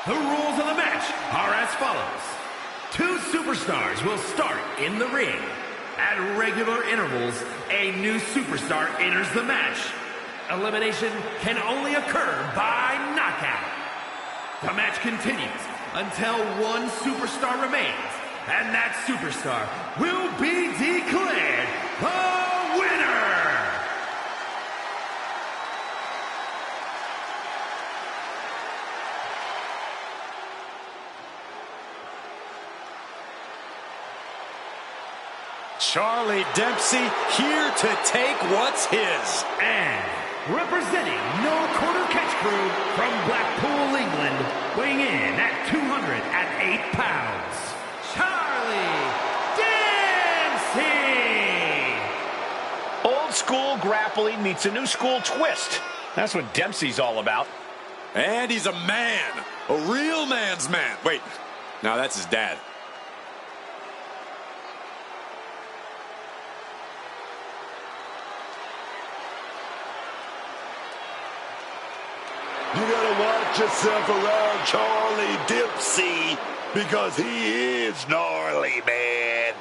The rules of the match are as follows. 2 superstars will start in the ring. At regular intervals, a new superstar enters the match. Elimination can only occur by knockout. The match continues until one superstar remains, and that superstar will be declared the winner! Charlie Dempsey here to take what's his. And representing No Corner Catch Crew from Blackpool, England, weighing in at 208 pounds, Charlie Dempsey! Old school grappling meets a new school twist. That's what Dempsey's all about. And he's a man. A real man's man. Wait, no, that's his dad. You gotta watch yourself around Charlie Dempsey because he is gnarly, man.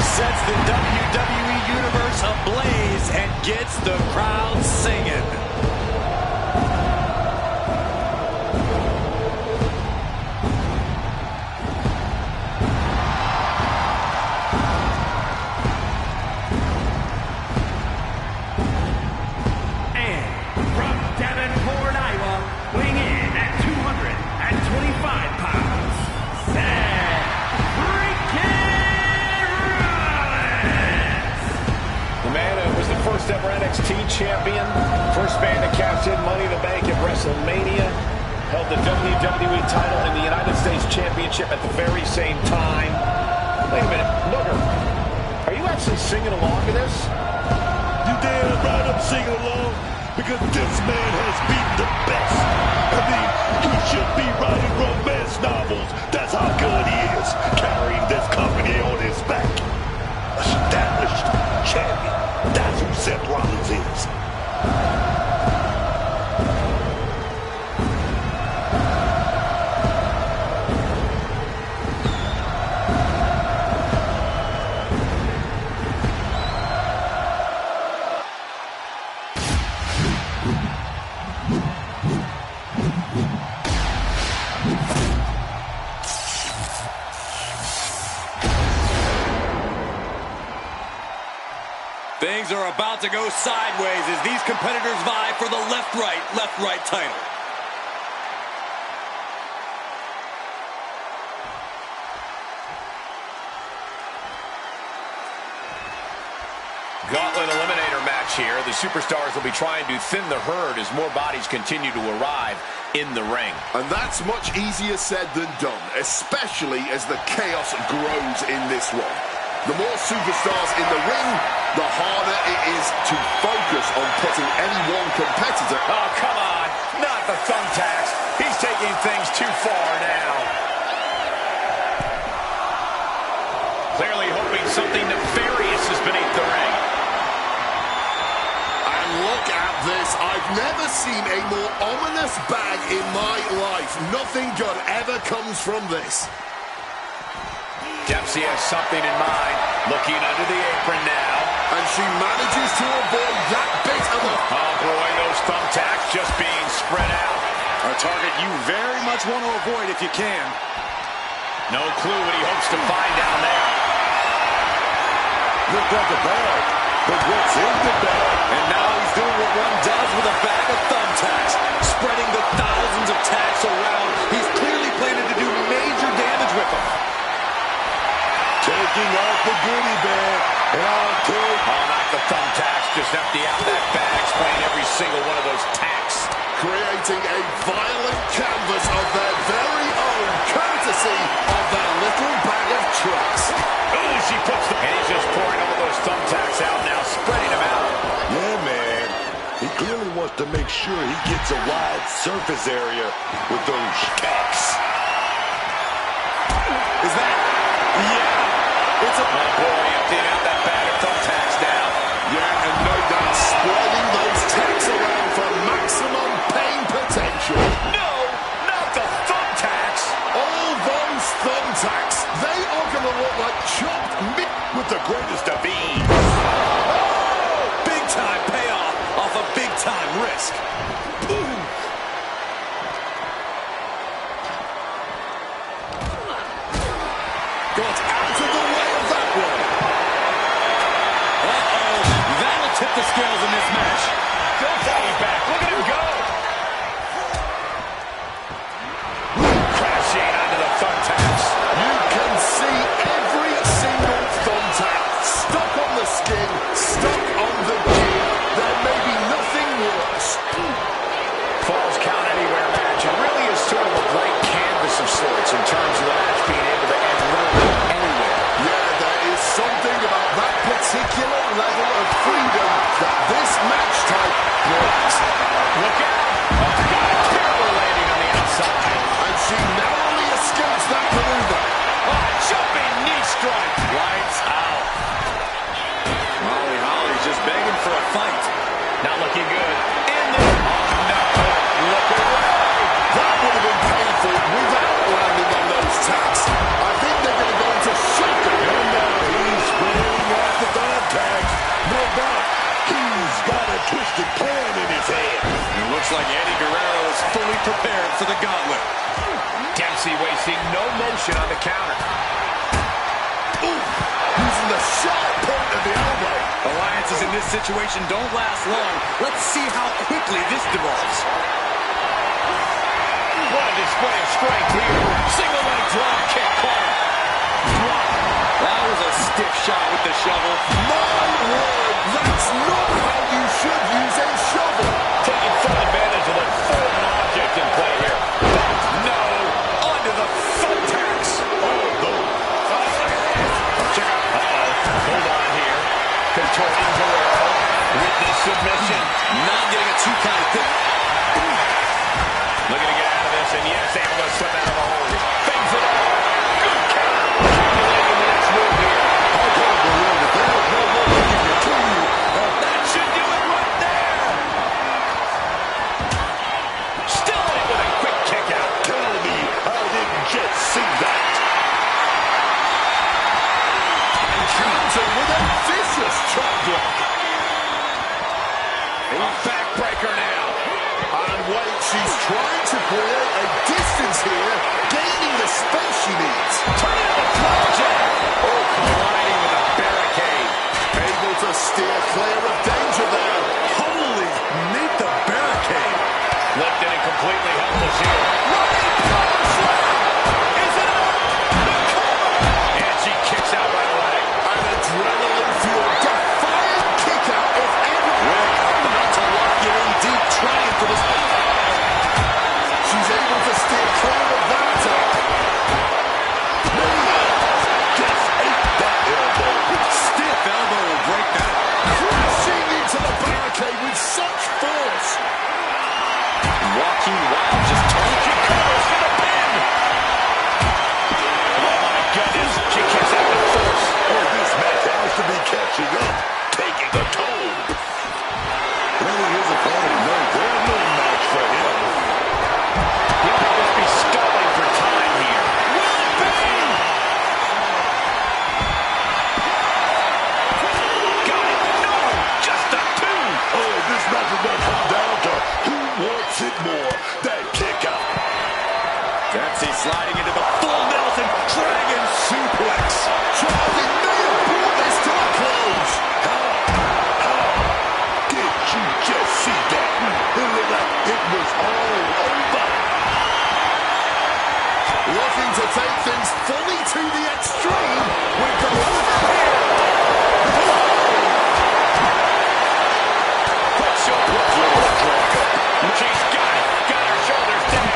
Sets the WWE Universe ablaze and gets the crowd singing. And from Davenport, Iowa, weighing in at 225 pounds, Seth freaking The man who was the first ever NXT champion, first man to cash in Money in the Bank at WrestleMania, held the WWE title and the United States Championship at the very same time. Wait a minute, Nooker, are you actually singing along to this? You damn right I'm singing along because this man has beaten the best. I mean, he should be writing romance novels. That's how good he is, carrying this company on his back. Established champion. That's who Seth Rollins is. Things are about to go sideways as these competitors vie for the left-right title. Gauntlet eliminator match here. The superstars will be trying to thin the herd as more bodies continue to arrive in the ring. And that's much easier said than done, especially as the chaos grows in this one. The more superstars in the ring, the harder it is to focus on putting any one competitor. Oh, come on. Not the thumbtacks. He's taking things too far now. Clearly hoping something nefarious is beneath the ring. And look at this. I've never seen a more ominous bag in my life. Nothing good ever comes from this. Dempsey has something in mind. Looking under the apron now. And she manages to avoid that bit of a... Oh, boy, those thumbtacks just being spread out. A target you very much want to avoid if you can. No clue what he hopes to find down there. Looked like a bag, but what's in the bag? And now he's doing what one does with a bag of thumbtacks. Spreading the thousands of tacks around. He's clearly planning to do major damage with them. Taking out the goodie bag, and I'll take... Oh, not the thumbtacks. Just empty out that bag, spraying every single one of those tacks. Creating a violent canvas of their very own, courtesy of their little bag of tracks. Oh, she puts the... And he's just pouring all those thumbtacks out now, spreading them out. Yeah, man. He clearly wants to make sure he gets a wide surface area with those tacks. Is that... Yeah. It's a... Oh, boy, emptying out that bag of thumbtacks now. Yeah, and no doubt spreading those tacks around for maximum pain potential. No, not the thumbtacks. All those thumbtacks, they are going to look like chopped meat With the greatest of ease. Oh! Big time payoff off a big time risk. Boom. got out of the way of that one. Uh-oh. That'll tip the scales in this match. Don't fall back. Look at him go. Crashing onto the thumbtacks. You can see every single thumbtack stuck on the skin, stuck on the gear. There may be nothing worse. Falls count anywhere match. It really is sort of a blank canvas of sorts in terms of the match being able to end literally anywhere. Yeah, there is something about that particular level of freedom that this match type brings. Look out. Oh, God. Terrible landing on the outside. And she narrowly escapes that maneuver. Oh, jumping knee strike. Lights out. Molly Holly's just begging for a fight. Not looking good. In there. Oh, no. Look away. That would have been painful without landing on those tacks. I think they're going to go into shock. And now he's spraying off the thumbtacks. No doubt he's got a twisted plan in his head. It looks like Eddie Guerrero is fully prepared for the gauntlet. Dempsey wasting no motion on the counter. Ooh, using the sharp point of the elbow. Alliances in this situation don't last long. Let's see how quickly this devolves. What a display of strength here. Single leg drop kick corner. That was a stiff shot with the shovel. My word, that's not how you should use a shovel. Taking full advantage of the foreign object in play here. No, onto the thumbtacks. Oh, no. Check out. Hold on here. Controlling Guerrero with the submission. Not getting a too kind of pick. Looking to get out of this, and yes, able to slip out of the hole. Fades it out. Good counter. Calculating the next move here. I can't believe it. There's no more looking to kill you. That should do it right there. Still in with a quick kick out. Tell me I didn't just see that. And counter with a vicious chop block. A backbreaker now. And wait, she's trying to create a distance here, gaining the space she needs. Turning into a flapjack. Oh, colliding with a barricade. Able to steer clear of danger there. Holy, meet the barricade. Lifted and completely helpless here. Running power slam. Is it enough? The cover. And she kicks out right away. An adrenaline-fueled defiant kick out if ever. Rick about to lock you in deep, trying for this. She's able to steer clear of that. Just ate that elbow. Stiff elbow will break that. Crashing into the barricade with such force. Joaquin Wild just told She covers for the pin. Oh, my goodness. She kicks out with force. Oh, this match has to be catching up, taking a toll. Letting his opponent know there's no match for him. He might just be stalling for time here. Will it be? Got it. No, just a two. Oh, this match is going to come down to who wants it more. That kick out. Dempsey sliding into the full Nelson Dragon suplex. Charlie may have brought this to a close. Did you just see that? It looked like it was all over. Looking to take things fully to the extreme with the lever here. Quick shoulder. She's got it. Got her shoulders down.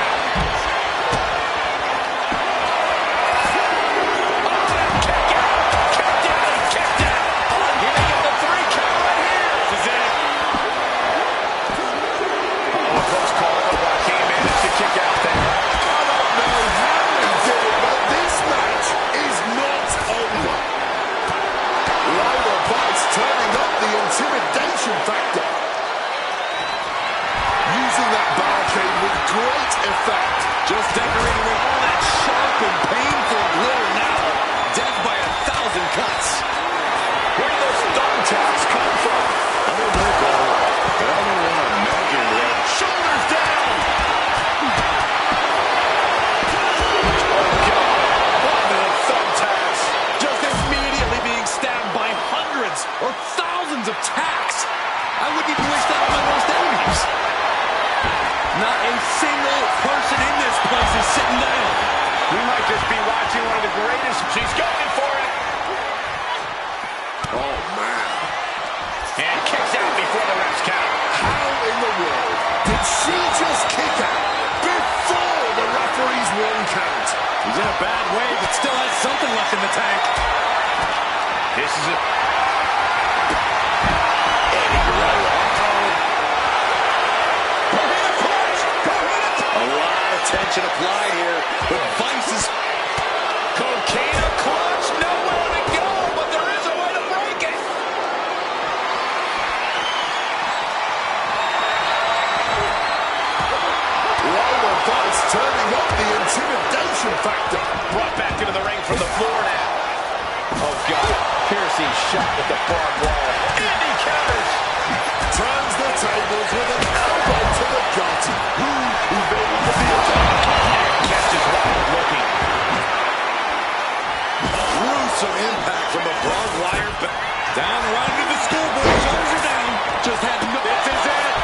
intimidation factor. Using that barricade with great effect. Just decorating with all that sharp and painful glitter now. Death by 1,000 cuts. Where did those thumbtacks come from? I don't know, Cole. But I don't want to imagine that. Shoulders down. Oh, God. What the thumbtacks. Just immediately being stabbed by hundreds or thousands of tacks. I wouldn't even wish that on my worst enemies. Not a single person in this place is sitting down. We might just be watching one of the greatest. She's going for it. Oh, man. And kicks out before the ref's count. How in the world did she just kick out before the referee's one count? He's in a bad way, but still has something left in the tank. This is a... Tension applied here, but Vice is... Cocaine clutch, nowhere to go, but there is a way to break it. Lower Vice turning up the intimidation factor. Brought back into the ring from the floor now. Oh, God. Piercing shot with the barbed wire. And he counters. Turns the tables with an elbow to the gut. Who evaded the attack? Catches wild looking. Gruesome impact from the barbed wire. Down right into the scoreboard. Shoulders are down. Just had no... This is it.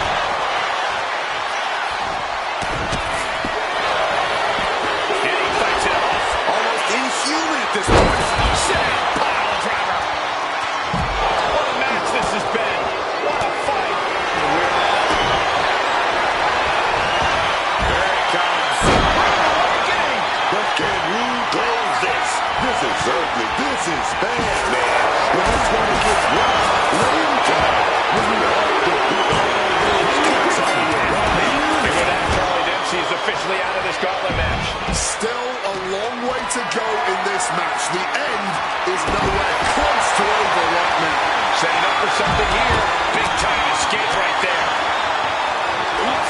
And he fights it off. Almost inhuman at this point. Set. Pile driver. What a match this has been. What a fight. Here it comes. But can you close this? This is ugly. This is bad, man. But it's going to get worse. Lane time. When you have to put all those kicks on you. And with that, Charlie Dempsey is officially out of this gauntlet match. Still a long way to go in this match. The end is nowhere close to over right now. Setting up for something here. Big time escape right there.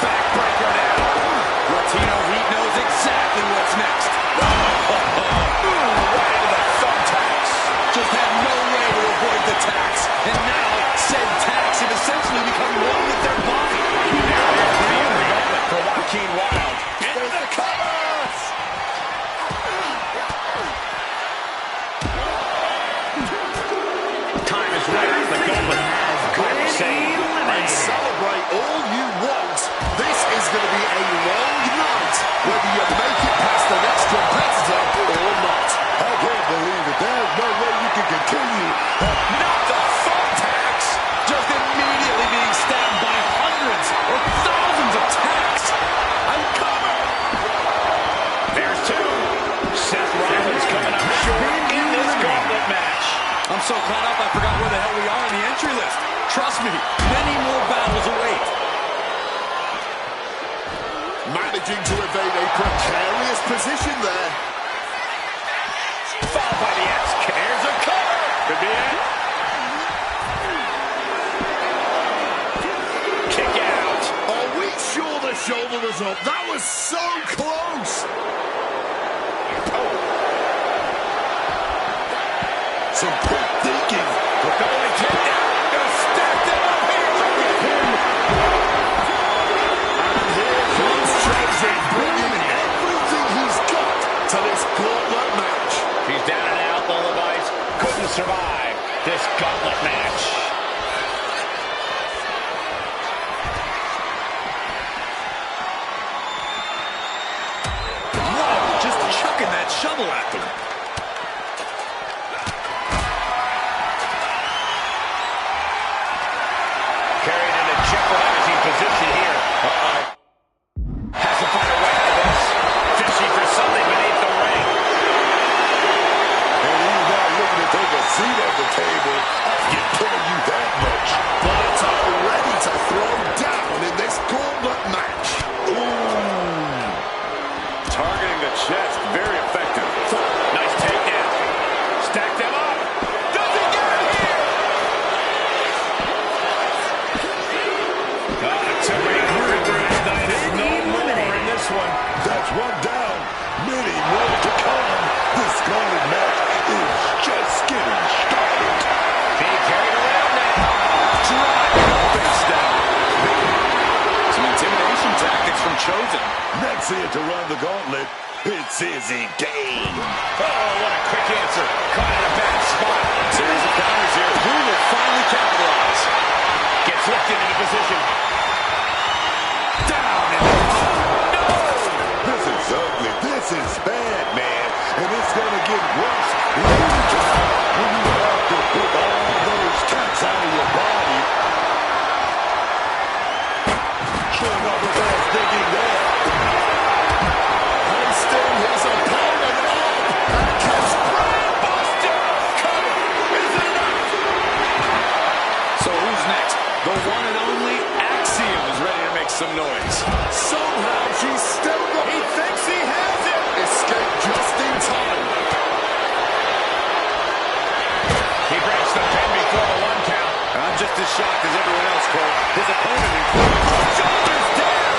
Backbreaker now. Latino Heat knows exactly what's next. Right into the thumbtacks. Just had no way to avoid the tacks. And now, said tacks have essentially become one with their body. For Joaquin Wilde. Into the covers! Time is right as the gauntlet has been And celebrate all you want. This is going to be a long night, whether you make it past the next competitor or not. I can't believe it. There's no way you can continue. Not the thumbtacks. Just immediately being stabbed by hundreds or thousands of tacks. I'm covered. There's two. Seth Rollins coming up short in this gauntlet match. I'm so caught up I forgot where the hell we are in the entry list. Trust me, many more battles await. Managing to evade a precarious position there. Followed by the X. There's a cover. Could be it. Kick out. Are we sure the shoulder was up? That was so close. Some quick thinking. But the only takedown. Gonna stack them up here. Here comes Chelsea, bringing everything he's got to this gauntlet match. He's down and out. The Levites couldn't survive this gauntlet match. Whoa, just chucking that shovel at them. Carried in a jeopardizing position here. Has to find a way out of this. Fishing for something beneath the ring. And he's not looking to take a seat at the table. I can tell you that much. But are ready to throw down in this gauntlet match. Ooh. Targeting the chest. Very effective. Nice see it to run the gauntlet. It's Izzy Kane. Oh, what a quick answer. Caught in a bad spot. Series of counters here. Who will finally capitalize? Gets lifted into position. Down and no! This is ugly. This is bad, man. And it's going to get worse later when you have to put all those tacks out of your body. Showing up with ass digging there. Hoisting his opponent up. And catch Buster. Cover. Is it enough? So who's next? The one and only Axiom is ready to make some noise. Somehow she's still got... He thinks he has it. Escape just in time. He breaks the pin before the 1 count. I'm just as shocked as everyone else, Cole. His opponent included. Shoulders down.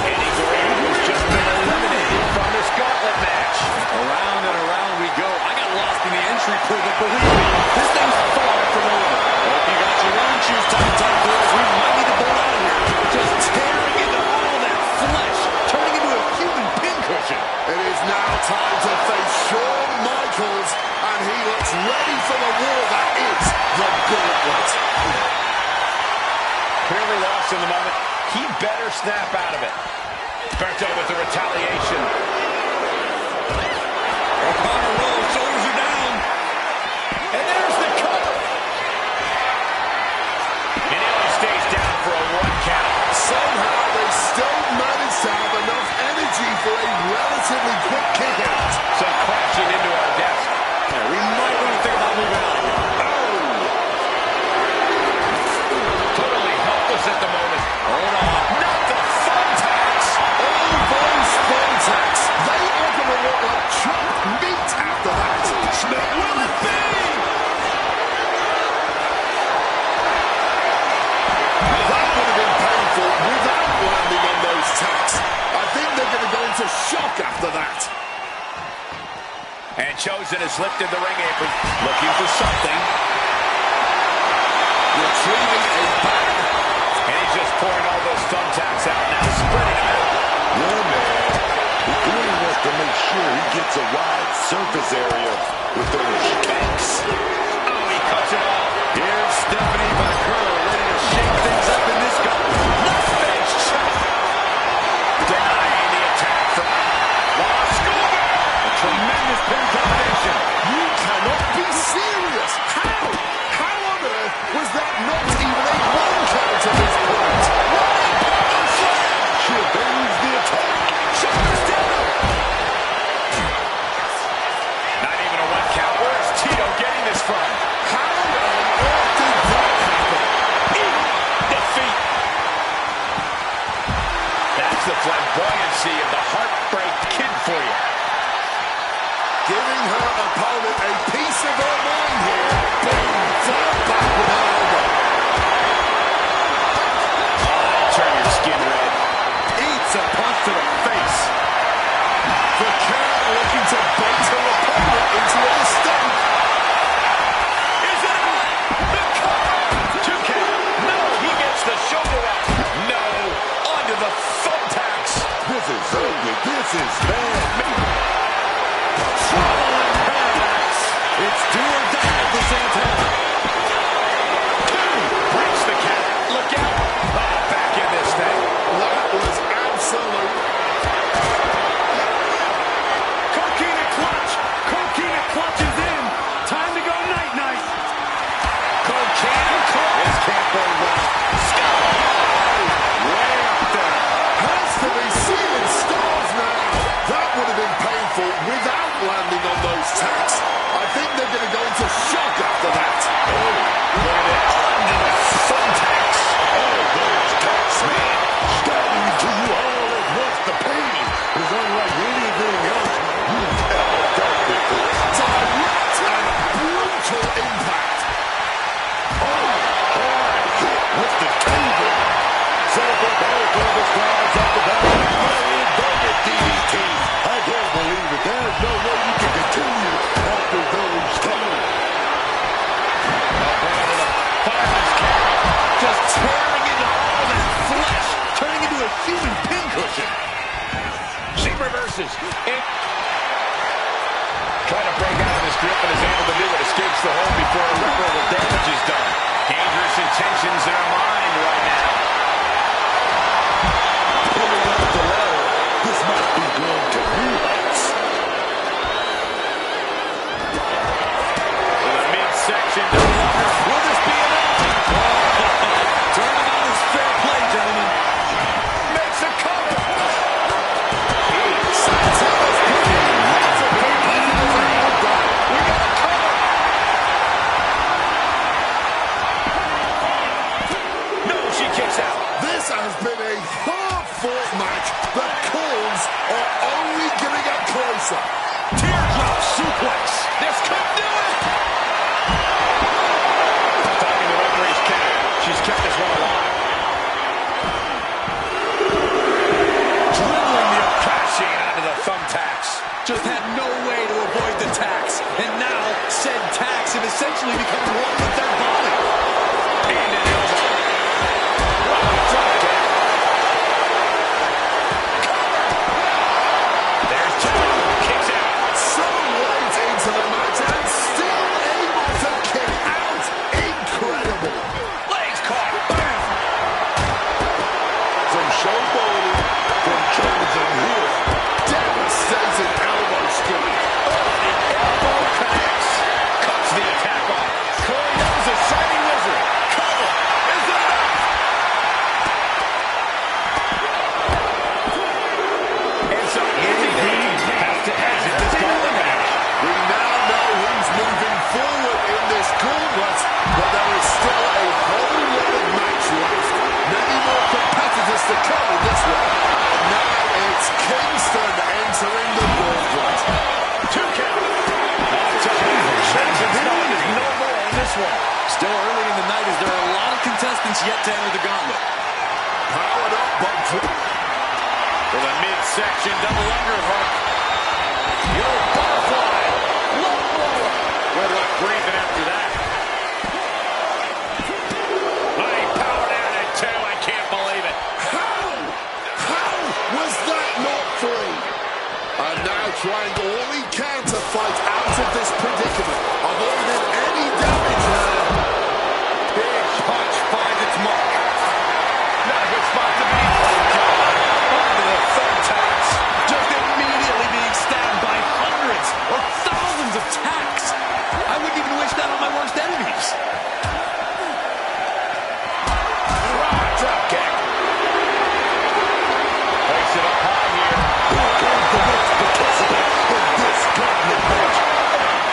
Eddie Guerrero has just been eliminated from this gauntlet match. Around and around we go. I got lost in the entry pool, but believe me, this thing's far from over. Hope you got your own shoes tied tight, boys. We might need to pull out here. Just tearing into all that flesh, turning into a human pincushion. It is now time to face Shawn Michaels, and he looks ready for the war that is the gauntlet. Clearly lost in the moment. He better snap out of it. Berto with the retaliation. O'Connor rolls, shoulders are down. And there's the cover. And he only stays down for a 1 count. Somehow they still manage to have enough energy for a relatively quick kick out. So crashing into our desk. Yeah, we might want to think about moving out of here. Totally helpless at the moment. Hold on. Not the thumbtacks. All those thumbtacks, they are going to look like chopped meat after that. Snap, will it be? That would have been painful without landing on those tacks. I think they're going to go into shock after that. And Chosen has lifted the ring apron, looking for something. Retrieving a bag. And he's just pouring all those thumbtacks out now, spreading them out. Yeah, man. He really wants to make sure he gets a wide surface area with those kicks. Oh, he cuts it off. Here's Stephanie Vaquero ready to shake things up in this gauntlet. The face chop. Denying the attack from Lost Scoop. A tremendous pin combination. You cannot be serious. How? How on earth was that not even a 1 count at this point? Running power slam. She obeyes the attack. Shoulders down. Not even a 1 count. Where's Tito getting this from? How on earth did that happen? Defeat. That's the flamboyancy of the Heartbreak Kid for you. Giving her opponent a piece of her mind here. Boom. Flat back with an elbow. Turn your skin red. Eats a punch to the face. The cat looking to bait her opponent into a mistake. Is it on? The cover. 2 count. No, he gets the shoulder up. No, onto the thumbtacks. This is ugly. This is bad. Traveling paradise. It's do or die for Santana. 2. Breaks the count. Look out. Oh, back in this thing. That was absolute Trying to break out of this grip and is able to do it. Escapes the hold before irreparable damage is done. Dangerous intentions in her mind right now. Pulling up the ladder. This might be going to new heights. To the midsection. Will this be enough? Turning on his fair play, gentlemen. Makes a cover. We got a cover. No, she kicks out. This has been a hard-fought match. The calls are only getting it closer. Teardrop suplex. This could do it. Talking the referee's count. She's kept this one alive. Dribbling the crashing onto the thumbtacks. Just had no way to avoid the tax. And now, said tax have essentially become one with their body. And an elbow. Drop kick. There's two. Kicks out. So late into the match and still able to kick out. Incredible. Legs caught. Bam. Some showboating from Jones and Hill. Devastating elbow strike. The elbow connects. Cuts the attack off. Corey knows a shining wizard. Cover. Is it enough? And so Izzy has to exit this gauntlet match. We now know who's moving forward in this gauntlet, but there is still a whole lot of match left. Many more competitors to come in this one. And now it's Kingston entering the gauntlet. 2 count. Jensen Scott is no more in this one. Still early in the night as there are a lot of contestants yet to enter the gauntlet. Powered up, but For the midsection double underhook. Your butterfly. Low blow. Good luck breathing after that. He powered out at 2. I can't believe it. how was that not free? And now trying all he can to fight out of this predicament. Avoiding any damage there. Big punch finds its mark. Not a good spot to be. Oh, God. Onto the thumbtacks. Just immediately being stabbed by hundreds or thousands of tacks. I wouldn't even wish that on my worst enemies. Drop kick. Place it up high here. Here comes the next participant in this gauntlet match.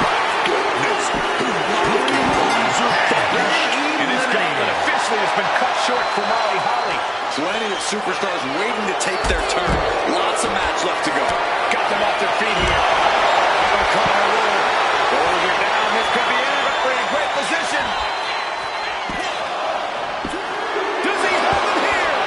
My goodness, he's looking laser focused. And this gauntlet officially has been cut short for Molly Holly. Plenty of superstars waiting to take their turn. Lots of match left to go. Got them off their feet here. O'Connor roll. Rolls her down. This could be it. Referee in great position. Does he have it here?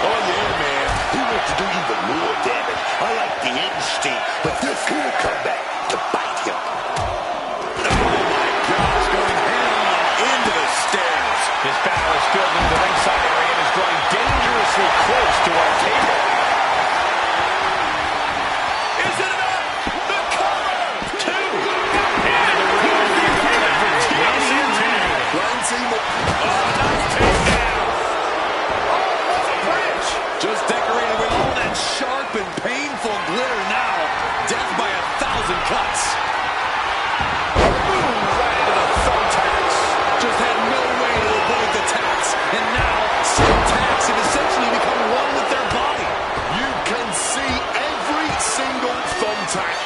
Oh yeah, man. He wants to do even more damage. I like the instinct, but this could come back to bite him. Oh my gosh, going head on into the stairs. This battle is filled into the ringside area and is drawing dangerously close to our table. Is it enough? The cover! 2. Into the ring. Plenty more. Oh, nice takedown. Oh, what a bridge. Just decorated with all that sharp and painful glitter now. Death by 1,000 cuts. Boom, right into the thumbtacks. Just had no way to avoid the tax. And now, said tax have essentially become one with their body. You can see every single thumbtack.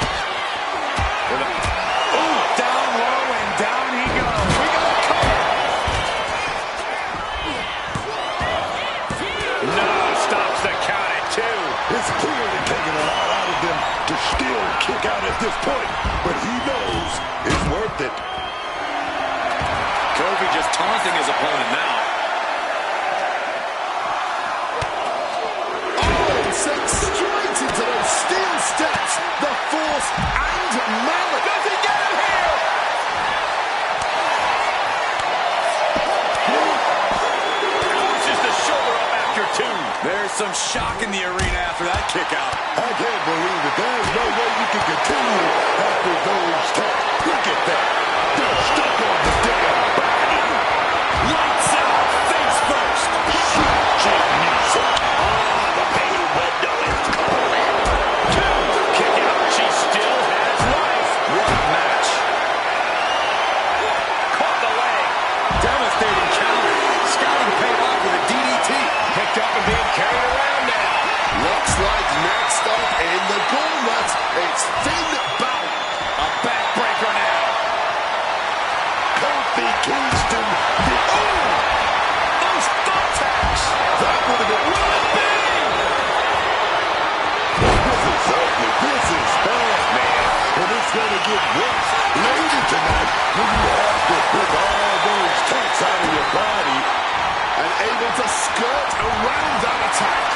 Ooh, down low and down he goes. We got a cover. No, stops the count at 2. It's clearly taking a lot out of them to still kick out at this point, but he knows it's worth it. Kofi just taunting his opponent now. Oh, sent straight into those steel steps. The force and malice. Does he get him here? Pushes the shoulder up after 2. There's some shock in the arena after that kick out. I can't believe it. There's no way you can continue after those taps. Look at that. They're stuck on the damn body. Lights out, face first. Jim music. The pain window is calling. 2. Kick out. She still has life. What a match. Caught the leg. Devastating counter. Scouting paid off with a DDT. Picked up and being carried around now. Looks like next up in the gauntlet, it's Finn Balor. A backbreaker now. Kofi Kingston. Those thumbtacks. That would have been... Will it be? This is ugly. This is bad, man. And it's going to get worse later tonight when you have to put all those tanks out of your body. And able to skirt around that attack.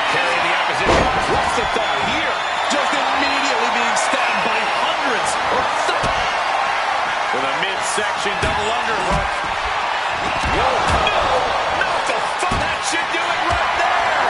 Carrying the opposition. What's the thought here? Just immediately being stabbed by hundreds or thousands. With a midsection double underhook. Whoa, no! Not the thumb. That should do it right there!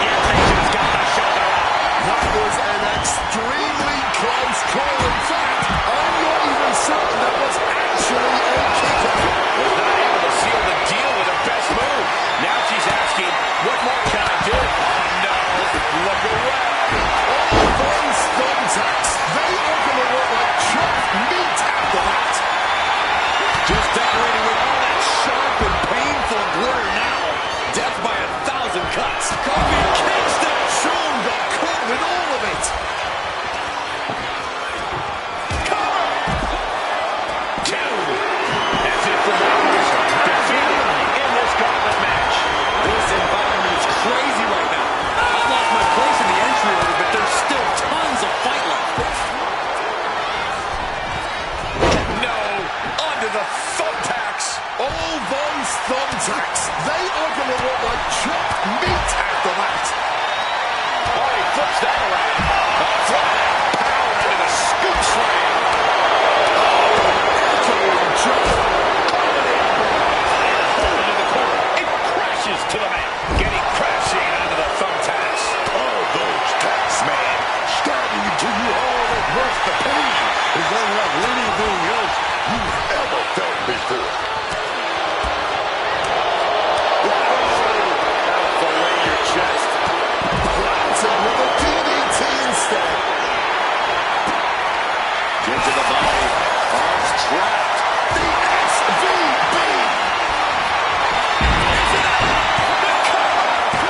Irritation's got the shoulder up. That was an extremely close call. In fact, I'm not even certain that was actually a kick out. Was not able to seal the deal with her best move. Now she's asking, what more can I do? Oh, no. Look away. All those thumbtacks, they are going to look like chopped meat after that. Just decorating with all that sharp and painful glitter now. Death by 1,000 cuts. Kofi Kingston. Sean got caught with all of it. That's it for Magnus. Defeated in this gauntlet match. This environment is crazy right now. I've lost my place in the entry order, but there's still tons of fight left. No, under the thumbtacks. All those thumbtacks, they are going to look like chopped meat after that. Oh, he flips that around. A flat out power into the scoop slam. Echoing jump. Into the corner. It crashes to the mat. Getting crashing onto the thumbtacks. All those tacks, man. Stabbing until you all at worse. The pain is unlike anything else you've ever felt before. Fillet your chest. Planted with a DDT instead. Into the body. Arms trapped. The SVB.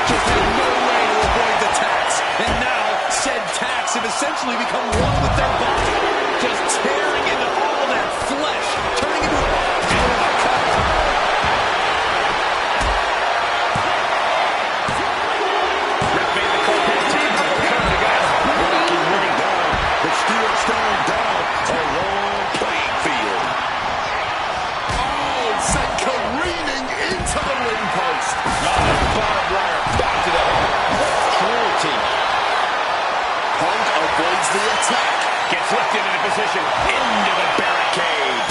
Just had no way to avoid the tax. And now, said tax have essentially become one with their body. Just tearing into all that flesh. Turning into a... Ref made the call for the team for coming again. Knocking women down, but still staring down a long playing field. Oh, sent careening into the ring post. Bottom wire. Back to the heart. Cruelty. Punk avoids the attack. Gets lifted into position. Into the barricade.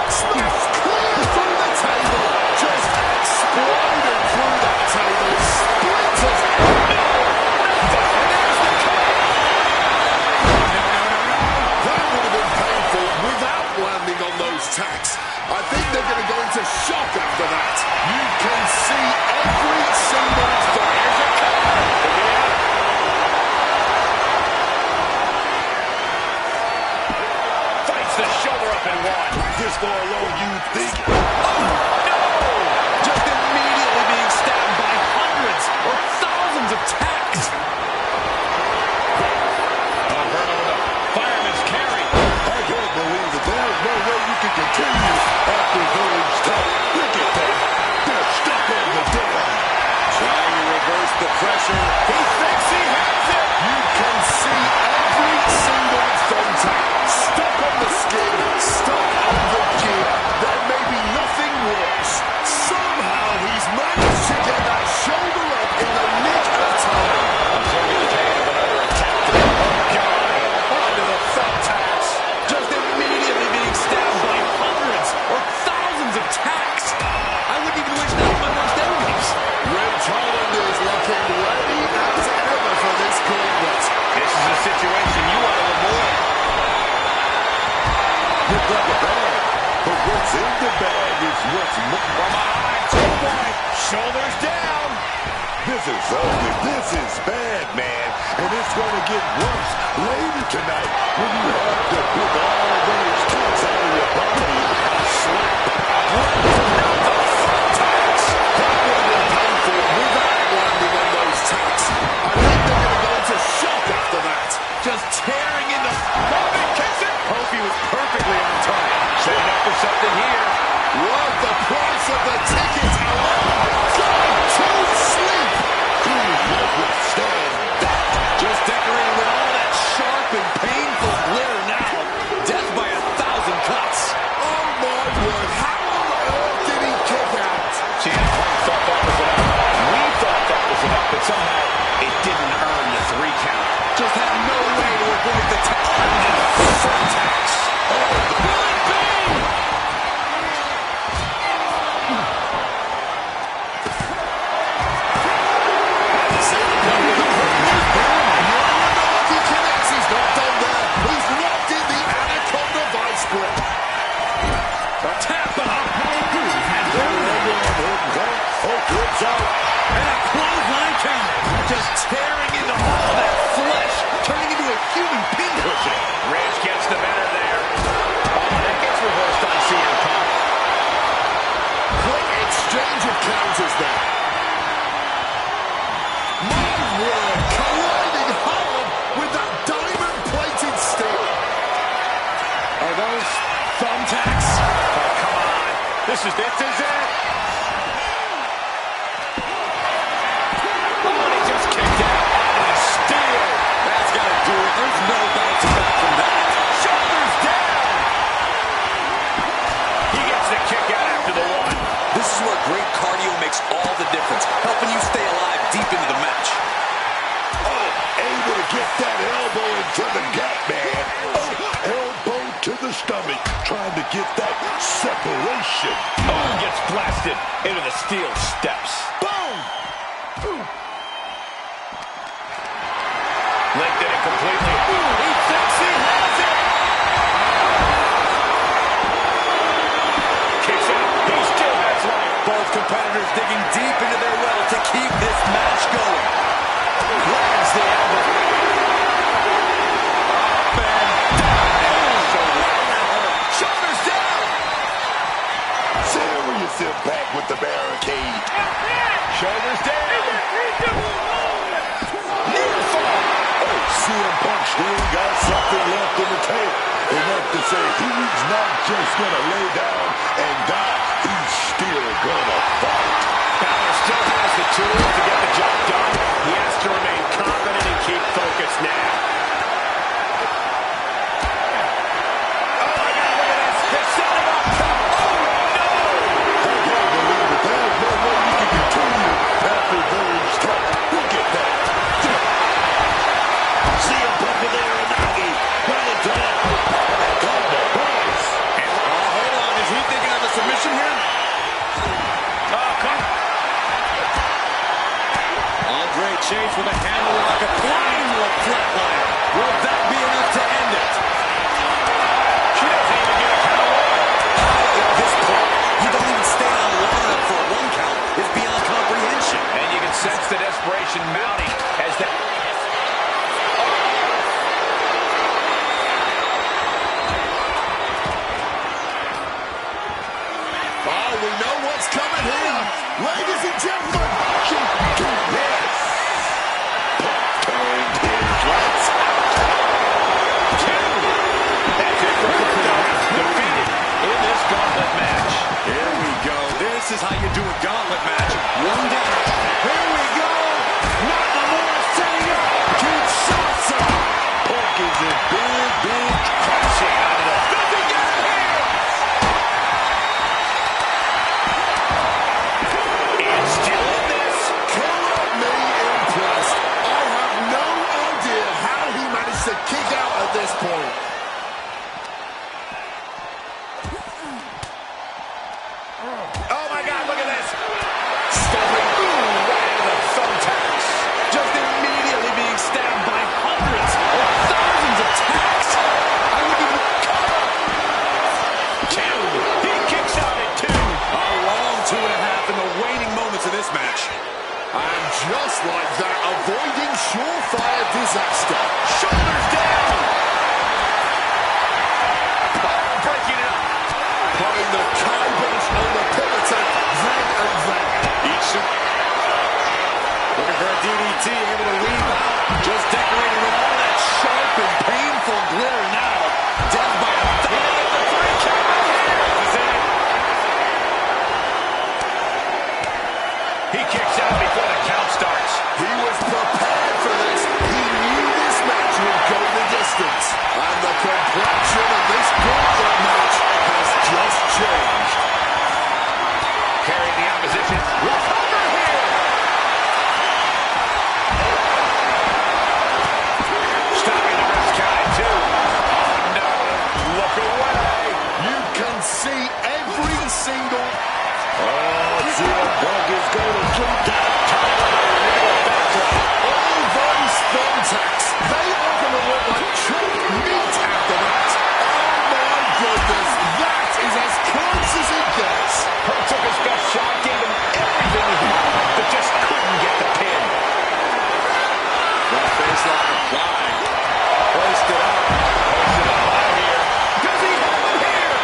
Smashed clear through the table. Just exploded through that table. Splinters. That would have been painful without landing on those tacks. I think they're going to go into shock after that. You can see every single thing. Here's a cover. Fights with from behind. Oh boy, shoulders down. This is ugly. This is bad, man. And it's going to get worse later tonight when you have to put all those kicks out of your body and slap. The front tax. That would have been painful without landing on those tacks. I think they're going to go into shock after that. Just tearing into... Corbin kicks it! Kofi was perfectly on time. Setting up for something here. Worth the price of the ticket alone. Gone to sleep. Who will withstand that? Just decorating with all that sharp and painful glitter now. Death by 1,000 cuts. Oh my word. How on earth did he kick out? CM Punk thought that was enough. We thought that was enough, but somehow it didn't earn the 3 count. Just had no way to avoid the Front tax. And a clothesline counter. Just tearing into all that flesh, turning into a human pincushion. Rage gets the better there. Oh, that gets reversed on CM Punk. Quick exchange of counters there. My word, colliding hard with that diamond-plated steel. Are those thumbtacks? Oh, come on. This is it. There's no bouncing back from that. Shoulders down. He gets the kick out after the 1. This is where great cardio makes all the difference, helping you stay alive deep into the match. Oh, able to get that elbow into the gut, man. Oh, elbow to the stomach, trying to get that separation. Oh, gets blasted into the steel steps. Boom! Linked it in completely. He thinks he has it. Kicks out. He still has life. Both competitors digging deep into their well to keep this match going. Lands the elbow. Up and down. Shoulders down. Serious impact with the barricade. Shoulders down. Near fall. CM Punk still got something left in the tank. Enough to say he's not just gonna lay down and die. He's still gonna fight. Balor still has the tools to get the job done. He has to remain confident and keep focused now. Oh my God, look at this. They're setting up. Oh no! I can't believe it. There's no way you can continue after those cuts. Look at that. CM Punk with there and Nagi. Running to that. God, the boys. And hold on, is he thinking of a submission here? Oh, come. Andre Chase with a hammerlock applying to a flatliner. Will that be enough to end it? She doesn't even get a count. At this point, you don't even stay on long enough for a 1 count. It's beyond comprehension. And you can sense the desperation mounting as that. Oh, we know what's coming here. Ladies and gentlemen, Yes. Punk turned his lights out. That's it for superstars defeated in this gauntlet match. Here we go. This is how you do a gauntlet match. 1 down. Here we go. Not the see able to weave out. Just decorated with all that sharp and painful glitter now. Death by a thumb. The 3 count right here. This is it. He kicks out before the count starts. He was prepared for this. He knew this match would go the distance. And the complexion of this gauntlet match has just changed. Carrying the opposition. Look over here. Stopping the rest count at 2. Oh, no. Look away. You can see every single... Oh, CM Punk is going to keep that title. All those thumbtacks, they are going to look like chopped meat after that. Oh my goodness, that is as close as it gets. Punk took his best shot, gave him everything he had, but just couldn't get the pin. That baseline applied. Placed it up. Posts it up high here. Does he have him here?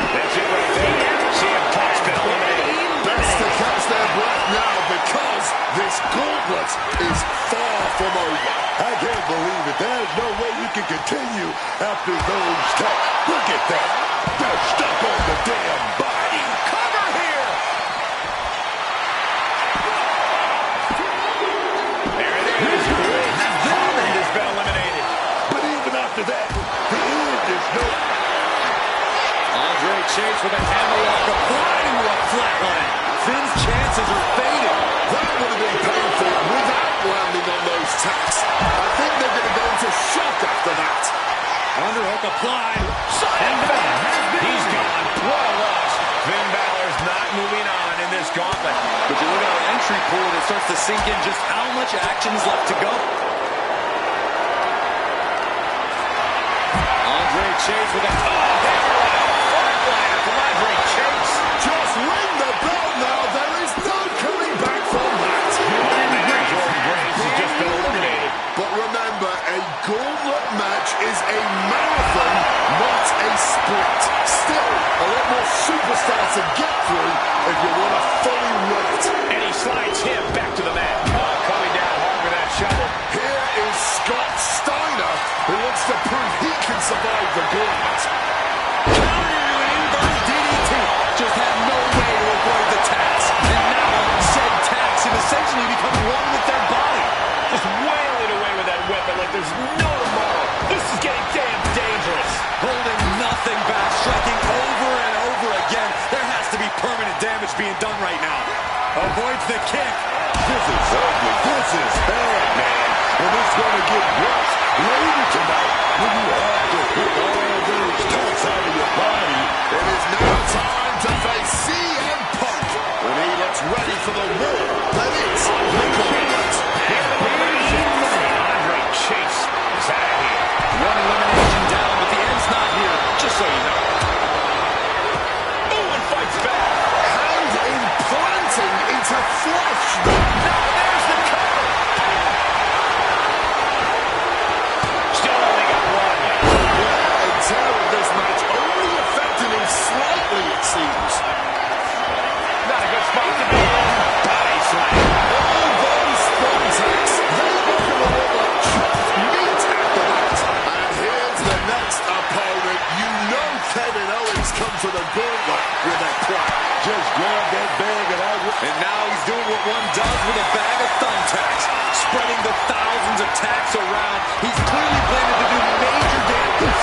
That's it right there. CM Punk's been eliminated. Best to catch their breath now because this gauntlet is far from over. I can't believe it. There's no way you can continue after those taps. Look at that. They're stuck on the damn body. Cover here. There it is. Holland has been eliminated. But even after that, the end is no... Andre Chase with a hammerlock applied into a flatline. Finn's chances are fading. That would have been painful without landing on those tacks. I think they're going to go into shock after that. Underhook applied. And he's gone. What a loss. Finn Balor's not moving on in this gauntlet. But you look at our entry pool and it starts to sink in just how much action is left to go. Andre Chase with a Flatliner from Andre Chase. Just ring the bell now. There is no coming back from that. Jordan Grace has just been eliminated. But remember, a gauntlet match is a marathon, not a sprint. Still, a lot more superstars to get through if you want to fully run it. And he slides him back to the mat. Coming down hard with that shovel. Here is Scott Steiner, who wants to prove he can survive the gauntlet. counter into an inverted DDT. Just had no way to avoid the tacks. And now said tacks have essentially become one with their body. Just wailing away with that weapon like there's no tomorrow. This is getting damn dangerous. Holding nothing back, striking over and over again. There has to be permanent damage being done right now. Avoids the kick. This is ugly. This is bad, man. And it's going to get worse later tonight when you have to pick all those tacks out of your body. It is now time to face CM Punk when he looks ready for the war that is the gauntlet. Andre Chase is out of here. One elimination down, but the end's not here, just so you know. Oh, and fights back. Hand implanting into flesh. Now there's the cover. Still only got one. Yeah, and tear of this match only affecting him slightly, it seems. Not a good spot to be in. Body slam. All those thumbtacks, they are going to look like chopped meat after that. And here's the next opponent. You know Kevin Owens come to the gauntlet with a plan. Just grab that bag and I will... And now he's doing what one does with a bag of thumbtacks, spreading the thousands of tacks around. He's clearly planning to do major damage.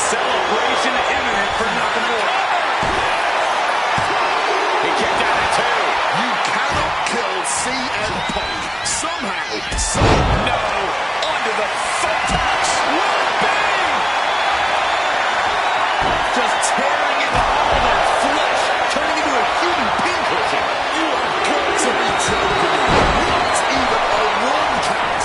Celebration imminent for nothing more. He kicked out at 2. You cannot kill CM Punk. Somehow, No. Under the thumbtacks. What a bang. Just tearing into all that flesh, turning into a human pincushion. you have got to be joking me. Not even a one count.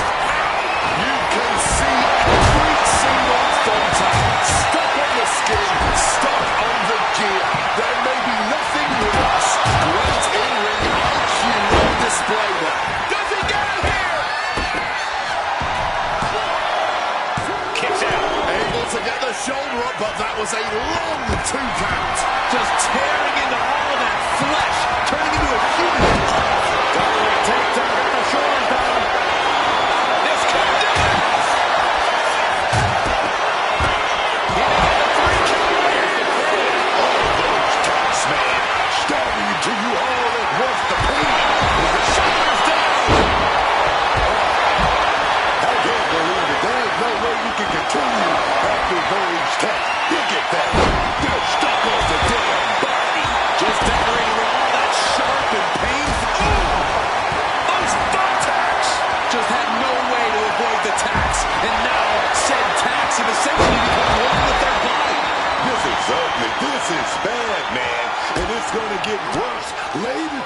You can see every single thumbtack stuck on the skin, stuck on the gear. There may be nothing worse. Great in-ring IQ on display there. Does he get it here? Kicks out. Able to get the shoulder up, but that was a long 2 count. Just tearing into all that flesh, turning into a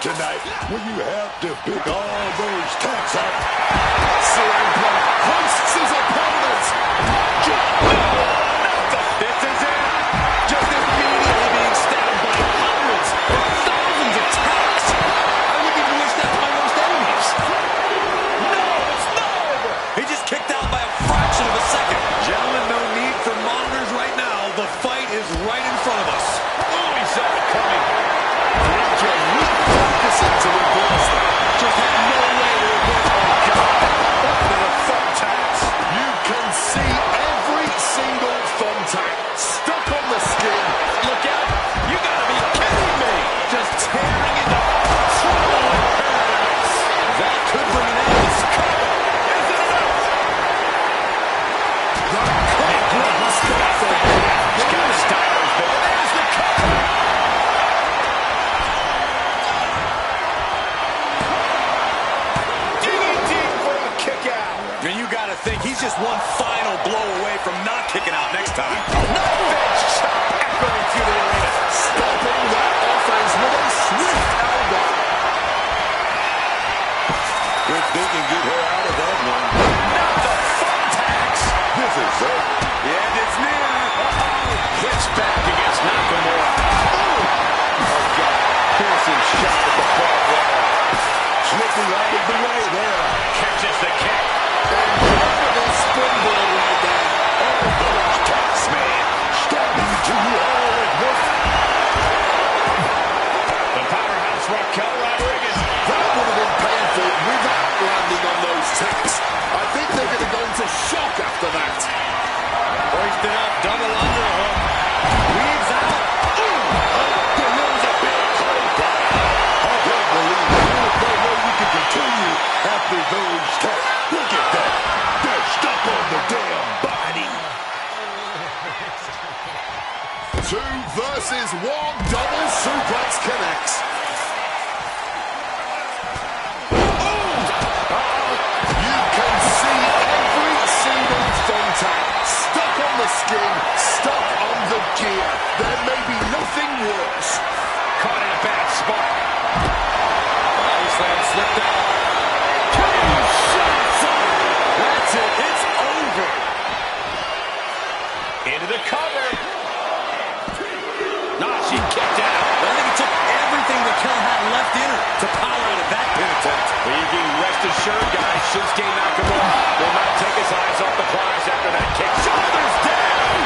tonight when you have to pick all those tacks up. CM Punk hoists his opponent. This is it. Just immediately being stabbed by hundreds or thousands of tacks. I wouldn't even wish that on my worst enemies. No, it's not over. He just kicked out by a fraction of a second. Gentlemen, no need for monitors right now. The fight is right in front of us. Oh, he saw it coming. Refocusing to reverse that. Just had no way to reverse. Oh, God. Into the thumbtacks. You can see every single thumbtack stuck on the skin. Look out. You gotta be kidding me. Just tearing into trouble in paradise. That could bring an end to this cover. Is it enough? Great stuff from him. He's got his styles, but there's the cover. Digging deep for a kick out. And you gotta think he's just one final blow away from not kicking out next time. Bench shot echoing through the arena. Stopping that offense with a swift elbow. If they can get her out of that one. Not the thumbtacks. This is it. The end is near. Hits back against Nakamura. Oh, God. Piercing shot at the barbed wire. Slipping out of the way there. Catches the kick. Incredible springboard right there. Oh, those tacks, man. Stabbing to you all at once. The powerhouse Raquel Rodriguez. That would have been painful without landing on those tacks. I think they're going to go into shock after that. Hoisted up, double underhook. Weaves out. Delivers a big clothesline. I can't believe it. There's no way you can continue after those tacks. Look at that. They're stuck on the damn body. 2 versus 1. Double suplex connects. You can see every single thumbtack stuck on the skin, stuck on the gear. There may be nothing worse. Caught in a bad spot. Slam slipped out. Two shots on. That's it. It's over. Into the cover. Nah, she kicked out. I think it took everything Raquel had left in her to power out of that pin attempt. Well, you can rest assured, guys, Shinsuke Nakamura will not take his eyes off the prize after that kick. Shoulders down!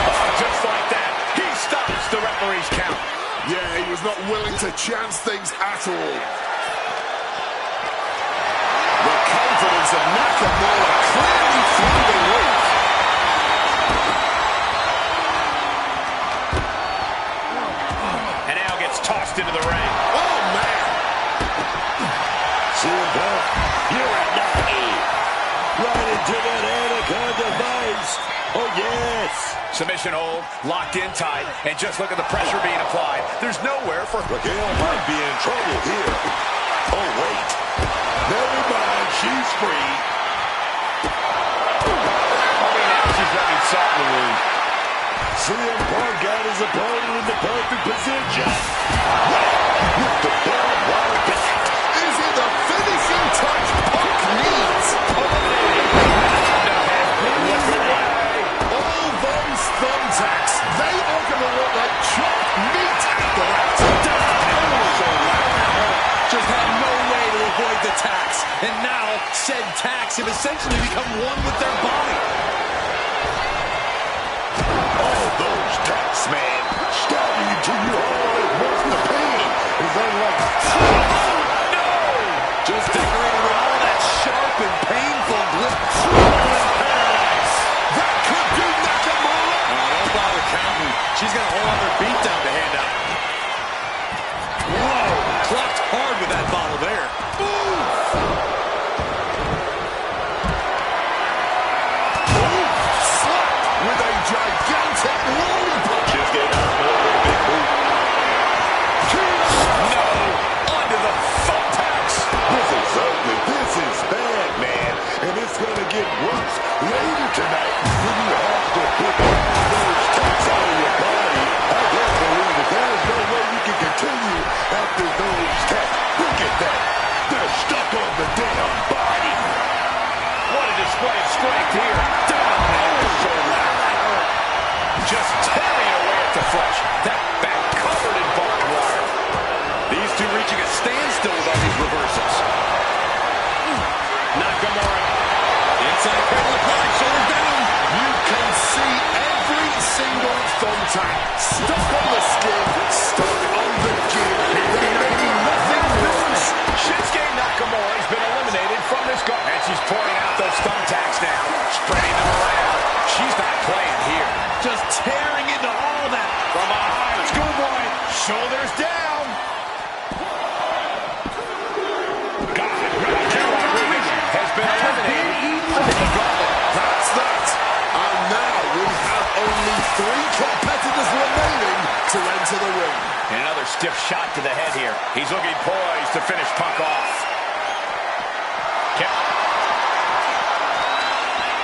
Oh, just like that, he stops the referee's count. Yeah, he was not willing to chance things at all. The confidence of Nakamura clearly through the roof. And now gets tossed into the ring. Oh, man. CM Punk, you're at 9. Right into that anaconda vice. Oh, yes. Submission hold, locked in tight, and just look at the pressure being applied. There's nowhere for Raquel might be in trouble here. Oh, wait. Never mind, she's free. now she's rubbing salt in the wound. CM Punk got his opponent in the perfect position. With the barbed wire back. Is it the finishing touch Punk needs? All those thumbtacks, they are going to look like chopped meat after that. Just had no way to avoid the tax. And now, said tax have essentially become one with their body. All those tacks, man. Stabbing into you all at once. The pain is unlike. No! Just decorated with all that sharp and painful blip. Paradise. That could do Nakamura. Don't bother counting. She's got a whole other beatdown to hand out. Whoa! Clocked hard with that bottle there. Slapped with a gigantic rolling punch. Just get out more with a big boot. No! Onto the thumbtacks. This is ugly. This is bad, man. And it's going to get worse later tonight when you have to pick up those tacks out of your body. I guess Shoulders down. Has been eliminated from the gauntlet. That's that. And now we have only 3 competitors remaining to enter the ring. And another stiff shot to the head here. He's looking poised to finish Punk off.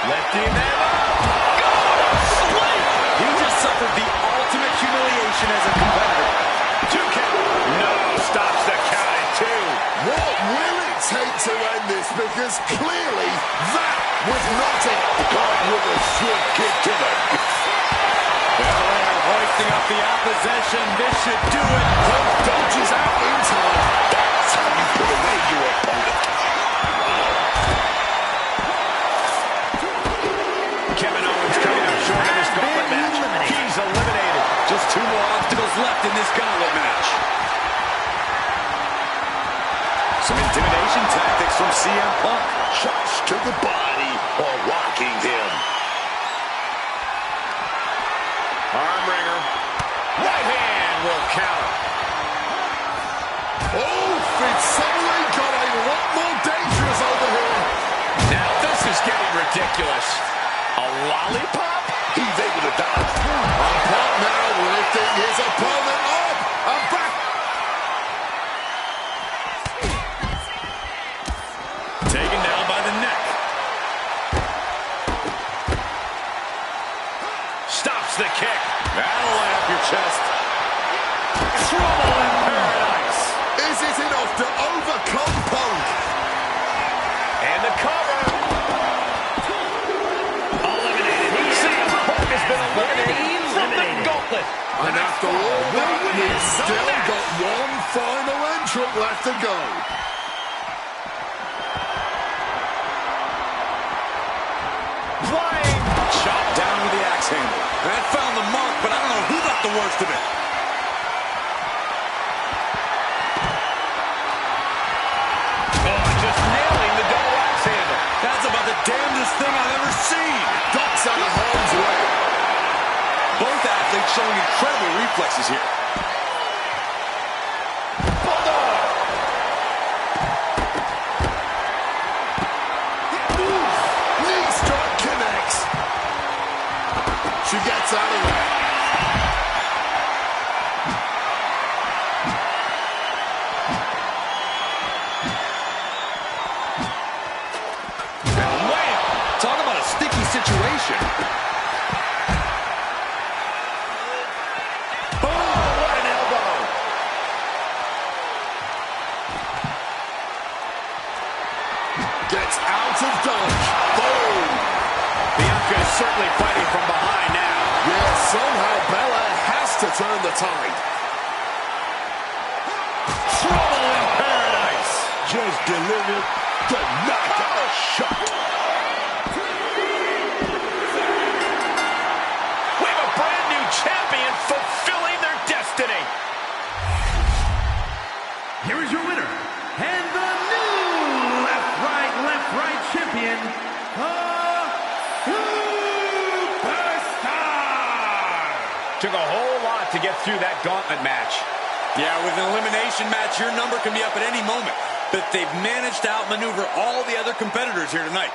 Lifting them up. He just suffered the ultimate humiliation as a competitor. 2 count. No, stops the count at 2. What will it take to end this? Because clearly that was not it. But with a swift kick to the... Belair hoisting up the opposition. This should do it. Punk dodges out in time. That's how you put away your opponent. Kevin Owens coming up short in this gauntlet match. He's eliminated. Just 2 more obstacles left in this gauntlet match. Some intimidation tactics from CM Punk. Shots to the body or rocking him. Arm wringer. Right hand will counter. Oh, it's suddenly got a lot more dangerous over here. Now this is getting ridiculous. A lollipop? He's able to dodge. And Punk now lifting his opponent up and back. Taken down by the neck. Stops the kick. That'll light up your chest. Trouble in paradise. Is it enough to overcome Punk? And the cover. Eliminated. CM Punk has been eliminated from the gauntlet. And after all that, we've still got one final entrant left to go. Flying. Chopped down with the axe handle. That found the mark, but I don't know who got the worst of it. Oh, just nailing the double axe handle. That's about the damnedest thing I've ever seen. Ducks out of harm's way. Both athletes showing incredible reflexes here. Bulldog. Knee strike connects. She gets out of there. Wham! Talk about a sticky situation. Oh, what an elbow. Gets out of dodge. Boom. Bianca is certainly fighting from behind now. Yeah, somehow Bella has to turn the tide. Trouble in paradise. Just delivered the knockout shot. We have a brand new champion fulfilling their destiny. Here is your winner, and the new left-right champion, Superstar! Took a whole lot to get through that gauntlet match. Yeah, with an elimination match, your number can be up at any moment. But they've managed to outmaneuver all the other competitors here tonight.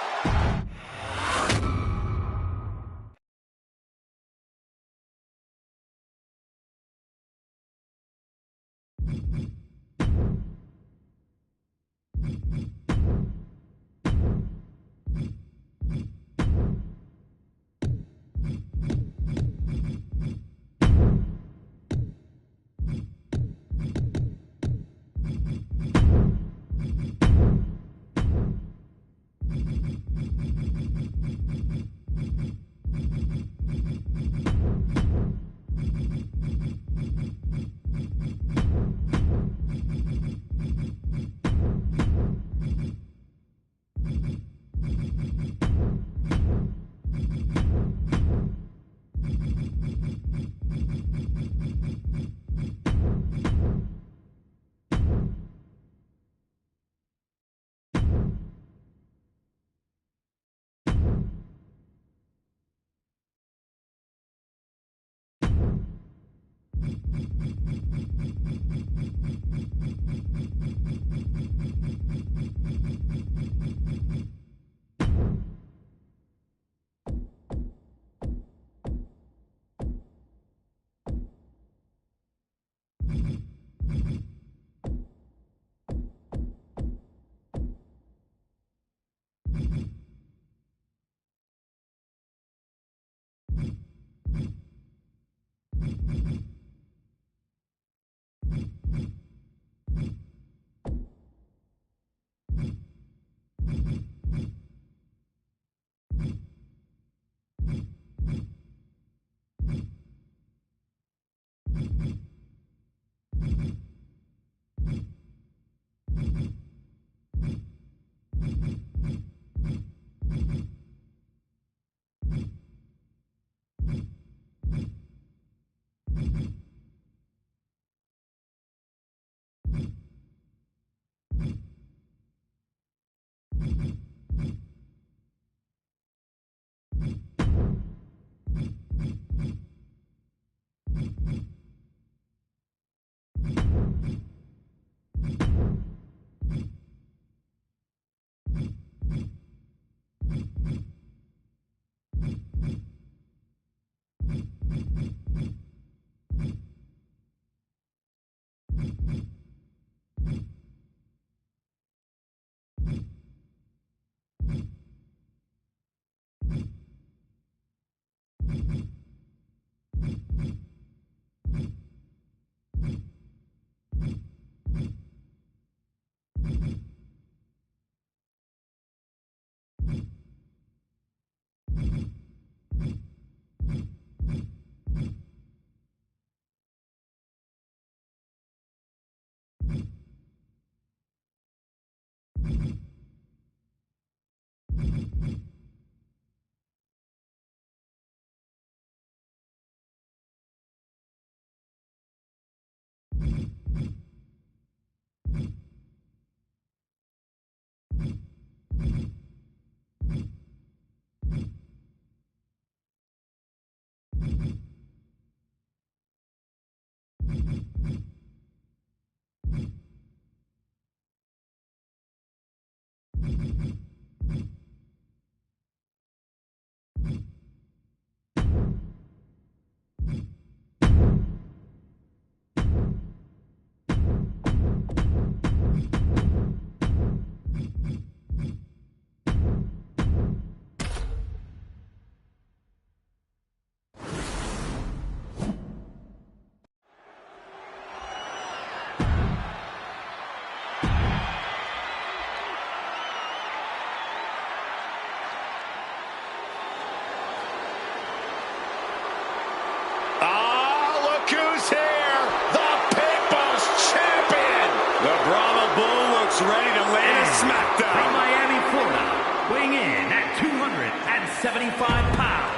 Who's here? The People's Champion! The Brahma Bull looks ready to land a smackdown. From Miami, Florida, weighing in at 275 pounds.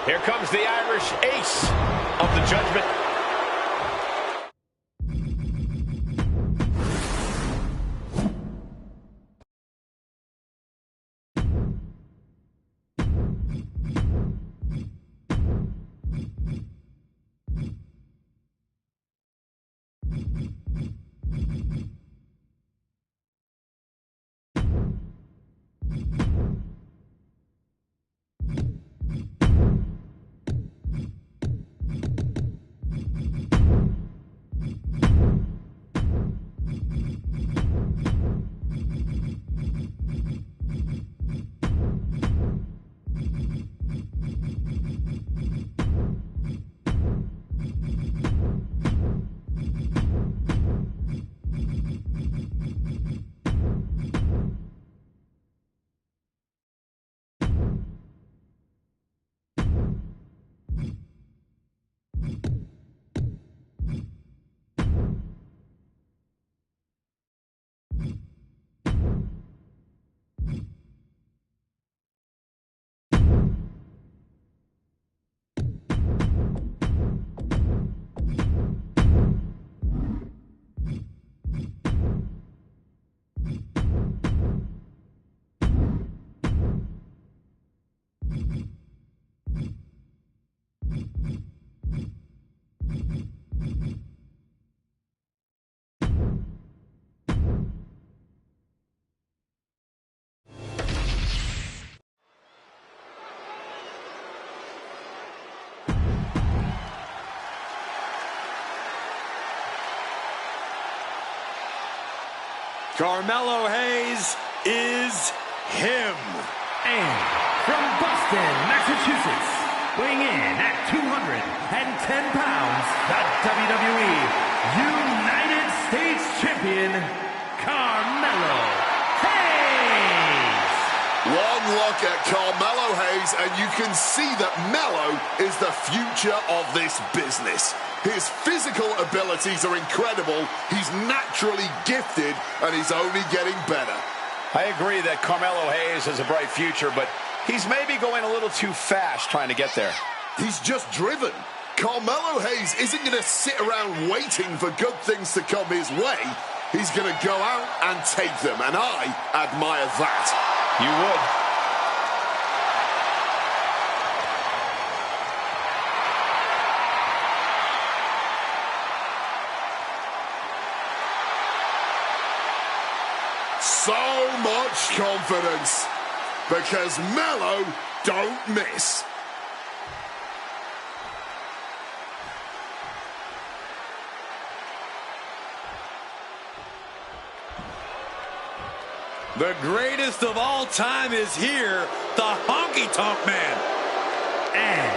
Here comes the Irish ace of the Judgment. Carmelo Hayes is him. And from Boston, Massachusetts, weighing in at 210 pounds, the WWE United States Champion, Carmelo Hayes. One look at Carmelo Hayes, and you can see that Melo is the future of this business. His physical abilities are incredible, he's naturally gifted, and he's only getting better. I agree that Carmelo Hayes has a bright future, but he's maybe going a little too fast trying to get there. He's just driven. Carmelo Hayes isn't going to sit around waiting for good things to come his way. He's going to go out and take them, and I admire that. You would. So much confidence, because Mello don't miss. The greatest of all time is here, the Honky Tonk Man. And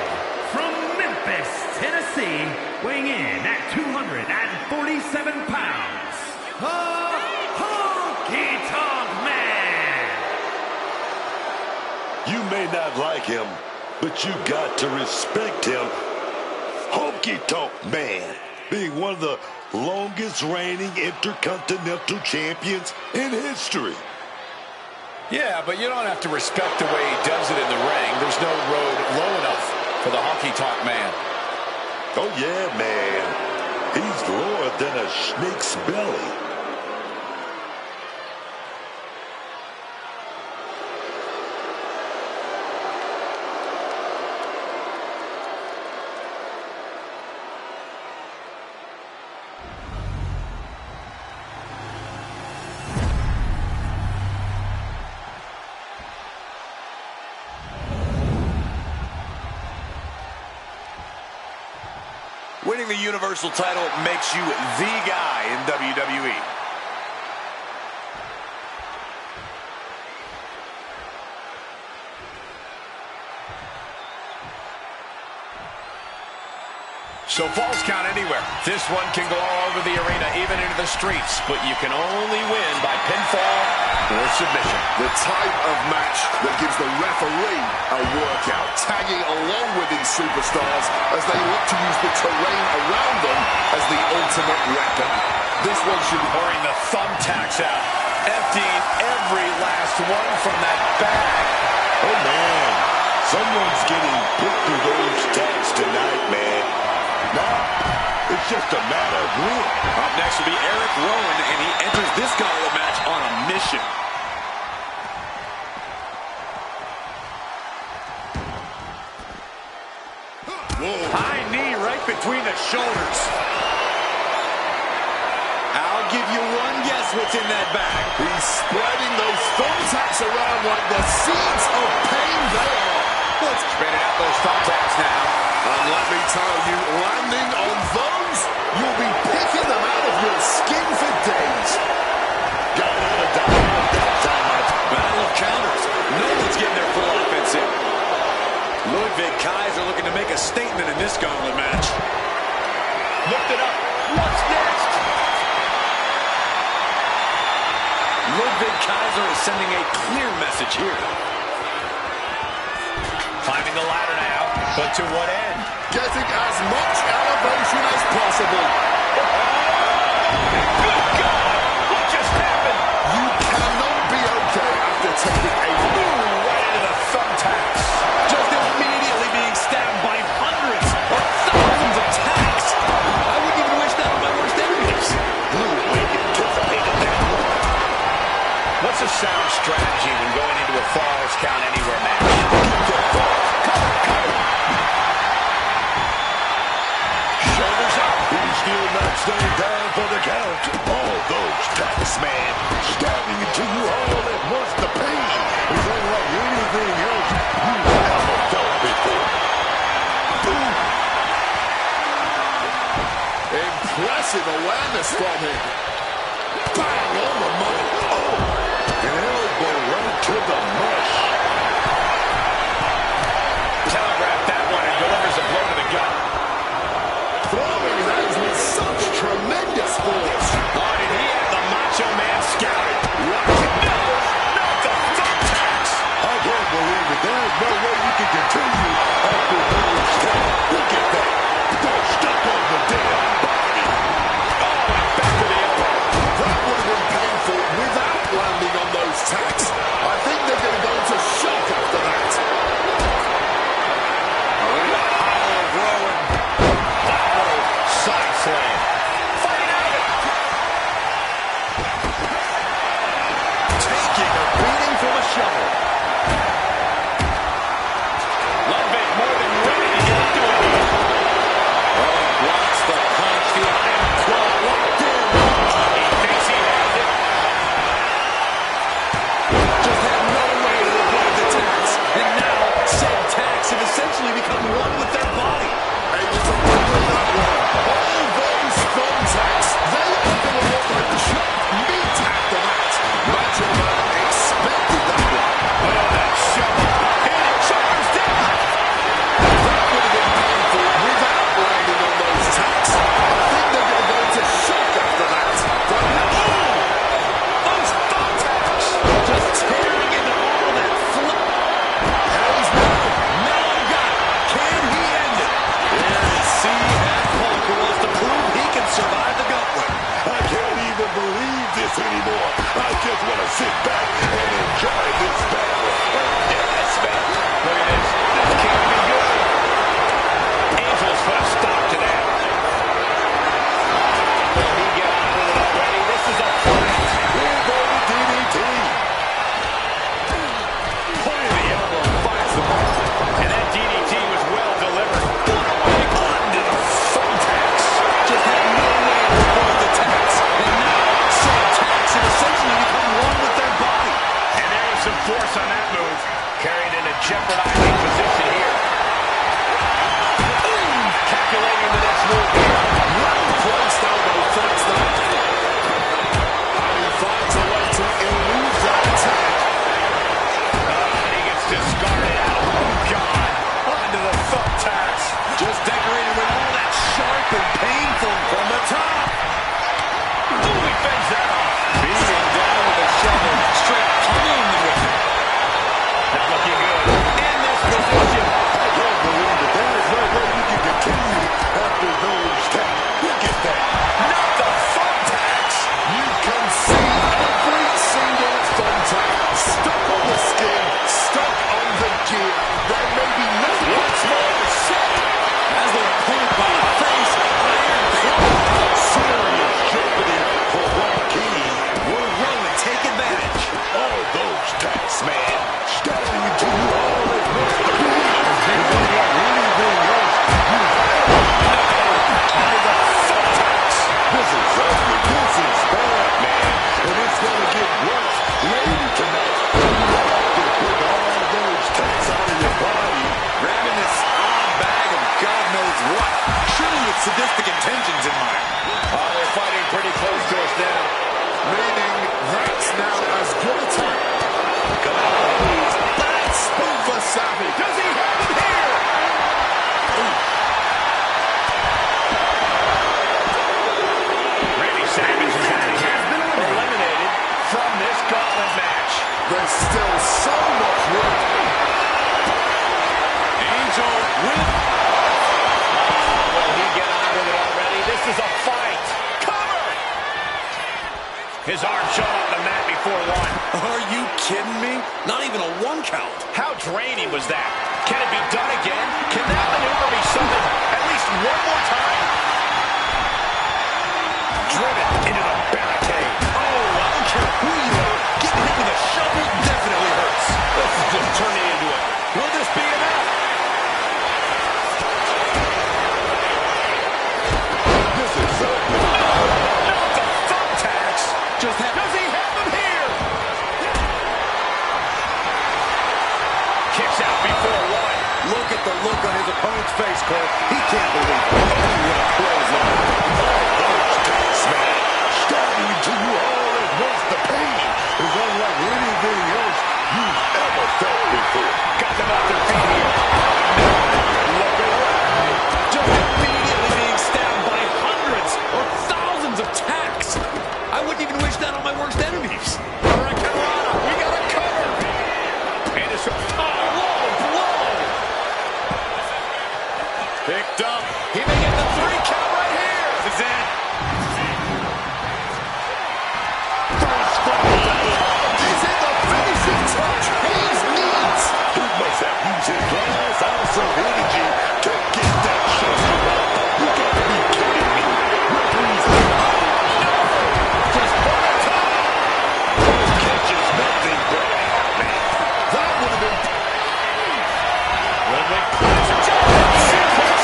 from Memphis, Tennessee, weighing in at 247 pounds, the Honky Tonk Man. You may not like him, but you got to respect him. Honky Tonk Man, being one of the longest reigning intercontinental champions in history. Yeah, but you don't have to respect the way he does it in the ring. There's no road low enough for the Honky Tonk Man. Oh, yeah, man. He's lower than a snake's belly. Winning the Universal title makes you the guy in WWE. So falls count anywhere. This one can go all over the arena, even into the streets, but you can only win by pinfall or submission. The type of match that gives the referee a workout, tagging along with these superstars as they look to use the terrain around them as the ultimate weapon. This one should be Pouring the thumbtacks out, emptying every last one from that bag. Oh, man. Someone's getting put through those tags tonight, man. Now, it's just a matter of when. Up next will be Eric Rowan, and he enters this gauntlet match on a mission. Whoa. High knee right between the shoulders. I'll give you one guess what's in that bag. He's spreading those thumbtacks around like the seeds of pain they are. Spreading out those thumbtacks now. And let me tell you, landing on those, you'll be picking them out of your skin for days. Got out of dodge that time. Battle of counters. No one's getting their full offense in. Ludwig Kaiser looking to make a statement in this gauntlet match. Looked it up. What's next? Ludwig Kaiser is sending a clear message here. Climbing the ladder now, but to what end? Getting as much elevation as possible. Good God! What just happened? You cannot be okay after taking a Ooh, right into the thumbtacks. Just immediately being stabbed by hundreds or thousands of tacks. I wouldn't even wish that on my worst enemies. Ludwig anticipated that. What's a sound strategy when going into a falls count anywhere match? Shoulders up. He's still not staying down for the count. All those tacks, man. Stabbing into you all at once. The pain is unlike anything else you've ever felt before. Boom. impressive awareness from him. Bang on the money. Oh, an elbow right to the mush. Telegraphed that one and delivers a blow to the gut. Throwing hands with such tremendous force. Oh, did he have the Macho Man scouted? No, not the thumbtacks. I can't believe it. There's no way you can continue after those tacks. Look at that. They're stuck on the damn body. Oh, and back to the elbow. That would have been painful without landing on those tacks. I think they're going to pretty close to us now. Meaning that's now as good a time. Bad spot for Savage. Does he have him here? Randy Savage has been eliminated from this gauntlet match. There's still so much work. Angel with... will he get on with it already? This is a fight. Cover! His arm showed up the mat before one. Are you kidding me? Not even a 1 count. How draining was that? Can it be done again? Can that maneuver be summoned at least one more time? Driven into the barricade. Oh, I don't care who you are. Getting hit with a shovel definitely hurts. This is just turning into a... will this be enough? This is so good. Not the thumbtacks. Does he have him here? Kicks out before one. Look at the look on his opponent's face, Cole. He can't believe it. Oh, what a clothesline. Starting to you all at once. The pain is unlike anything else you've ever felt before. Got them off their feet here. Look away. Just immediately being stabbed by hundreds or thousands of tacks. I wouldn't even wish that on my worst enemies. Hurricanrana, we got a cover. And it's a low blow. Picked up. He may get the 3 count right here. This is it. Is it the finishing touch? His knees. He must have used his glass ounce of energy to get that shot out. You gotta be kidding me. Referee's Just one at a time. those catches nothing but man. That would have been... Ludwig climbs a jump. Suplex.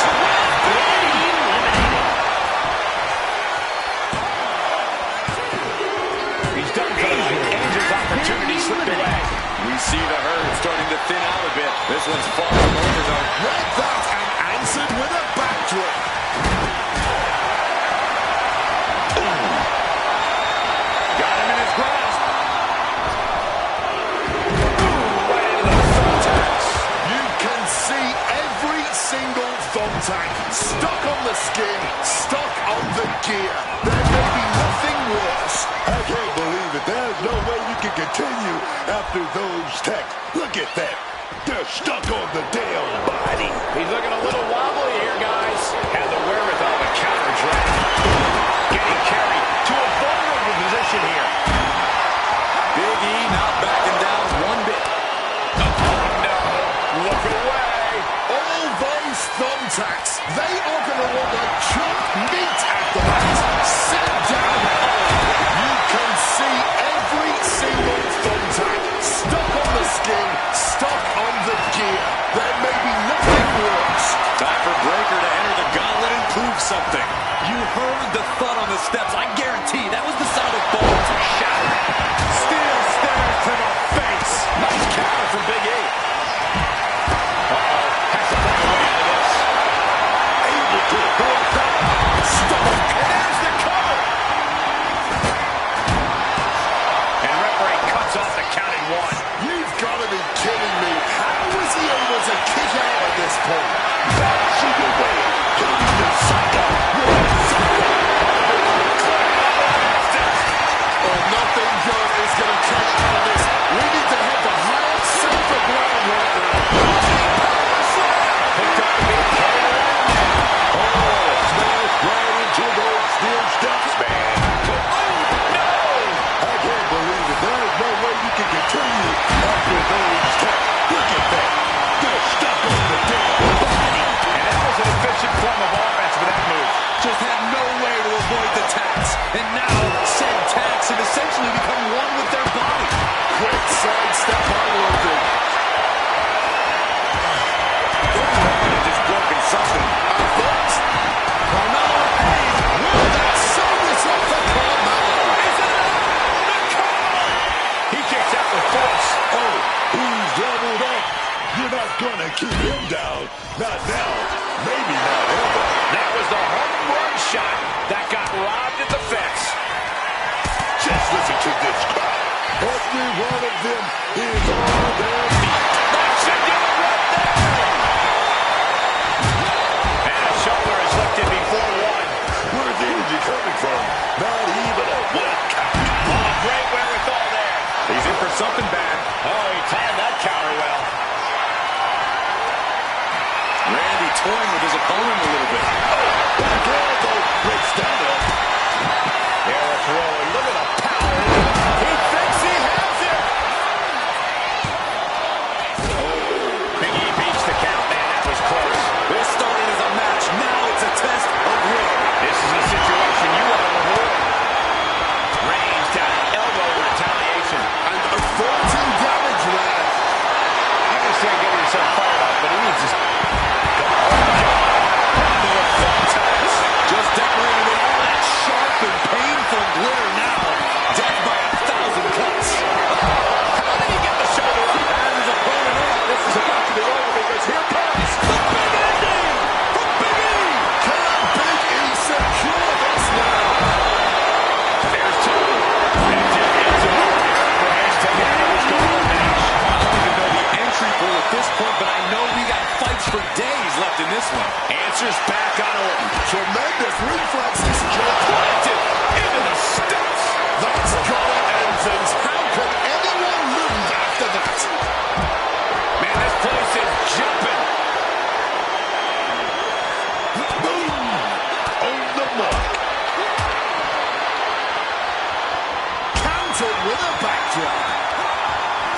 He's done for the night. Angel's opportunity slipped away. We see the herd starting to thin out a bit. This one's far from over, though. Read that and answered with a backdrop. Got him in his grasp. Right into the thumbtacks. You can see every single thumbtack stuck on the skin, stuck on the gear. There may be nothing worse. I can't believe it. There's no way you can continue after those tacks. Look at that. They're stuck on the damn body. He's looking a little wobbly here, guys. Had the wherewithal to counter drag. Getting carried to a vulnerable position here. Big E not backing down one bit. Oh, no. Look away. All those thumbtacks, they are going to look like chopped meat at the mat. Sit down. You can see every single thumbtack stuck on the skin, stuck on the gear. There may be nothing worse. Time for Breaker to enter the gauntlet and prove something. You heard the thud on the steps. I guarantee that was the sound of bones shattering. Steel stare to the face. Nice counter from Big E. Has to break away out of this. Able to avoid that. Stop. And there's the cover. And referee cuts off the count at 1. You've got to be kidding me. How was he able to kick out at this point? Bashing away. Hitting the sucker. Oh, nothing good is going to come out of this. We need to head for higher, safer ground right now. Picked up the beat. Oh, smashed right into those steel steps, man. No! I can't believe it. There's no way you can continue after those tacks. Look at that. They're stuck on the damn body. And that was an efficient form of offense with that move. Just had no way to avoid the tacks. And now said tacks have essentially become one with their body. Quick sidestep unloaded. Just broken something. Carmelo Hayes will that send this off for Carmelo. Is it the cover? He kicks out with force. Oh, he's doubled up. You're not going to keep him down. Not now. Maybe not ever. That was the home run shot that got robbed at the fence. Every one of them is on their feet. That should do it right there. And a shoulder is lifted before one. Where's the energy coming from? Not even a one count. Oh, great wherewithal there. He's in for something bad. Oh, he timed that counter well. Randy toying with his opponent a little bit. Back elbow breaks down it. Eric Rowan, look at the power. He thinks he has it. Big E beats the count. Man, that was close. This started as a match. Now it's a test of will. This is a situation you want to avoid. Reigns down an elbow in retaliation. And a 14 damage there. I understand getting yourself fired up, but he needs to... Just decorated with all that sharp and painful glitter now. Death by 1,000 cuts. How did he get the shoulder up? And his opponent up. This is about to be over because here comes the big ending from Big E. Can Big E secure this now? There's two. And it's a Reigns taking out his goal match. I don't even know the entry pool at this point, but I know we got fights for days left in this one. Answers back on Orton. Tremendous reflexes. Planted into the steps. That's goal entrance. How can anyone move after that? Man, this place is jumping. Boom! On the mark. Countered with a backdrop.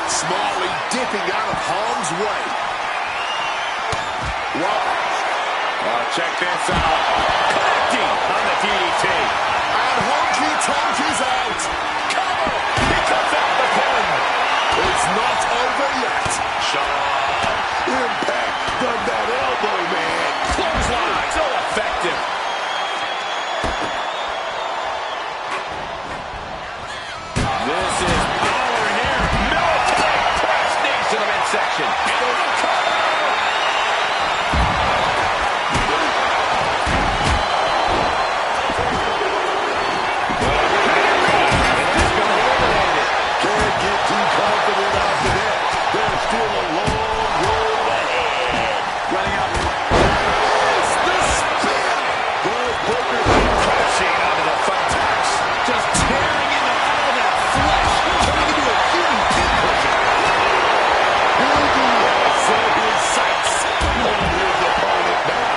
Smartly dipping out of harm's way. Well, Check this out. Connecting on the DDT. and Honky Tonk is out. Cover. He comes out the pin. It's not over yet. Impact done that elbow, man. Clothesline. So effective. This is power in air. Military press knees to the midsection. Into the cover. Can't get too confident after that. There's still a long road ahead. Running out. It's the spin. Gold Booker Crashing onto the thumbtacks. Just tearing into all of that flesh. Turning into a human pinprick. Big E has set his sights on his opponent now.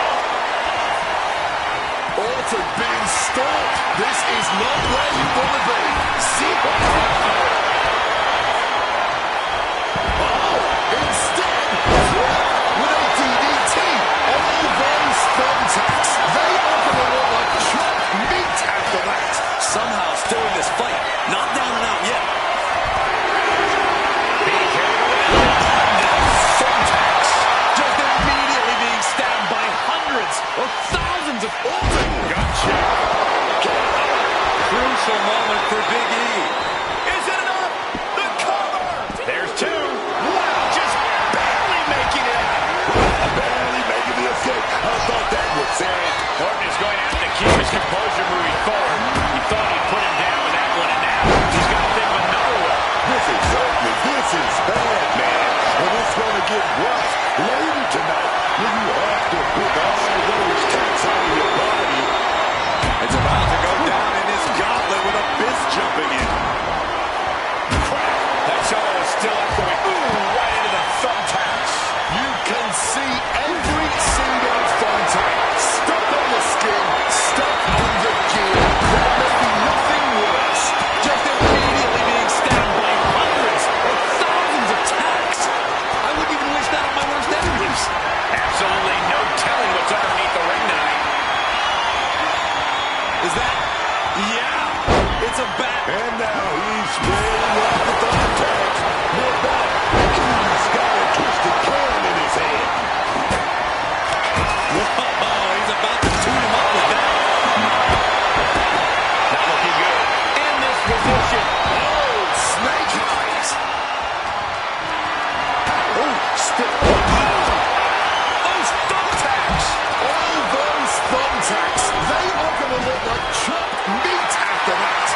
Orton being stalked. This is not where you want to be. See what instead, with a DDT, all those thumbtacks, they are going to look like chopped meat after that. Somehow still in this fight. Not down and out yet. Being carried away. Thumbtacks. Just immediately being stabbed by hundreds or thousands of Orton. Gotcha. Crucial moment for Big E. Is it enough? The cover. There's two. Wow, just barely making it out. Barely making the escape. I thought that was it. Orton is going to have to keep his composure moving forward. He thought he'd put him down with that one, and now he's got to think of another one. This is ugly. This is bad, man. And it's going to get rough later tonight when you have to pick all those tacks out of your body. It's about to go down in this gauntlet with Abyss jumping in. Crap. That shoulder is still echoing. Ooh, right into the thumbtacks. You can see every single thumbtack stuck on the skin, stuck on the gear. There may be nothing worse. Just immediately being stabbed by hundreds or thousands of tacks. I wouldn't even wish that on my worst enemies. Absolutely no telling what's underneath the ring tonight. Is that? Yeah. It's a bat. And now he's spraying off the thumbtacks. Look back. He's got a twisted can in his hand. Whoa, he's about to tune him up with that. Not looking good. In this position. Oh, snake eyes. Oh, stiff. Those thumbtacks. All those thumbtacks, they are going to look like chopped meat after that.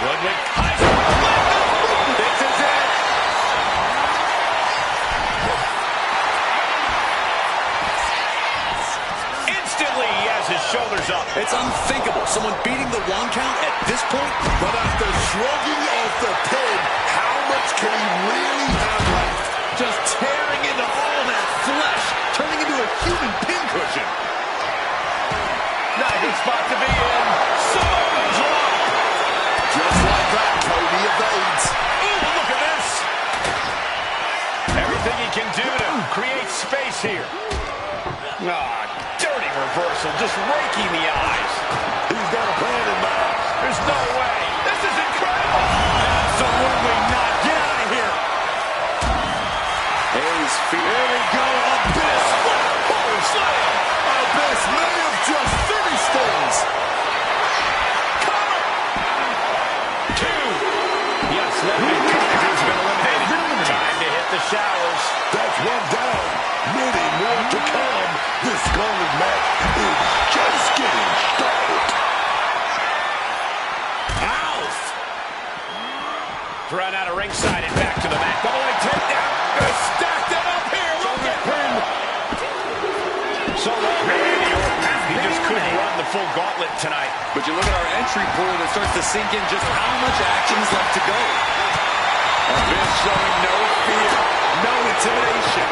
Ludwig Kaiser. This is it. Instantly, he has his shoulders up. It's unthinkable. Someone beating the 1 count at this point. But after shrugging off the pin, how much can he really have left? Just tearing into all that flesh, turning into a human pincushion. Not a good spot to be in. Samoa drop. Just like that, Cody evades. Ooh, look at this. Everything he can do to create space here. Ah, dirty reversal, just raking the eyes. He's got a plan in mind. There's no way. This is incredible. Absolutely not. Get out of here. A's feet. Here we go, Abyss. Oh, slam. Abyss may have just finished things. Cover. 2. Yes, Ludwig Kaiser's been eliminated. Time to hit the showers. That's 1 down. Many more to come. This scarlet match is just getting started. Ouch. Thrown out of ringside and back to the mat. Double leg takedown. Gonna stack them up here. Look at him. So long, Randy Orton. He just couldn't run the full gauntlet tonight. But you look at our entry pool and it starts to sink in just how much action is left to go. Abyss showing no fear, no intimidation.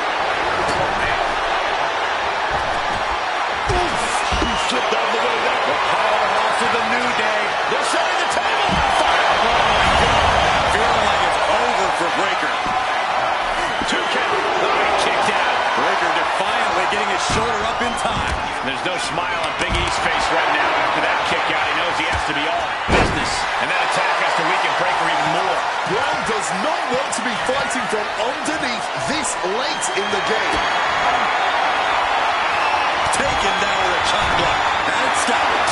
He slipped out of the way. The powerhouse of the New Day. They're setting the table on fire. Oh, my God. Feeling like it's over for Breakker. 2 count. Line kicked out. Breakker defiantly getting his shoulder up in time. There's no smile on Big E's face right now after that kick out. He knows he has to be on business. And that attack has to weaken Breakker even more. Braun does not want to be fighting from underneath this late in the game. Taken down with a chop block. And it's stopped.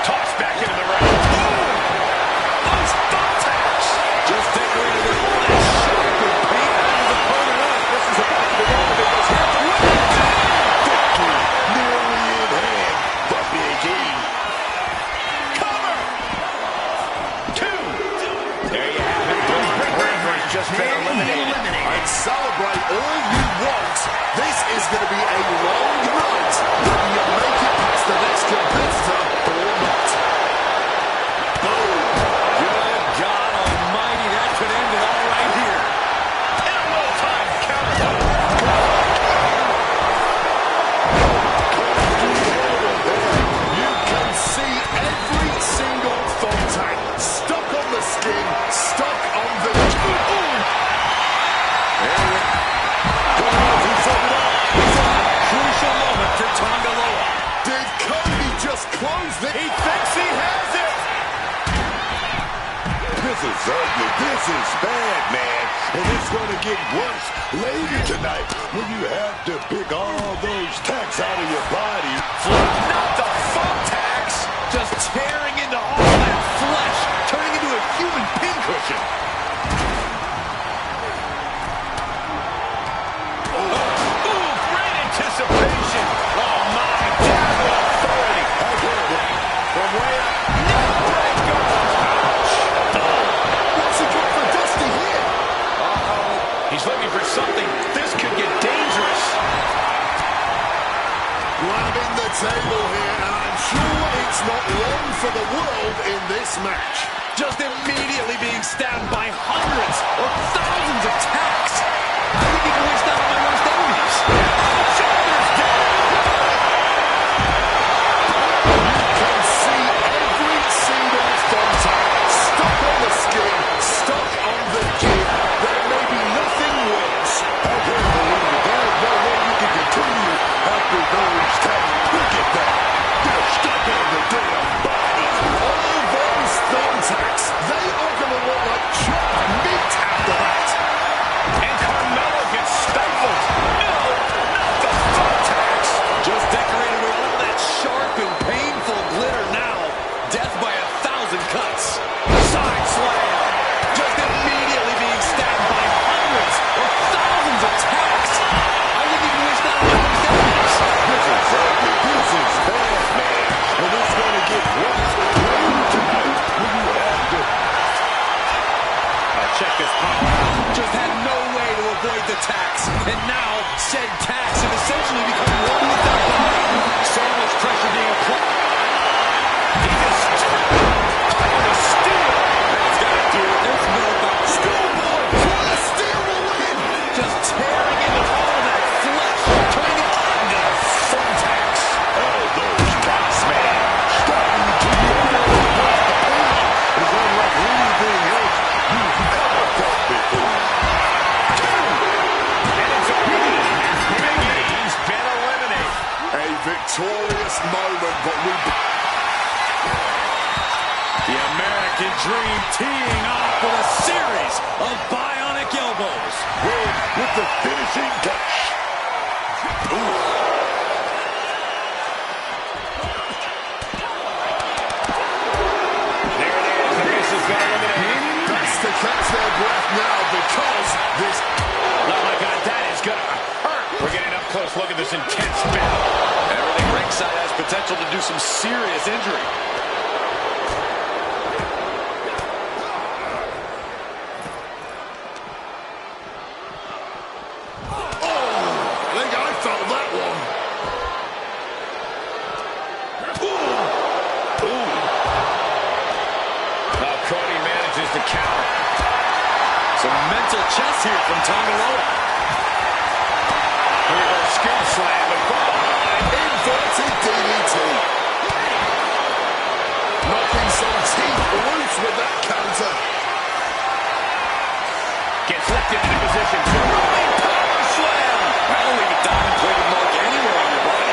Tossed back into the ring. Those thumbtacks. Just decorated with all that sharp and paint out of his opponent up. This is about to be over because here's the win. Victory nearly in hand. The Big E. Cover. 2. There you have it. Breakker has just been eliminated. And celebrate all you want. This is going to be a long night, whether you make it past the next competitor or not. Boom. Good God almighty, that could end it all right here. And a well-timed counter. You can see every single thumbtack stuck on the skin, stuck on the... Crucial moment for Tonga Loa. Did Cody just close the... He thinks he has it. This is ugly. This is bad, man. And it's going to get worse later tonight when you have to pick all those tacks out of your body. Not the thumbtacks. Just tearing into all that flesh, turning into a human pincushion. Anticipation. Oh, my. Down with authority. From way up. Neck breaker. Ouch. What's he got for Dusty here? He's looking for something. This could get dangerous. Grabbing the table here, and I'm sure it's not long for the world in this match. Just immediately being stabbed by hundreds or thousands of tacks. I wouldn't even wish that on my worst enemies. Shoulders down. You can see every single thumbtack stuck on the skin, stuck on the jib. There may be nothing worse. I can't believe it. There's no way you can continue after those tacks. Look at that. They're stuck on the damn body. All those thumbtacks, they are going to look like chopped meat after that. And Carmelo gets stifled. No. American Dream teeing off with a series of bionic elbows. With the finishing touch. Ooh. Best to catch their breath now because this... Oh my God, that is gonna hurt. We're getting up close. Look at this intense battle. Everything ringside has potential to do some serious injury. I think I felt that one. Now Cody manages to counter. Some mental chess here from Tongaloa. Here goes skill slam, but from behind. Inverted DDT. Knocking some teeth loose with that counter. Gets left into position. Rolling power slam. That'll leave a diamond-plated mark anywhere on your body.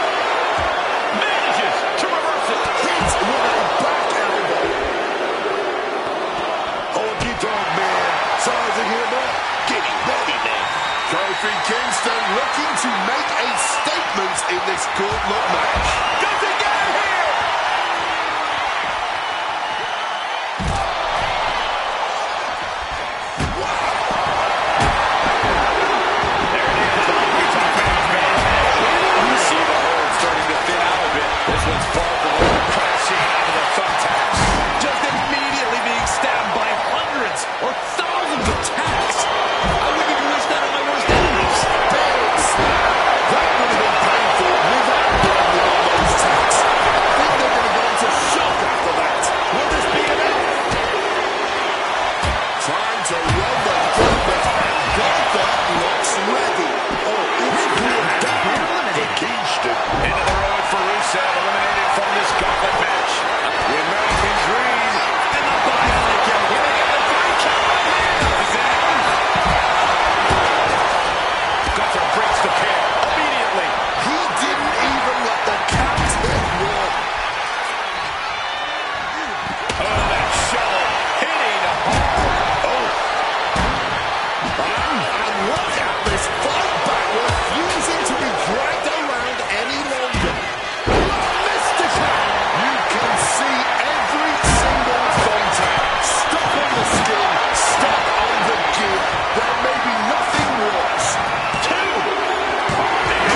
Manages to reverse it. Hit with a back elbow. Honky tonk man. Sizing him up. Getting ready now. Kofi Kingston looking to make a statement in this gauntlet match. Does he get it here? There it is. The Honky Tonk Man's man. You see the hold starting to thin out a bit. This one's far from over. Crashing into the thumbtacks. Just immediately being stabbed by hundreds or thousands of tacks. I wouldn't even wish that on my worst enemies. Big snap. That would have been painful without landing on those tacks. I think they're going to go into shock after that. Will this be enough? Time to run the gauntlet, and Gunther looks ready. Oh, it's good down to Kingston. Into the road for Rusev, eliminated from this gauntlet match. The American Dream And the bionic elbow. Gunther breaks the pin immediately. He didn't even let the count hit one. Oh, that show hitting hard. Oh, And look at this fight back, refusing to be dragged around any longer. Mystical. You can see every single contact. Stuck on the skin, stuck on the gear. There may be nothing worse. two.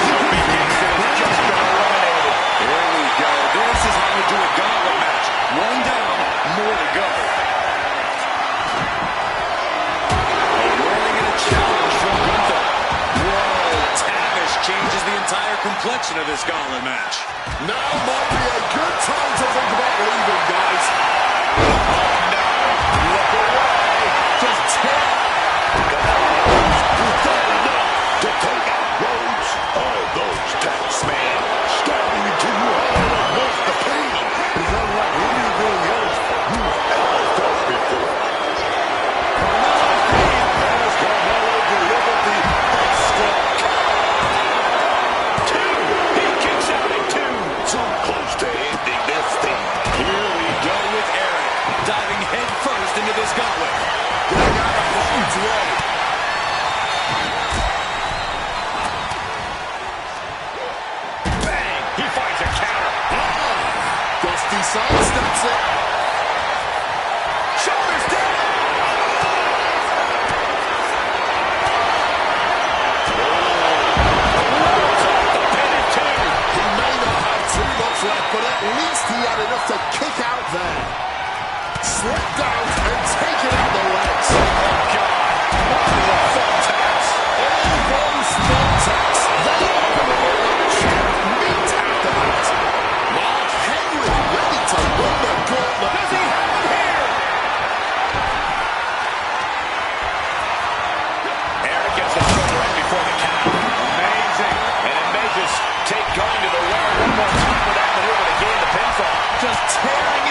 Kofi Kingston has just been eliminated. Here we go. This is how you do a gauntlet match. One down, more to go. A whirling and a challenge from Gunther. Whoa, Tavish changes the entire complexion of this gauntlet match. Now might be a good time to think about leaving, guys. Look away. Just tear. You've done enough to take out Rhodes. All those tacks, man. Stabbing until you almost the pain is unlike anything else you've ever felt before. As Carmelo delivered the extra Two. He kicks out at two. so close to ending this thing. Here we go with Eric, diving head first into this gauntlet. Getting out of harm's way. Bang. He finds a counter. Dusty sidesteps it. Shoulders down. The pin in two. He may not have too much left, but at least he had enough to kick out there. Slipped out and taken out the legs. Oh, God. What is a thumbtacks? All those thumbtacks. They open the match. Meat after that. Mark Henry ready to run the gauntlet. Does he have it here? Eric gets the shoulder up before the count. Amazing. And it may just take going to the wire one more time with that maneuver to gain the pinfall. Just tearing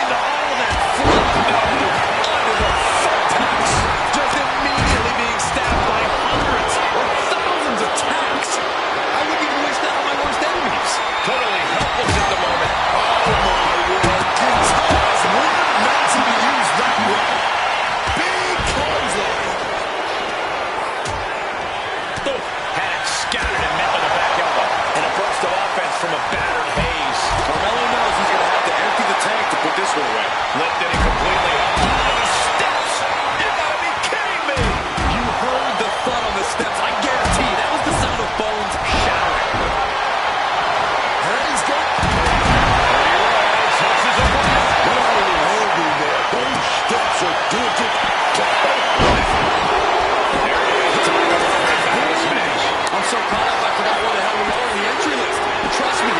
it. Lifted it completely up. Oh, the steps! You gotta be kidding me! You heard the thud on the steps. I guarantee that was the sound of bones shattering. And he's got... Those steps are doing it. I'm so caught up, I forgot where the hell we are in the entry list. Trust me,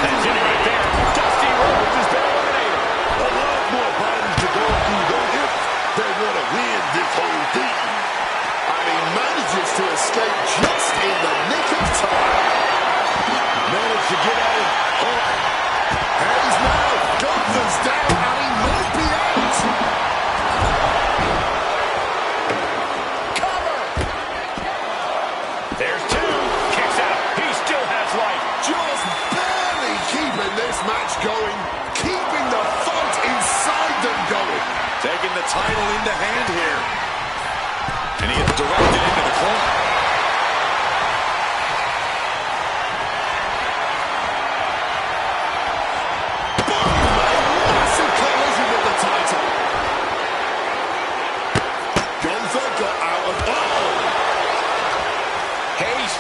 That's it right there. Dusty Rhodes has been eliminated. A lot more bodies to go through, though, if they want to win this whole thing. And he manages to escape just in the nick of time. Managed to get out of And he's now Gunther's down and he might be out. Cover. There's two. Kicks out. He still has life. Just barely keeping this match going. Keeping the fight inside them going. taking the title into hand here. And he gets directed into the corner.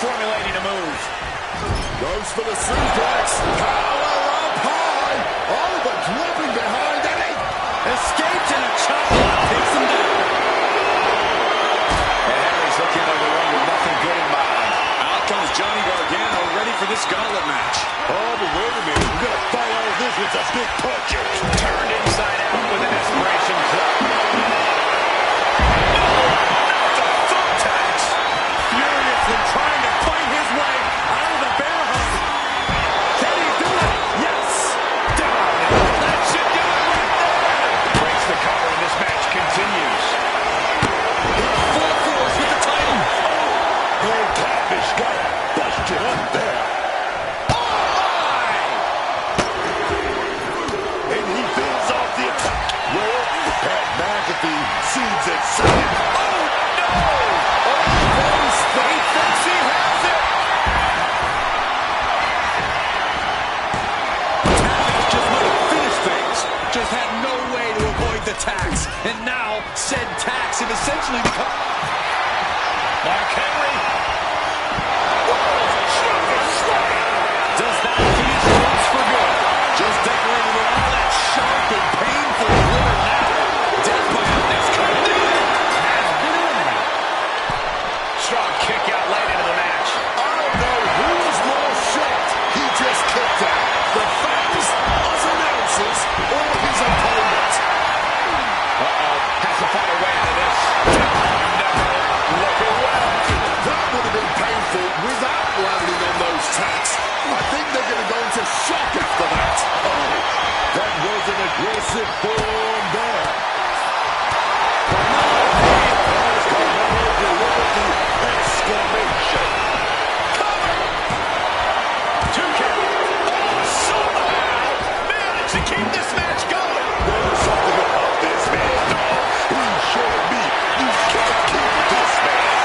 Formulating a move. Goes for the suplex. Power up high. Oh, but dropping behind Eddie. Escapes in a chop block. Takes him down. And Harry's looking like a run with nothing good in mind. Out comes Johnny Gargano, ready for this gauntlet match. Oh, but wait a minute. We're going to fight all this with a big puncher. Turned inside out with an desperation club. Trying to fight his way out of the bear hug. Can he do it? Yes. Down. That should do it right there. Breaks the cover and this match continues. Full force with the title. Old Capish got busted up there. Oh, my. And he fends off the attack. Well, Pat McAfee sees it second. Oh, no. He thinks he has it. Capish just might have finished things. Just had no way to avoid the tax. And now, said tax had essentially become... Mark Henry. Does that finish once for good? Just decorated with all that sharp and painful glitter now. Death by a miscut. Strong kick out late into the match. I don't know who's more shocked. He just kicked out. The fans, us announcers, or his opponent. Has to find a way out of this. No, looking well. That would have been painful without landing on those tacks. I think they're going to go into shock after that. Oh, that was an aggressive form there. Exclamation. Two count. Somehow managed to keep this match going. There's something about this man, dog. He showed me you can't keep this man.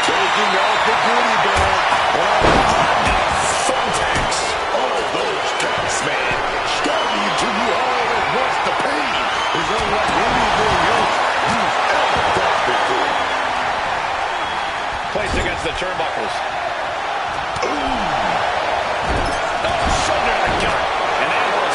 Taking out the goodie bag. Thumbtacks. All those tax, man. Stabbing into you all at once. The pain is unlike anything else you've ever felt before. Placed against the turnbuckles. Ooh. Oh, shoulder to the gut. And that will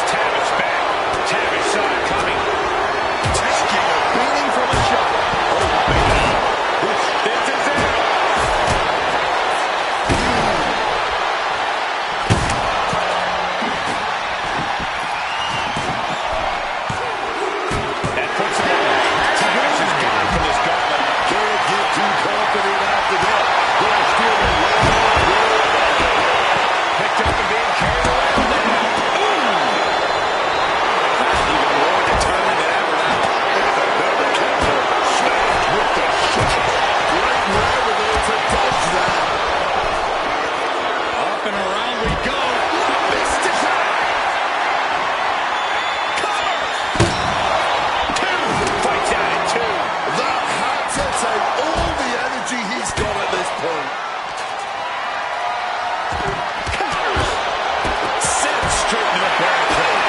the barricade.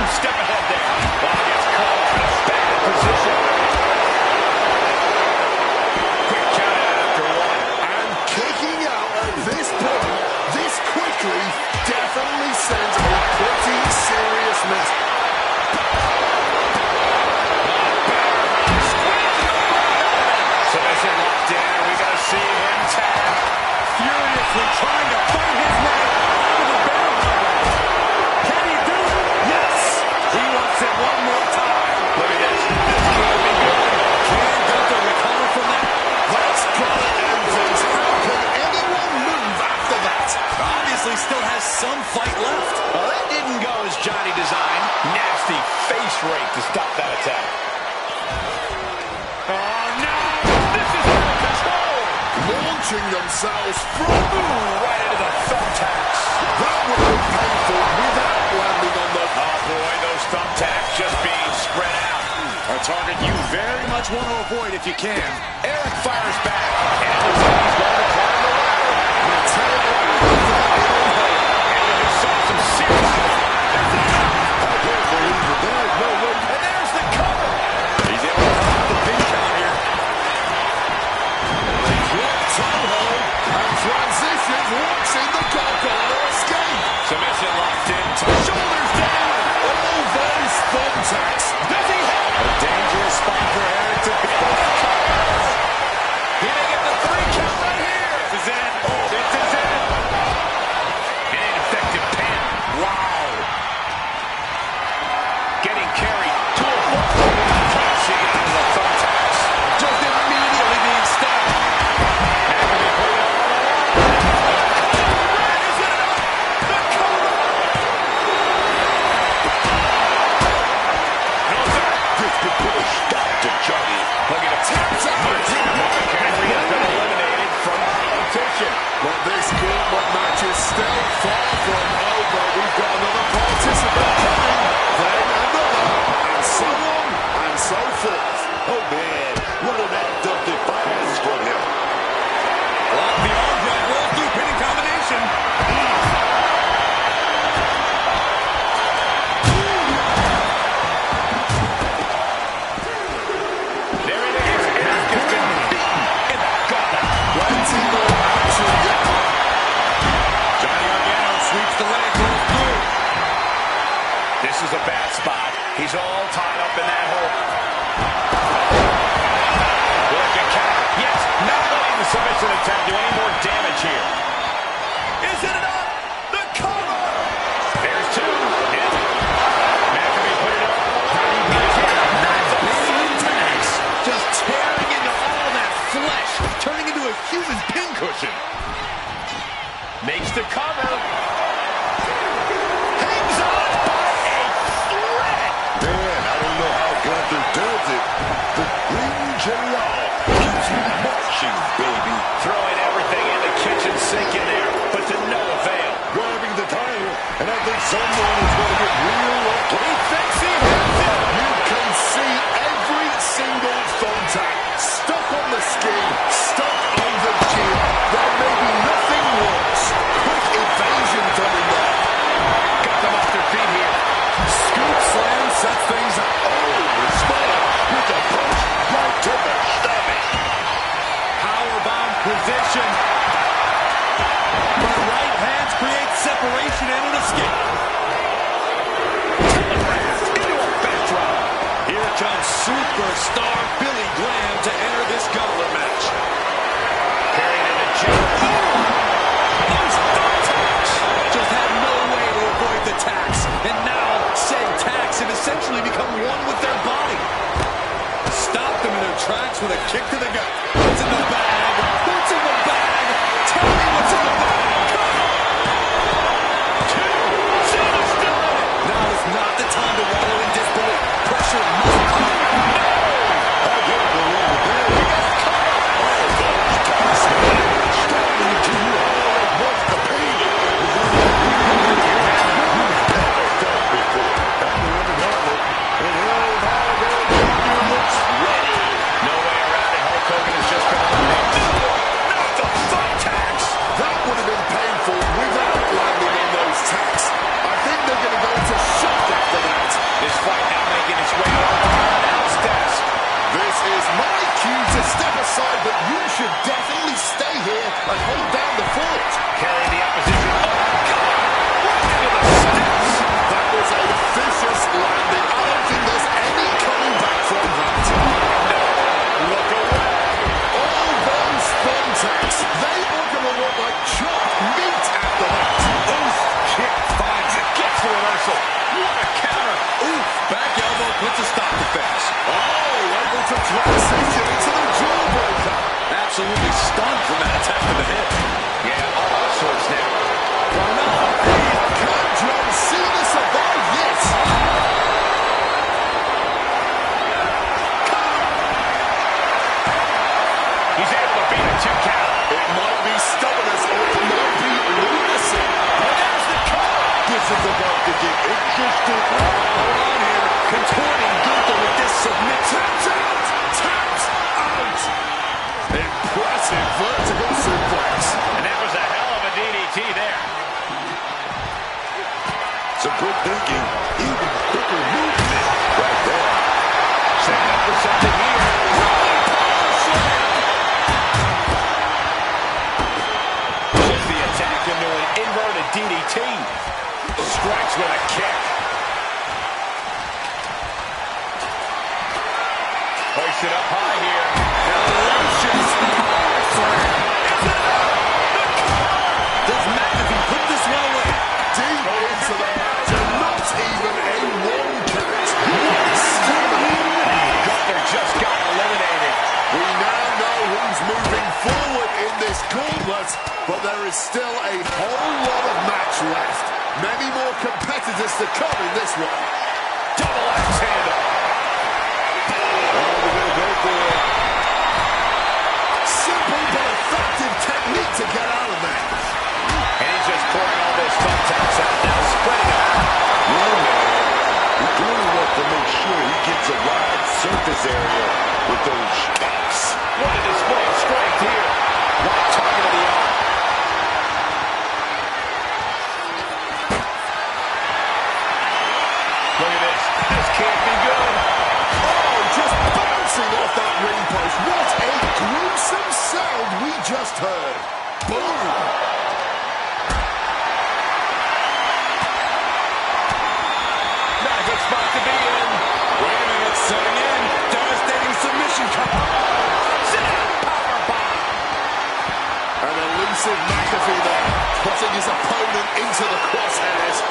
Step ahead there. Well, gets caught in a bad position. Quick count after one. And kicking out at this point, this quickly, definitely sends a pretty serious message. Submission locked in. We gotta see him tap. Furiously trying to fight his way out of the barricade. Can he do it? Yes! He wants it one more time. Look at this. This could be good. Can Gunther recover from that? That's gotta end things. How can anyone move after that? Obviously still has some fight left. Well, that didn't go as Johnny designed. Nasty face rake to stop that attack. Oh, no! This is out of control! Launching themselves from... Right into the thumbtacks. That would have been painful without landing on the... Oh, boy, those thumbtacks just being spread out. A target you very much want to avoid if you can. Eric fires back. And it looks like he's going to climb the ladder. And we just saw some serious... I can't believe it. There's no way. And there's the cover. He's able to cut off the pin count here. Toehold and transitions, watching the Gargano escape. Submission locked in. Shoulders down. All those thumbtacks. Does he hit? A dangerous spot for Eric to be. He may get the 3 count right here. This is it. Oh, this is it. An ineffective pin. Wow. Getting carried to a foot. Crashing into the thumbtacks. Just immediately being stabbed. But this gauntlet match is still far from over. We've got another participant coming, then another, and so on and so forth. Oh man, what an act of defiance from him. Off the arm drag, roll through pinning combination. There it is. Eric has been beaten in the gauntlet. Plenty more action yet. Johnny Gargano sweeps the leg, goes through. This is a bad spot. He's all tied up in that hole. Working counter. Yes, not letting the submission attempt do any more damage here. Is it enough? The cover! There's 2. Is it? McAfee put it up. Thumbtacks just tearing into all that flesh, turning into a human pincushion. Makes the cover. Hangs on by a thread. Man, I don't know how Gunther does it. The green genial keeps me marching, baby. Throwing everything in the kitchen sink in there, but to no avail. Grabbing the title, and I think someone is going to get real lucky. He thinks he has it. You can see every single thumbtack stuck on the skin, stuck on the chin. There may be nothing worse. Quick evasion done in there. Got them off their feet here. Scoop slam sets things up. Oh, respond with a punch right to the stomach. Powerbomb position. The right hands create separation and an escape. Into a backdrop. Here comes superstar Billy Graham to enter this gauntlet match. Carried into Jericho. Those thumbtacks just had no way to avoid the tacks. And now said tacks have essentially become one with their body. Stop them in their tracks with a kick to the gut. What's in the bag? What's in the bag? Tell me what's in the bag. Now is not the time to wallow in disbelief. Pressure must come. A Isn't about to get interested. Hold on here. Contorting Gunther with this submission. Taps out! Taps out! Impressive vertical suplex. And that was a hell of a DDT there. Some good thinking. Even quicker movement right there. Setting up for something here. Just the attack into an inverted DDT. Strikes with a kick. Hoist it up high here. Delicious power slam. Does McAfee put this one away? Deep into the match, and not even a one count. What stamina! Gunther just got eliminated. We now know who's moving forward in this gauntlet, but there is still a whole lot of match left. Many more competitors to come in this one. Double axe handle. Oh, we're going to go for it. Simple but effective technique to get out of there. And he's just pouring all those thumbtacks out now, spreading them out. Yeah, man. He really wants to make sure he gets a wide surface area with those shots. What a display of strength here. Right target of the arm. Look at this. This can't be good. Oh, just bouncing off that ring post. What a gruesome sound we just heard. Boom. Not a good spot to be in. Wait a minute, setting in. Devastating submission cover. Sit down. Power bomb. An elusive McAfee there, putting his opponent into the crosshairs.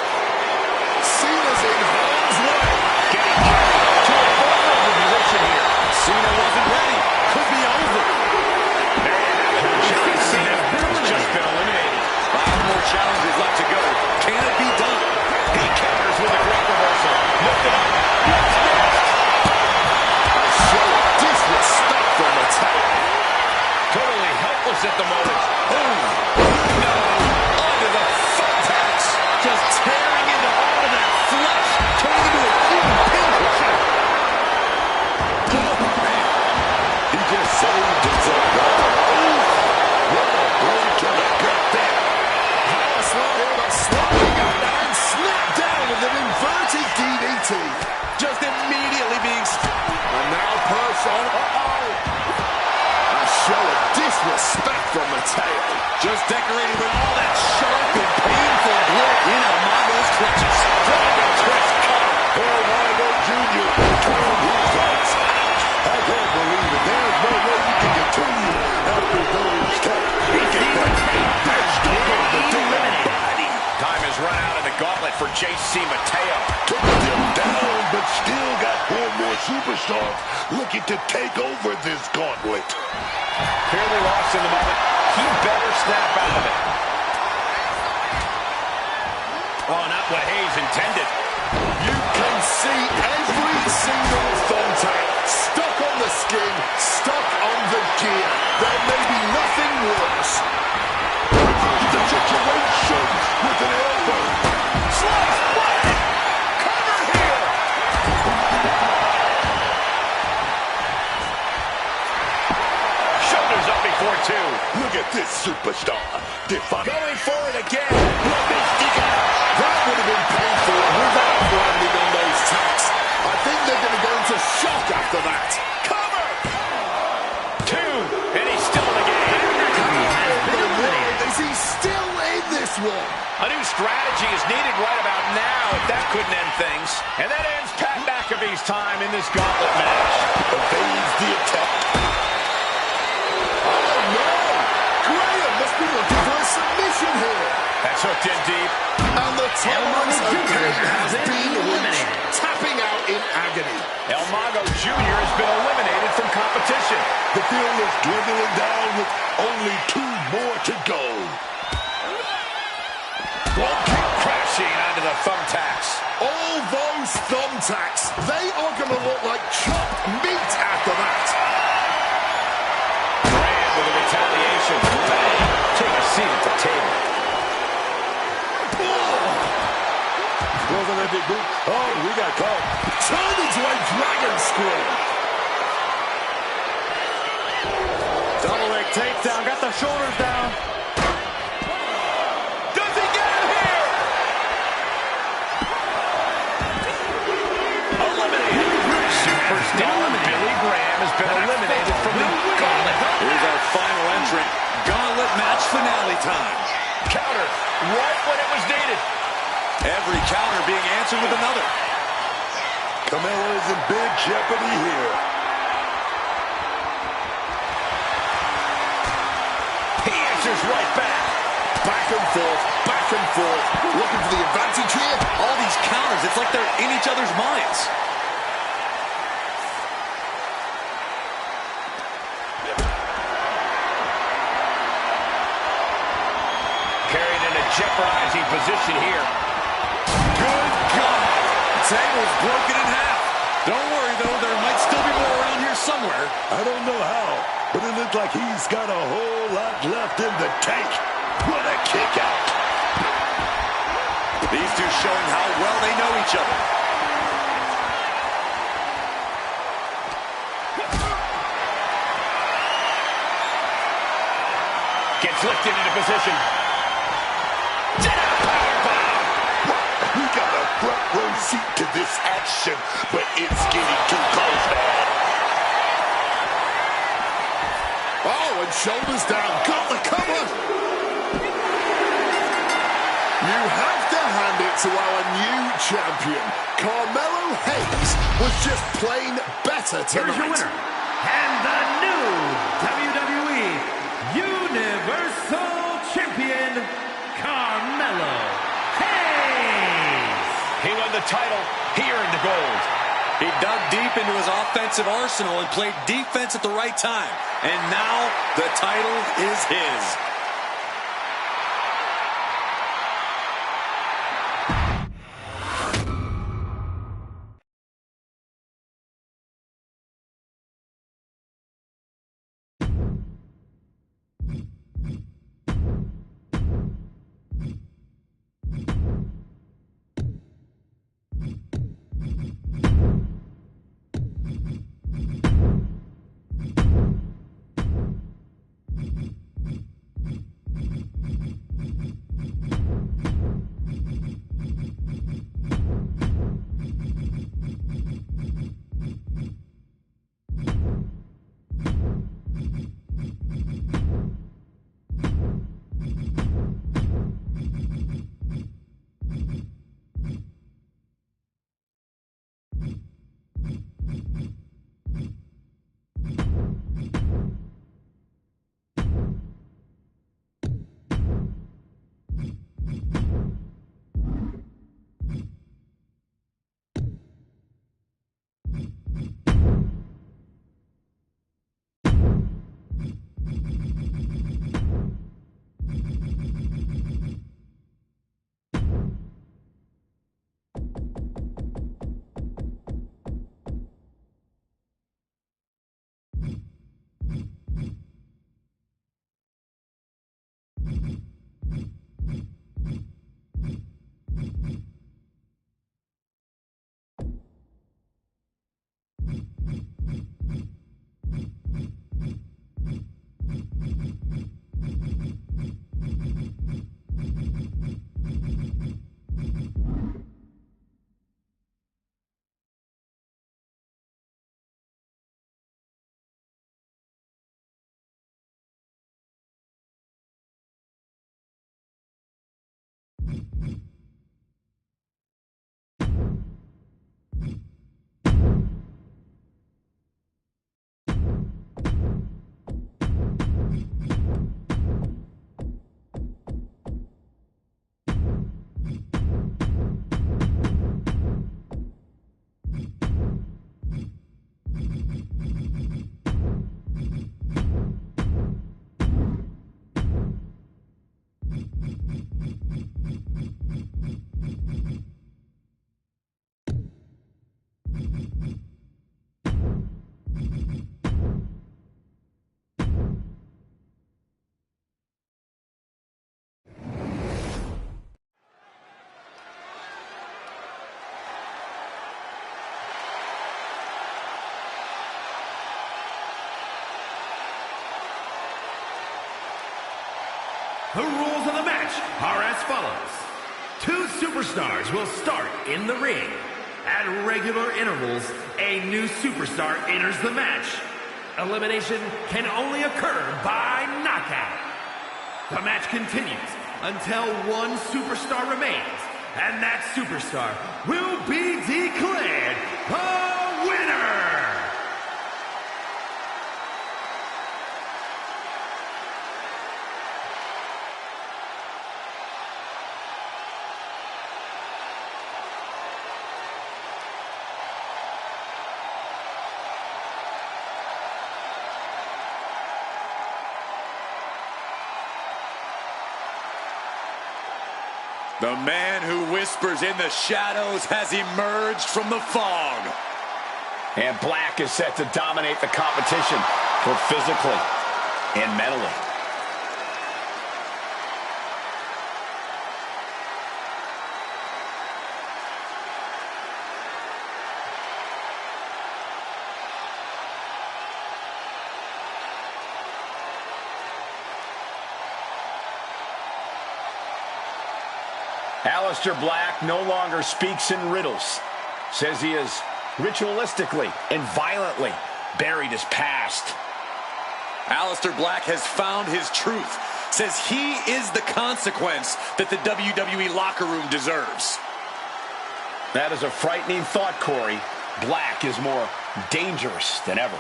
Cena's in harm's way. Getting carried to a vulnerable position here. Cena wasn't ready. Could be over. There you have it. John Cena has just been eliminated. 5 more challenges left to go. Can it be done? He counters with a great reversal. Lift it up. What's next? A show of disrespect from the tail. Totally helpless at the moment. Boom. No. Onto the thumbtacks. Just tearing into all of that flesh. Turning into a human pincushion. Oh, man. He just saved himself. What a blow to the gut there. Power slam here, but sliding up and snap down with an inverted DDT. Just immediately being... And now perched on. A show of disrespect from the tail. Just decorated with all that sharp and painful blood in Amago's clutches. Dragon twist cover. Oh, Mago Jr. turned his lights out. I can't believe it. There's no way you can continue after those taps. Time has run out of the gauntlet for J.C. Mateo. Took him down, but still got 4 more superstars looking to take over this gauntlet. Clearly lost in the moment. He better snap out of it. Oh, not what Hayes intended. You can see every single thumbtack stuck on the skin, stuck on the gear. There may be nothing worse. The situation with an elbow. Slice play! Cover here! Shoulders up before 2. Look at this superstar. Going for it again. That would have been painful without landing on those tacks. I think they're going to go into shock after that. Cover! 2, and he's still in the game. Is he still in this one? A new strategy is needed right about now if that couldn't end things. And that ends Pat McAfee's time in this gauntlet match. Evades the attack. Oh no! Graham must be looking for a submission here. That's hooked in deep. And the tolerance of pain has been reached, tapping out in agony. El Mago Jr. has been eliminated from competition. The field is dwindling down with only 2 more to go. Won't keep crashing onto the thumbtacks. All those thumbtacks, they are going to look like chopped meat after that. Graham with a retaliation. Bang. Take a seat at the table. heavy boot. Oh, we got caught. Turned into a dragon screw. Double leg takedown, got the shoulders down. Does he get him here? Eliminated. Superstar Billy Graham has been eliminated from the Gauntlet. Here's our final entrant. Gauntlet match finale time. Counter right when it was needed. Every counter being answered with another. Carmelo is in big jeopardy here. He answers right back. Back and forth, back and forth. Looking for the advantage here. All these counters, it's like they're in each other's minds. Carried in a jeopardizing position here. Good God. Table's broken in half. Don't worry, though. There might still be more around here somewhere. I don't know how, but it looks like he's got a whole lot left in the tank. What a kick out. These two showing how well they know each other. Gets lifted into position. We got a front row seat to this action, but it's getting too close, man. Oh, and shoulders down. Got the cover. You have to hand it to our new champion. Carmelo Hayes was just plain better tonight. Here's your winner, and the new WWE Universal Champion, Carmelo Hayes. He won the title. He earned the gold. He dug deep into his offensive arsenal and played defense at the right time. And now the title is his. The rules of the match are as follows. Two superstars will start in the ring. At regular intervals, a new superstar enters the match. Elimination can only occur by knockout. The match continues until one superstar remains, and that superstar will be declared the winner! The man who whispers in the shadows has emerged from the fog. And Black is set to dominate the competition, both physically and mentally. Aleister Black no longer speaks in riddles. Says he has ritualistically and violently buried his past. Aleister Black has found his truth. Says he is the consequence that the WWE locker room deserves. That is a frightening thought, Corey. Black is more dangerous than ever.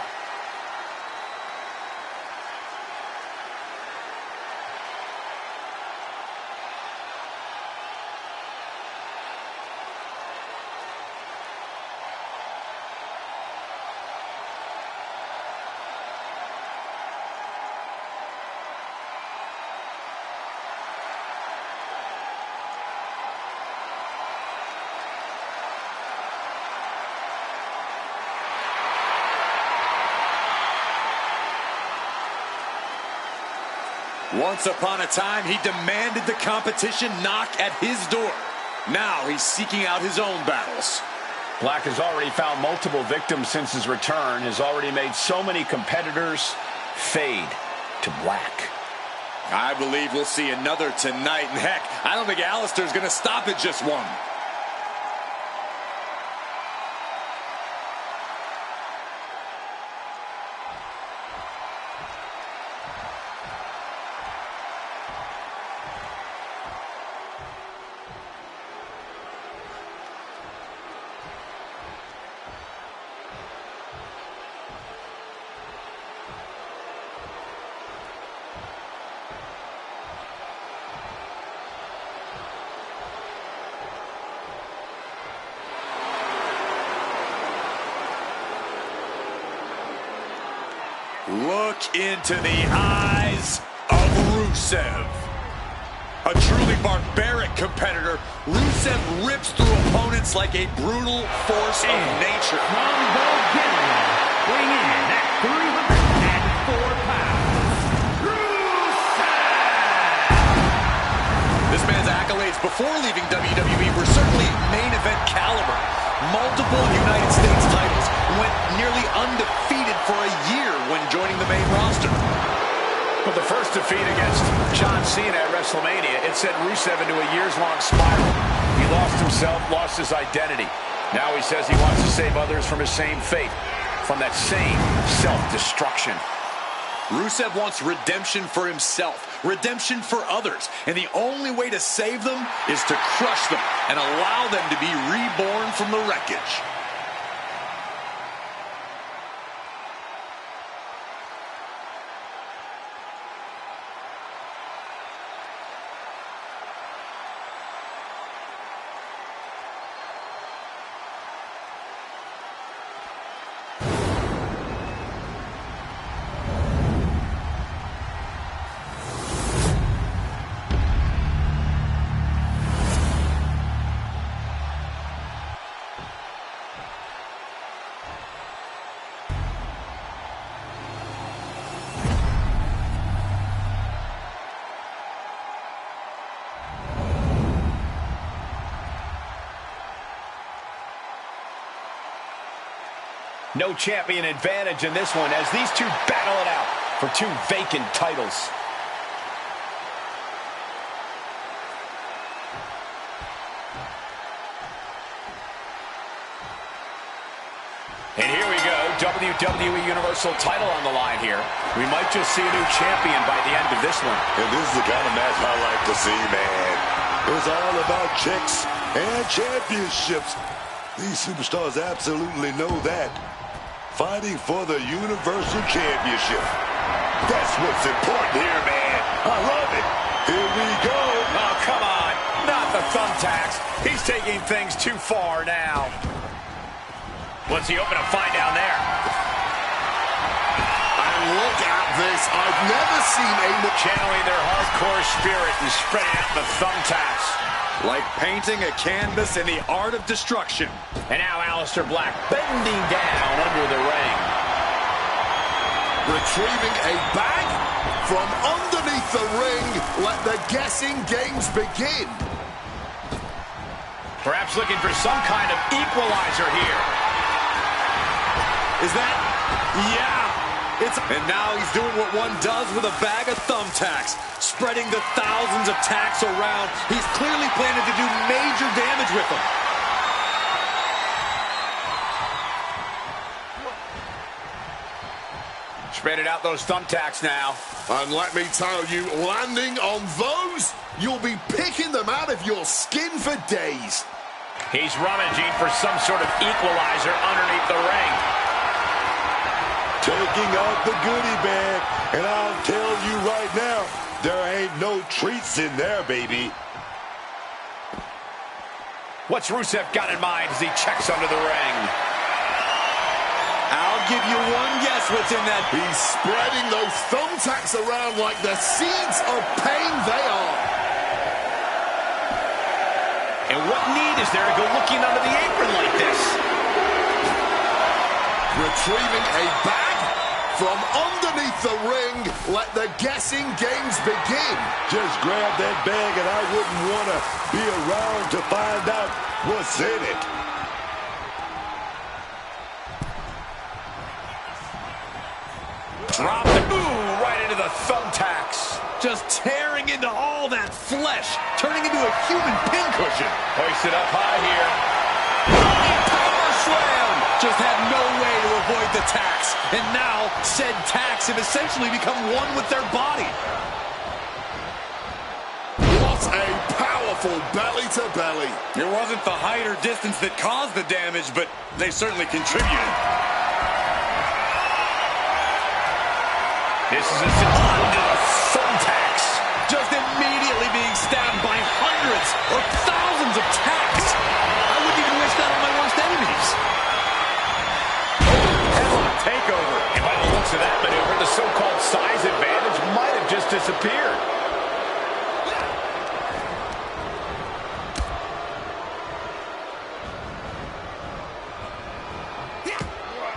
Once upon a time, he demanded the competition knock at his door. Now he's seeking out his own battles. Black has already found multiple victims since his return, has already made so many competitors fade to black. I believe we'll see another tonight, and heck, I don't think Aleister's going to stop at just one. Look into the eyes of Rusev. A truly barbaric competitor, Rusev rips through opponents like a brutal force of nature. From Bulgaria, weighing in at 304 pounds, Rusev! This man's accolades before leaving WWE were certainly main event caliber. Multiple United States titles, went nearly undefeated for a year when joining the main roster. With the first defeat against John Cena at WrestleMania, it sent Rusev into a years-long spiral. He lost himself, lost his identity. Now he says he wants to save others from his same fate, from that same self-destruction. Rusev wants redemption for himself, redemption for others, and the only way to save them is to crush them and allow them to be reborn from the wreckage. No champion advantage in this one as these two battle it out for two vacant titles. And here we go, WWE Universal title on the line here. We might just see a new champion by the end of this one. And this is the kind of match I like to see, man. It's all about checks and championships. These superstars absolutely know that. Fighting for the Universal Championship. That's what's important here, man. I love it. Here we go. Oh, come on. Not the thumbtacks. He's taking things too far now. What's he open to find down there? And look at this. I've never seen a... Channeling their hardcore spirit and spreading out the thumbtacks. Like painting a canvas in the art of destruction. And now Aleister Black bending down under the ring. Retrieving a bag from underneath the ring. Let the guessing games begin. Perhaps looking for some kind of equalizer here. Is that? Yeah. And now he's doing what one does with a bag of thumbtacks, spreading the thousands of tacks around. He's clearly planning to do major damage with them. Spreading out those thumbtacks now. And let me tell you, landing on those, you'll be picking them out of your skin for days. He's rummaging for some sort of equalizer underneath the ring. Taking out the goodie bag. And I'll tell you right now, there ain't no treats in there, baby. What's Rusev got in mind as he checks under the ring? I'll give you one guess what's in that. He's spreading those thumbtacks around like the seeds of pain they are. And what need is there to go looking under the apron like this? Retrieving a bag from underneath the ring. Let the guessing games begin. Just grab that bag and I wouldn't want to be around to find out what's in it. Drop the right into the thumbtacks. Just tearing into all that flesh, turning into a human pincushion. Hoisted up high here. Power slam! Just had no way to avoid the tacks. And now, said tacks have essentially become one with their body. What a powerful belly-to-belly. It wasn't the height or distance that caused the damage, but they certainly contributed. This is a onto the thumbtacks. Just immediately being stabbed by hundreds or thousands of tacks. I wouldn't even wish that on my worst enemies. Headlock takeover. And by the looks of that maneuver, the so-called size advantage might have just disappeared.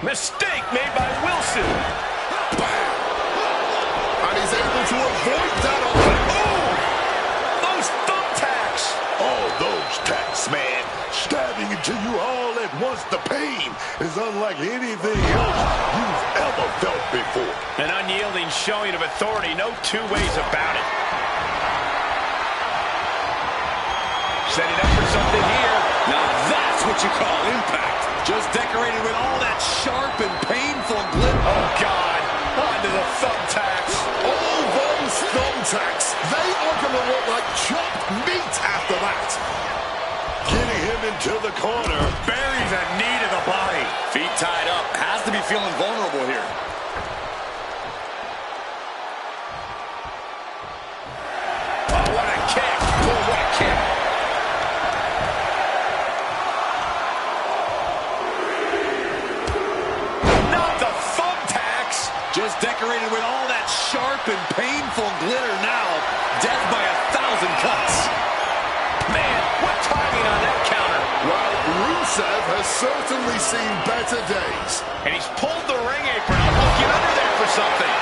Mistake made by Wilson. And he's able to avoid that offer. Oh! Those thumbtacks! Oh, those tacks, man. Stabbing into you all at once. The pain is unlike anything else you've ever felt before. An unyielding showing of authority, no two ways about it. Setting up for something here. Now that's what you call impact. Just decorated with all that sharp and painful glitter. Oh, God. Onto the thumbtacks. All those thumbtacks, they are going to look like chopped meat after that. Getting him into the corner. Buries a knee to the body. Feet tied up. Has to be feeling vulnerable here. Oh, what a kick. Oh, what a kick. Not the thumbtacks. Just decorated with all that sharp and painful glitter now. Death by 1,000 cuts. Man, what timing on that counter. Well, Rusev has certainly seen better days. And he's pulled the ring apron up, looking under there for something.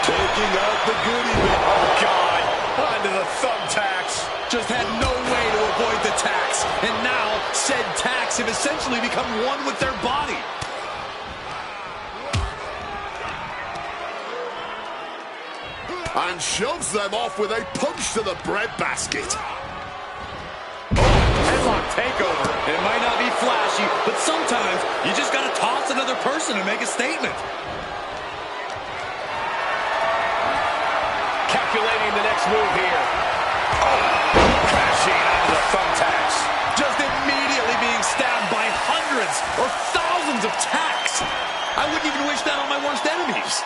Taking out the goodie bag. Oh, God. Onto the thumbtacks. Just had no way to avoid the tacks. And now, said tacks have essentially become one with their body. And shoves them off with a punch to the breadbasket. Headlock takeover. It might not be flashy, but sometimes person to make a statement. Calculating the next move here. Oh, crashing onto the thumbtacks. Just immediately being stabbed by hundreds or thousands of tacks. I wouldn't even wish that on my worst enemies.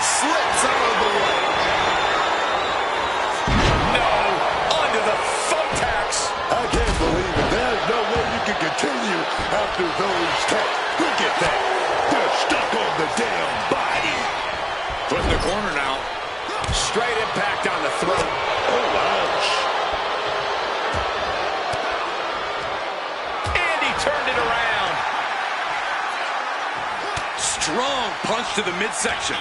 Slips out of the way. No, onto the thumbtacks. I can't believe it. There's no way you can continue after those taps. Look at that. They're stuck on the damn body. Put in the corner now. Straight impact on the throat. Oh, ouch. And he turned it around. Strong punch to the midsection.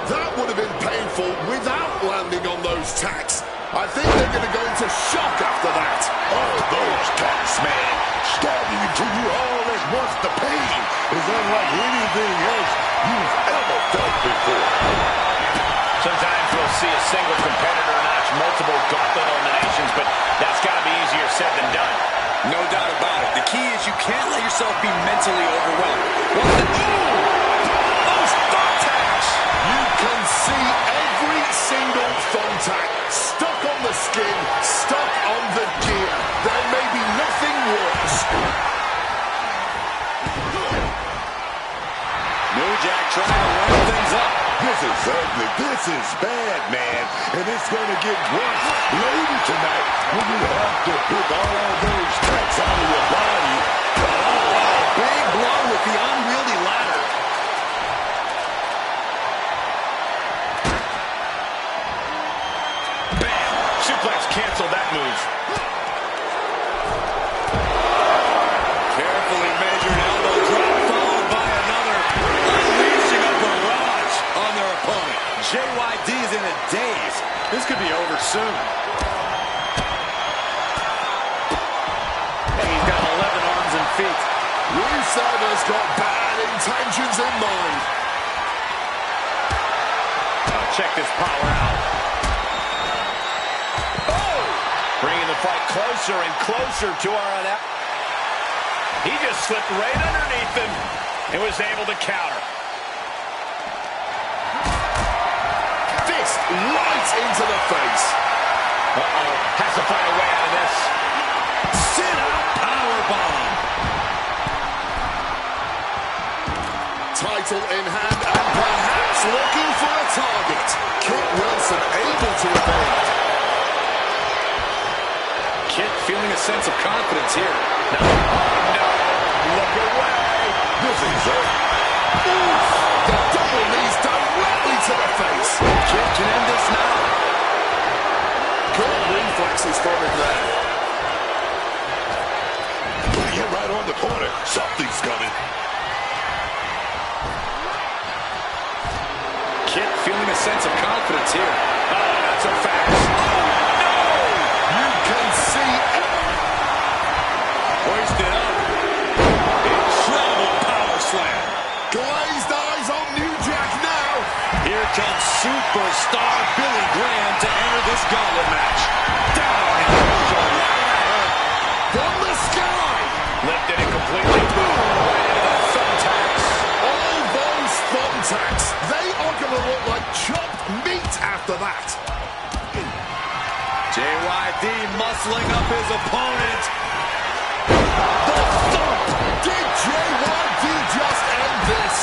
That would have been painful without landing on those tacks. I think they're going to go into shock after that. Oh, those tacks, man. Stabbing into you all at once. The pain is unlike anything else you've ever felt before. Sometimes we'll see a single competitor notch multiple gauntlet eliminations, but that's got to be easier said than done. No doubt about it. The key is you can't let yourself be mentally overwhelmed. Those thumbtacks! You can see every single thumbtack stuck on the skin, stuck on the gear. There may be nothing worse. New Jack trying to round things up. This is ugly. This is bad, man. And it's going to get worse later tonight when you have to pick all those tacks out of your body. Big blow with the unwieldy ladder. Bam! Suplex canceled that move. Carefully measured elbow drop followed by another. Unleashing a barrage on their opponent. JYD is in a daze. This could be over soon. Hey, he's got 11 arms and feet. Rusev has got bad intentions in mind. Check this power out. Oh! Bringing the fight closer and closer to our He just slipped right underneath him and was able to counter. Fist right into the face. Uh-oh. Has to find a way out of this. Sit-out powerbomb. Title in hand and perhaps looking for a target. Kit Wilson able to evade. Kit feeling a sense of confidence here. No. Oh, no. Look away. This is it. Oof. The double knees directly to the face. Kit can end this now. Good reflexes from him there. Putting it right on the corner. Something's coming. Kit feeling a sense of confidence here. Oh, not so fast. You can see it. Hoisted up. Incredible power slam. Glazed eyes on New Jack now. Here comes superstar Billy Graham to enter this gauntlet match. Down in the shoulder. From the sky. Lifted it completely. Right into the thumbtacks. All those thumbtacks. They are going to look like chopped meat after that. JYD muscling up his opponent. The thump. Did JYD just end this?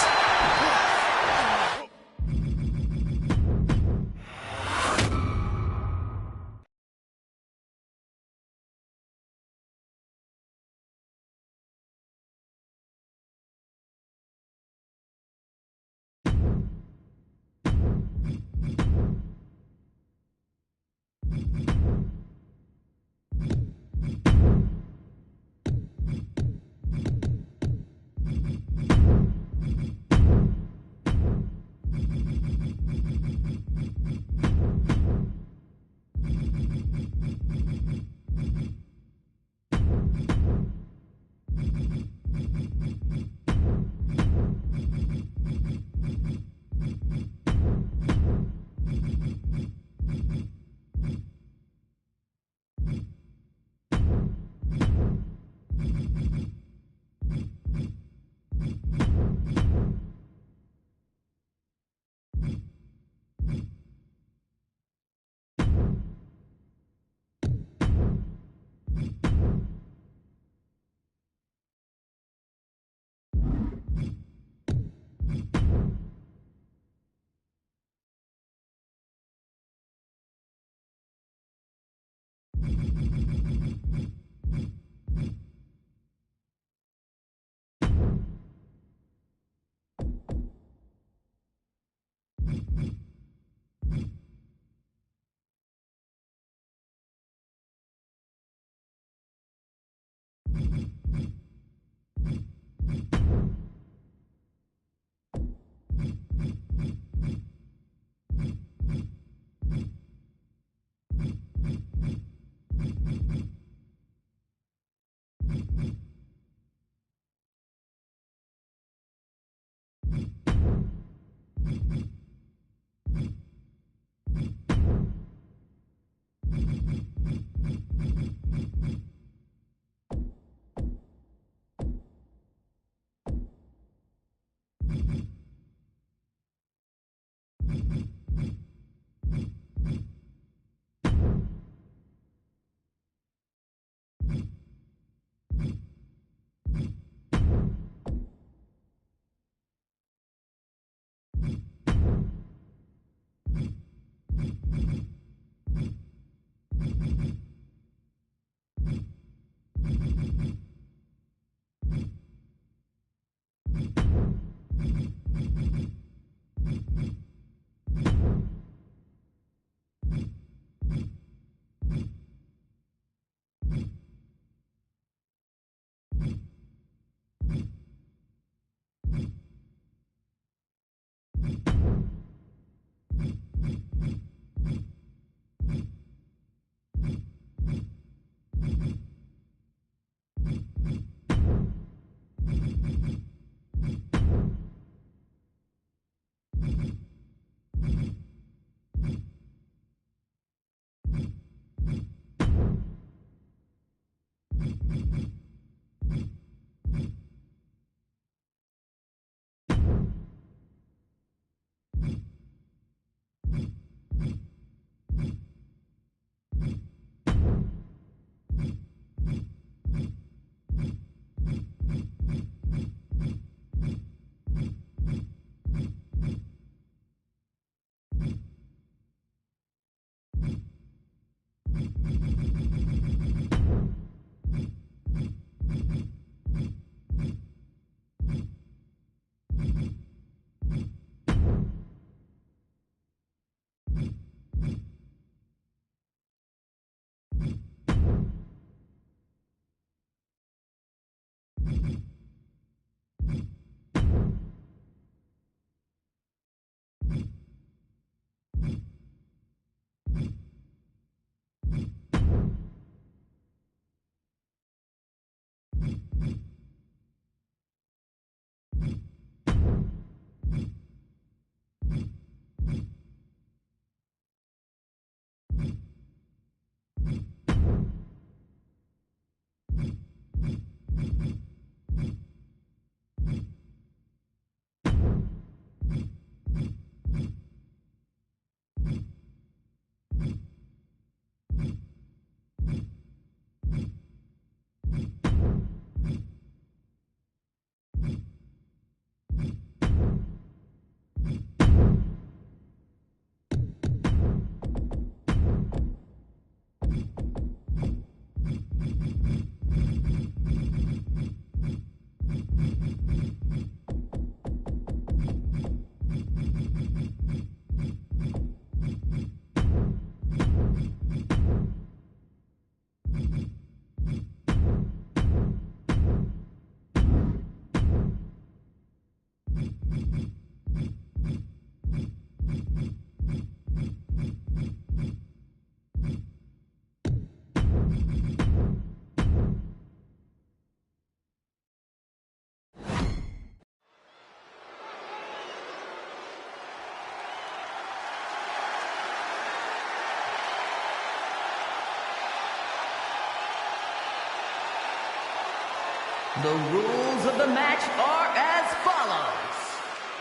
The rules of the match are as follows.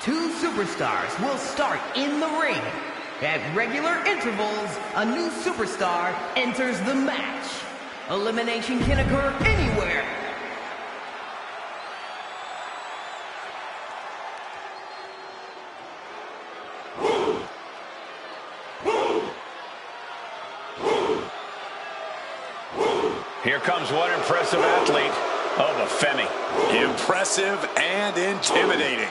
2 superstars will start in the ring. At regular intervals, a new superstar enters the match. Elimination can occur anywhere. Here comes one impressive athlete. Oh, the Femi. Impressive and intimidating.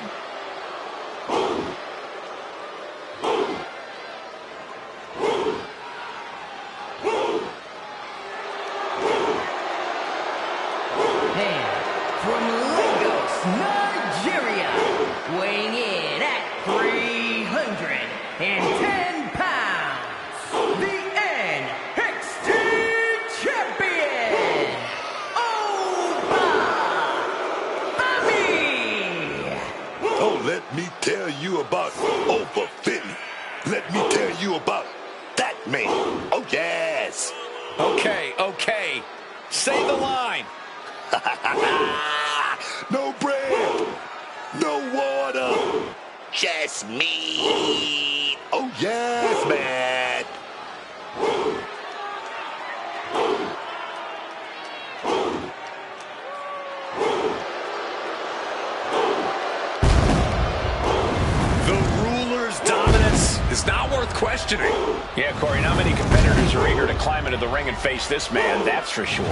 And Let me tell you about overfitting. Let me tell you about that man. Oh, yes. Okay, okay. Say the line. No bread. No water. Just meat. Oh, yes, man. Is not worth questioning. Yeah, Corey, not many competitors are eager to climb into the ring and face this man, that's for sure.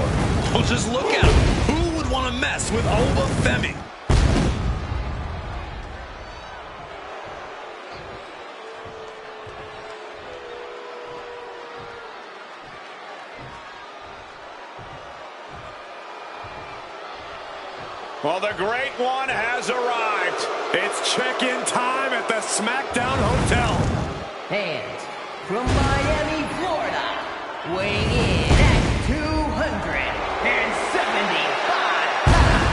Well, just look at him. Who would want to mess with Obafemi? Well, the Great One has arrived. It's check-in time at the SmackDown Hotel. And from Miami, Florida, weighing in at 275 pounds,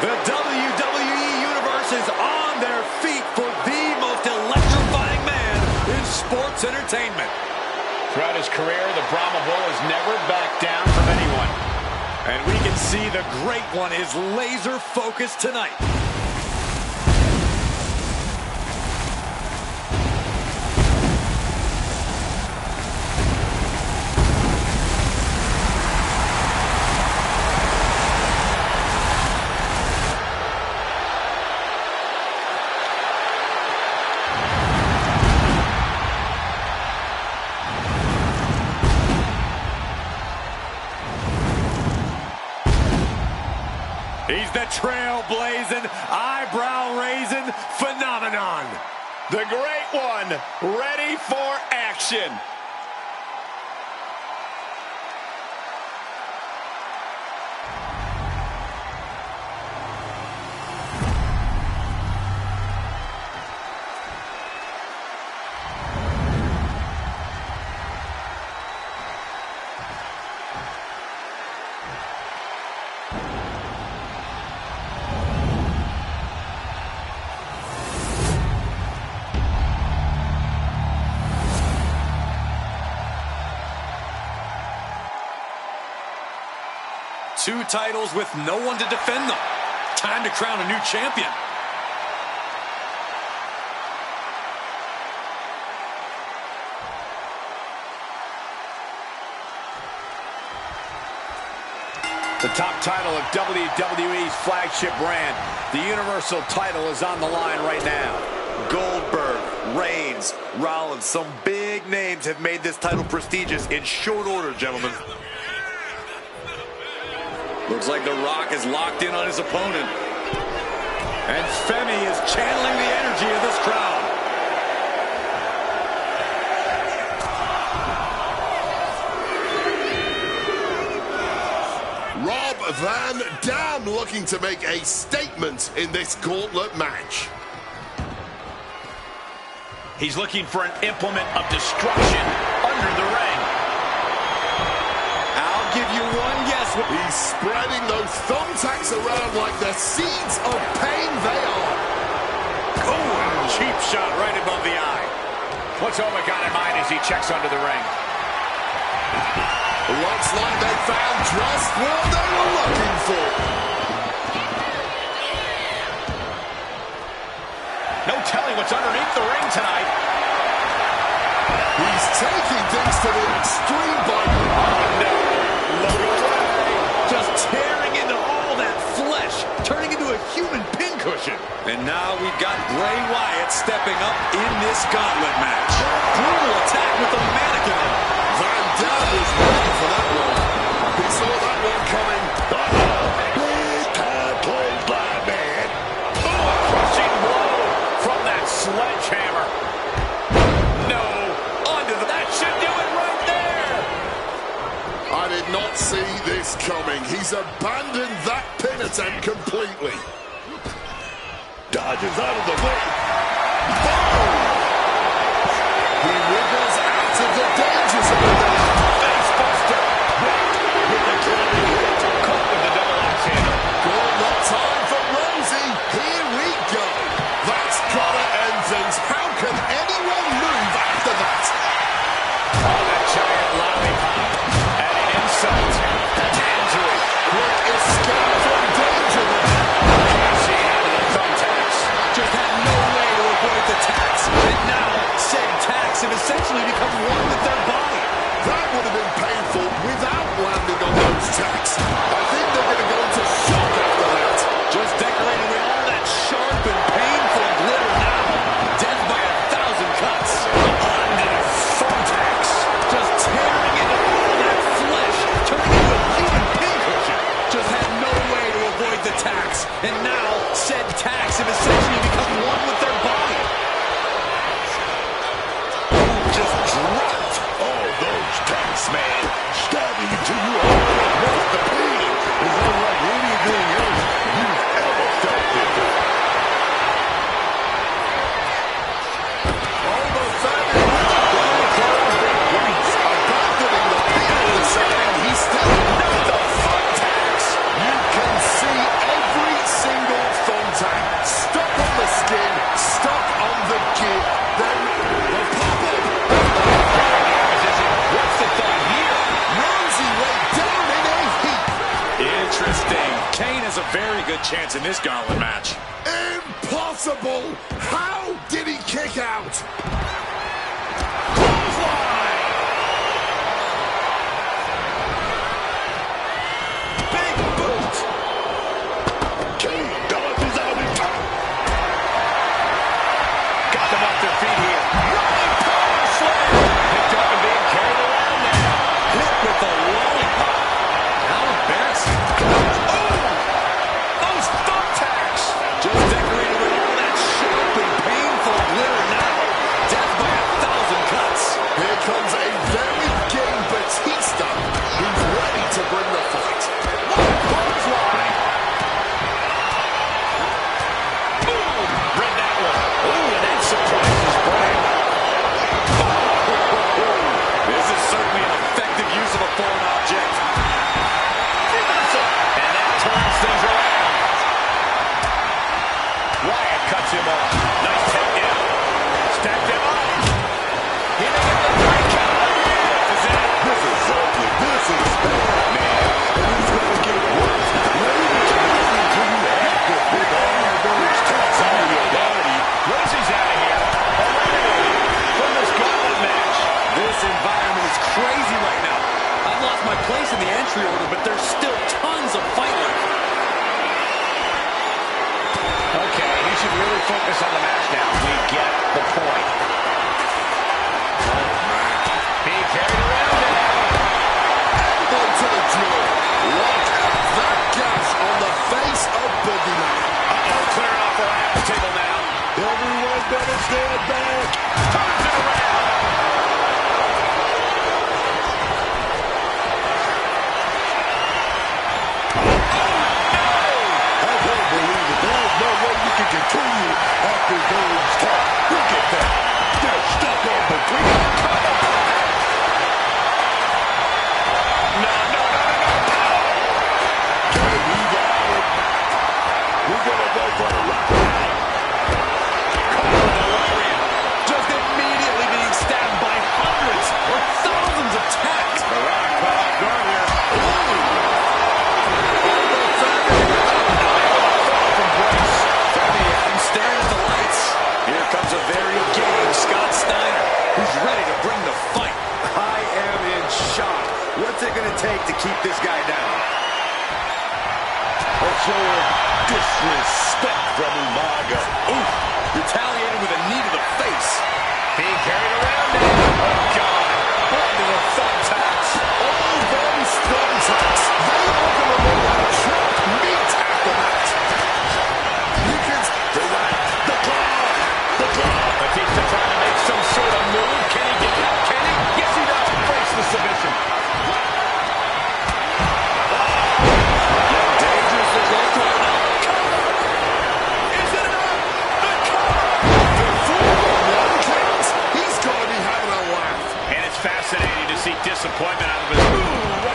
The WWE Universe is on their feet for the most electrifying man in sports entertainment. Throughout his career, the Brahma Bull has never backed down from anyone. And we can see the Great One is laser focused tonight. He's the trailblazing, eyebrow-raising phenomenon. The Great One, ready for action. Two titles with no one to defend them. Time to crown a new champion. The top title of WWE's flagship brand, the Universal title, is on the line right now. Goldberg, Reigns, Rollins, some big names have made this title prestigious in short order, gentlemen. Looks like The Rock is locked in on his opponent. And Femi is channeling the energy of this crowd. Rob Van Dam looking to make a statement in this gauntlet match. He's looking for an implement of destruction under the ring. I'll give you one guess. He's spreading those thumbtacks around like the seeds of pain they are. Oh, cheap shot right above the eye. What's Oma got in mind as he checks under the ring? Looks like they found just what they were looking for. No telling what's underneath the ring tonight. He's taking things to the extreme by Look away. Just tearing into all that flesh, turning into a human pincushion. And now we've got Bray Wyatt stepping up in this gauntlet match. Brutal attack with the mannequin. Van Dam was ready for that one. He saw that one coming. Big time plays by man. Oh, a crushing blow from that sledgehammer. No, onto the... That should do it right there. I did not see this coming. He's abandoned that pin attempt completely. Dodges out of the way. Boom! He wriggles out of the danger zone. Face buster. With the killing hit. Caught with the double axe handle. essentially become one with their body. That would have been painful without landing on those tacks. I think they're going to go into shock after that. Just decorating with all that sharp and painful glitter now. Death by 1,000 cuts. Onto the thumbtacks. Just tearing into all that flesh. Turning into a human pincushion. Just had no way to avoid the tacks. And now, said tacks have essentially become one with their body. Just dropped all those tacks, man. Stabbing into you all at once. The pain is unlike anything else you've ever felt before. All the family points abandoning the people deciding he's still not the thumbtacks. You can see every single thumbtack stuck on the skin, stuck on the gear. Then the pop-up. What's the thought here? Rosie way down in a heap. Interesting. Kane has a very good chance in this gauntlet match. Impossible! How did he kick out? Big boot. Kane dodges out in time. Got them off their feet here. Running power slam. Picked up and being carried around now. Hit with the lollipop. How embarrassing. Oh! Those thumbtacks. Just decorated with all that sharp and painful glitter now. Death by 1,000 cuts. Here comes a very game Batista who's ready to bring the fight. Clothesline. Boom! Read that one. Ooh, and that surprises Brad. This is certainly an effective use of a foreign object. And that turns things around. Wyatt cuts him off. Nice takedown. Stacked him up. Hitting him the break count. Is it? This is ugly. This is bad, man. And he's going to get worse. Ladies, listen to you active with all those tacks on your body. Rosie's out of here. Eliminated from this gauntlet match. This environment is crazy right now. I've lost my place in the entry order, but there's still tons of fight left. Okay, he should really focus on the match now. We get the point. Being carried around now. Elbow to the jaw. Look at that gash on the face of Boogeyman. Uh-oh, clearing off our half table now. Everyone better stand back. Turns it around. I don't believe it. There's no way you can continue after those tacks. Look at that. They're stuck on between. Okay, we got it. We're going to go for the rock. Just immediately being stabbed by hundreds or thousands of tacks. The Rock caught off guard here. I'm staring at the lights. Here comes a very game Scott Steiner, who's ready to bring the fight. I am in shock. What's it going to take to keep this guy down? A show of disrespect from Umaga. Oof, retaliated with a knee to the face. Being carried around now. Oh, God. Onto the thumbtacks. All those thumbtacks, they are going to look like trapped meat after that. You can do that. The claw. The claw. Batista trying to make some sort of move. Can he get out? Can he? Yes, he does. Breaks the submission. Dangerous as look right now. Is it enough? The cover. One count. He's got to be having a laugh. And it's fascinating to see disappointment out of his move.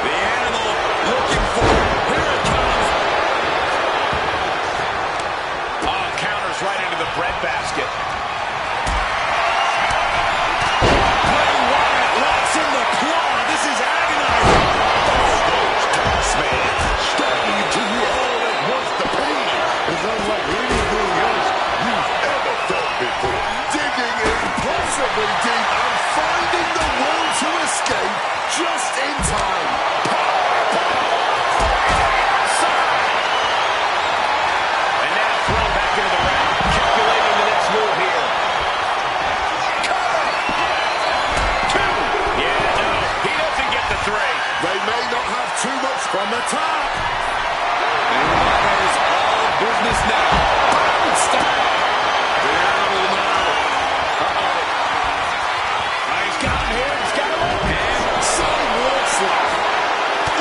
The animal looking for it. Here it comes. Oh, counters right into the breadbasket. Bray Wyatt locks in the claw. This is agonizing. Those tacks, man. Stabbing into you all at once. The pain is unlike anything else you've ever felt before. from the top. And Umaga is all business now. Boom style. Get out of now. Uh-oh. He's got him here. He's got him up. And Some slap.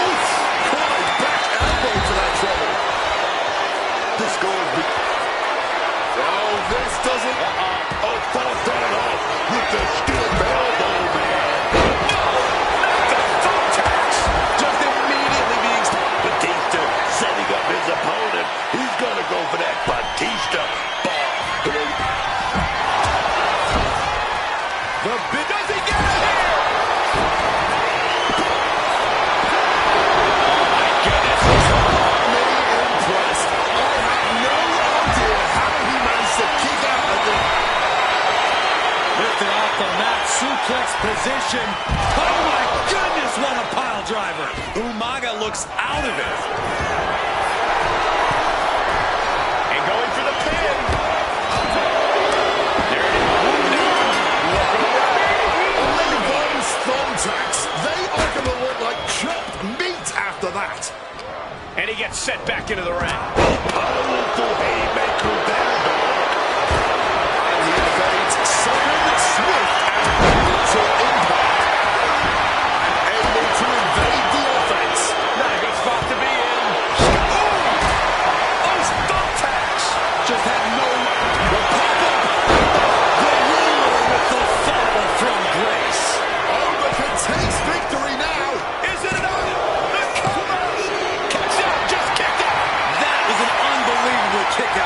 Oof. Caught a back elbow to that trouble. This goal be... Oh, this doesn't... Oh, fought that off with the stiff elbow, man. The thumbtacks. just immediately being Batista setting up his opponent. He's going to go for that Batista bomb. the big. Does he get it here? Really impressed. I have no idea how he managed to kick out of it. Lifted off the mat, suplex position. Oh my goodness, what a pile driver. Umaga looks out of it. And going for the pin. There it is. Looking away. Those thumbtacks, they are going to look like chopped meat after that. And he gets set back into the ring. Powerful haymaker there, And he evades sudden, swift, and brutal impact. Able to evade the offense. Not a good spot to be in. Those thumbtacks. Just had no the pop-up. The ruler with the fall from grace. Oh, but can taste victory now. Is it enough? The cover. Kicks out. Just kicked out. That is an unbelievable kick out.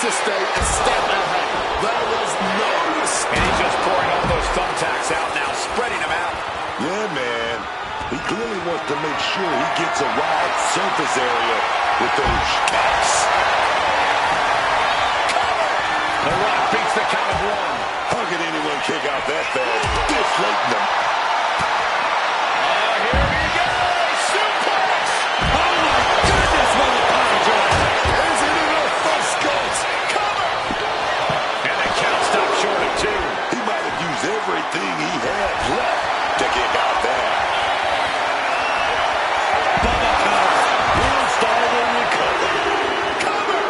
to stay a step ahead. There was no mistake. And he's just pouring all those thumbtacks out now, spreading them out. Yeah, man. He clearly wants to make sure he gets a wide surface area with those kicks. The Rock beats the count of one. How can anyone kick out that fast? Deflating them. Here we go! Suplex! Oh my goodness, what a power drive! Is it enough for Scott? Cover! And the count stopped short of two. He might have used everything he had left to kick out there. Bubba cover. One star will recover. Cover!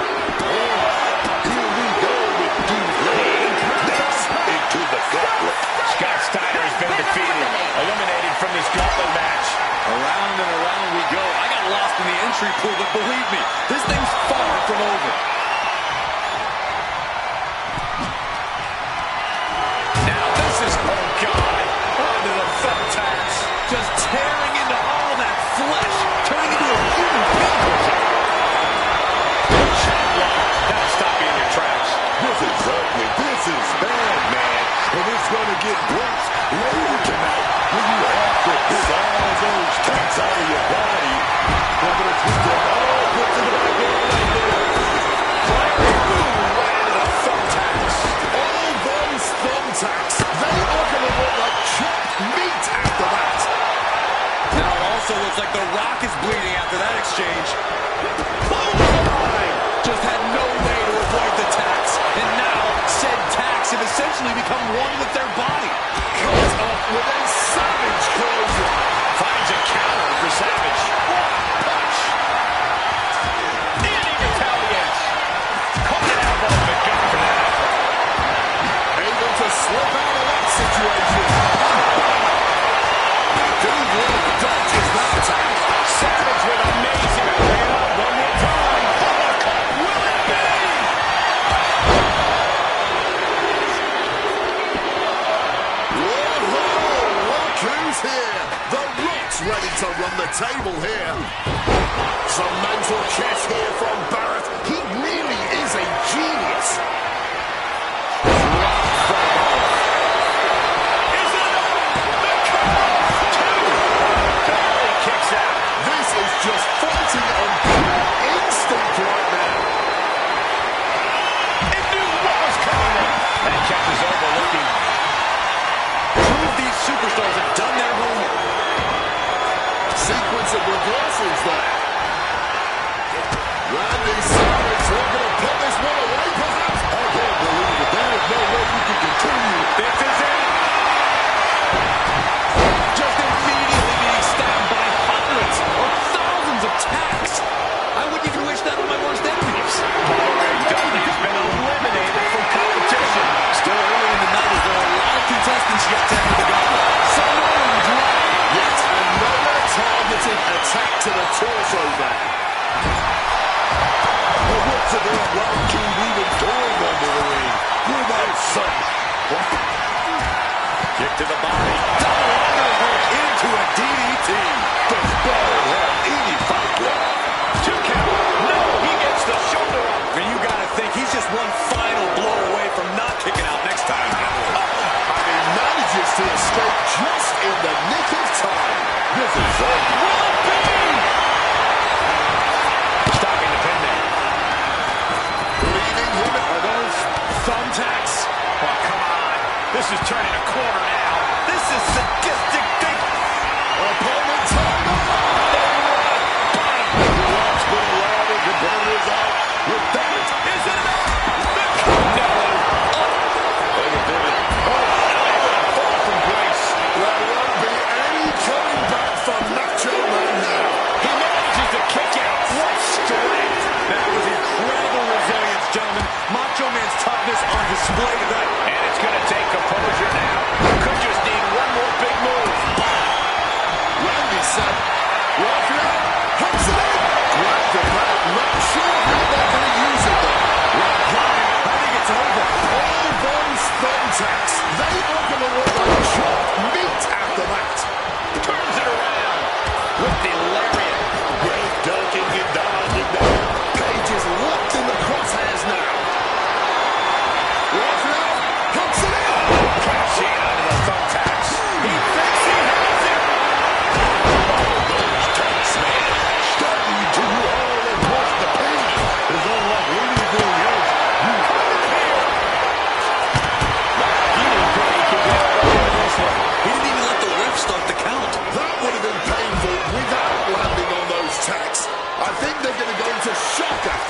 Here we go with deflating. Next into the gauntlet. Scott Steiner has been defeated, eliminated from this gauntlet match. Around and around we go. I got lost in the entry pool, but believe me, this thing's far from over. Now this is, oh God, onto the thumbtacks. Just tearing into all that flesh, turning into a human pinprick. Chop block. Gotta stop you in your tracks. This is ugly. This is bad, man. And it's going to get worse later tonight when you have to pick all those tacks out of your body. They're going to tweak them all put to the back door right there. Right into the thumbtacks. All those thumbtacks, they are going to look like chopped meat after that. Now it also looks like The Rock is bleeding after that exchange. Just had no way to avoid the tacks. And now said tacks have essentially become one with their body. Comes up with a savage clothesline. Finds a counter for Savage. Punch. And he retaliates. Caught an elbow, but good for that effort. Able to slip out of that situation. Dude, what dodges that attack. Savage with amazing bringing up one more time. Will it be? Whoa, look who's here. The Rock's ready to run the table here. Some mental chess here from Barrett. He really is a genius. Is it enough? The cover. Two. Barely kicks out. This is just fighting on pure instinct right now. It knew what was coming. That catches overlooking. Prove these superstars have done their homework. Sequence of reversals there. Randy Savage looking to put this one away, perhaps. I can't believe it. There is no way you can continue. This is it. Just immediately being stabbed by hundreds or thousands of tacks. I wouldn't even wish that on my worst enemies. Dudley has been eliminated from competition. Still early in the night as there are a lot of contestants yet to enter the gauntlet. Some of them drop. Yet another targeted attack to the torso there. Well, what's the damn Rock King even doing under the ring? Without some. Kick to the body. Double underhook into a DDT. Does better have any fight left. 2 count. No, he gets the shoulder up. And you gotta think he's just one final blow away from not kicking out next time. And he manages to escape just in the nick of time. This is ugly. Will it be? Stopping the pin there. Leading him. Are those thumbtacks? Oh, come on. This is turning a corner now. This is sadistic thinking. Opponent time. Rock's been allowed to burn his out with that. Is it enough? The cover. Wait a minute. Fall from grace. There won't be any coming back from Macho Man now. He manages to kick out. What strength. That was incredible resilience, gentlemen. Macho Man's toughness on display tonight. And it's going to take composure now.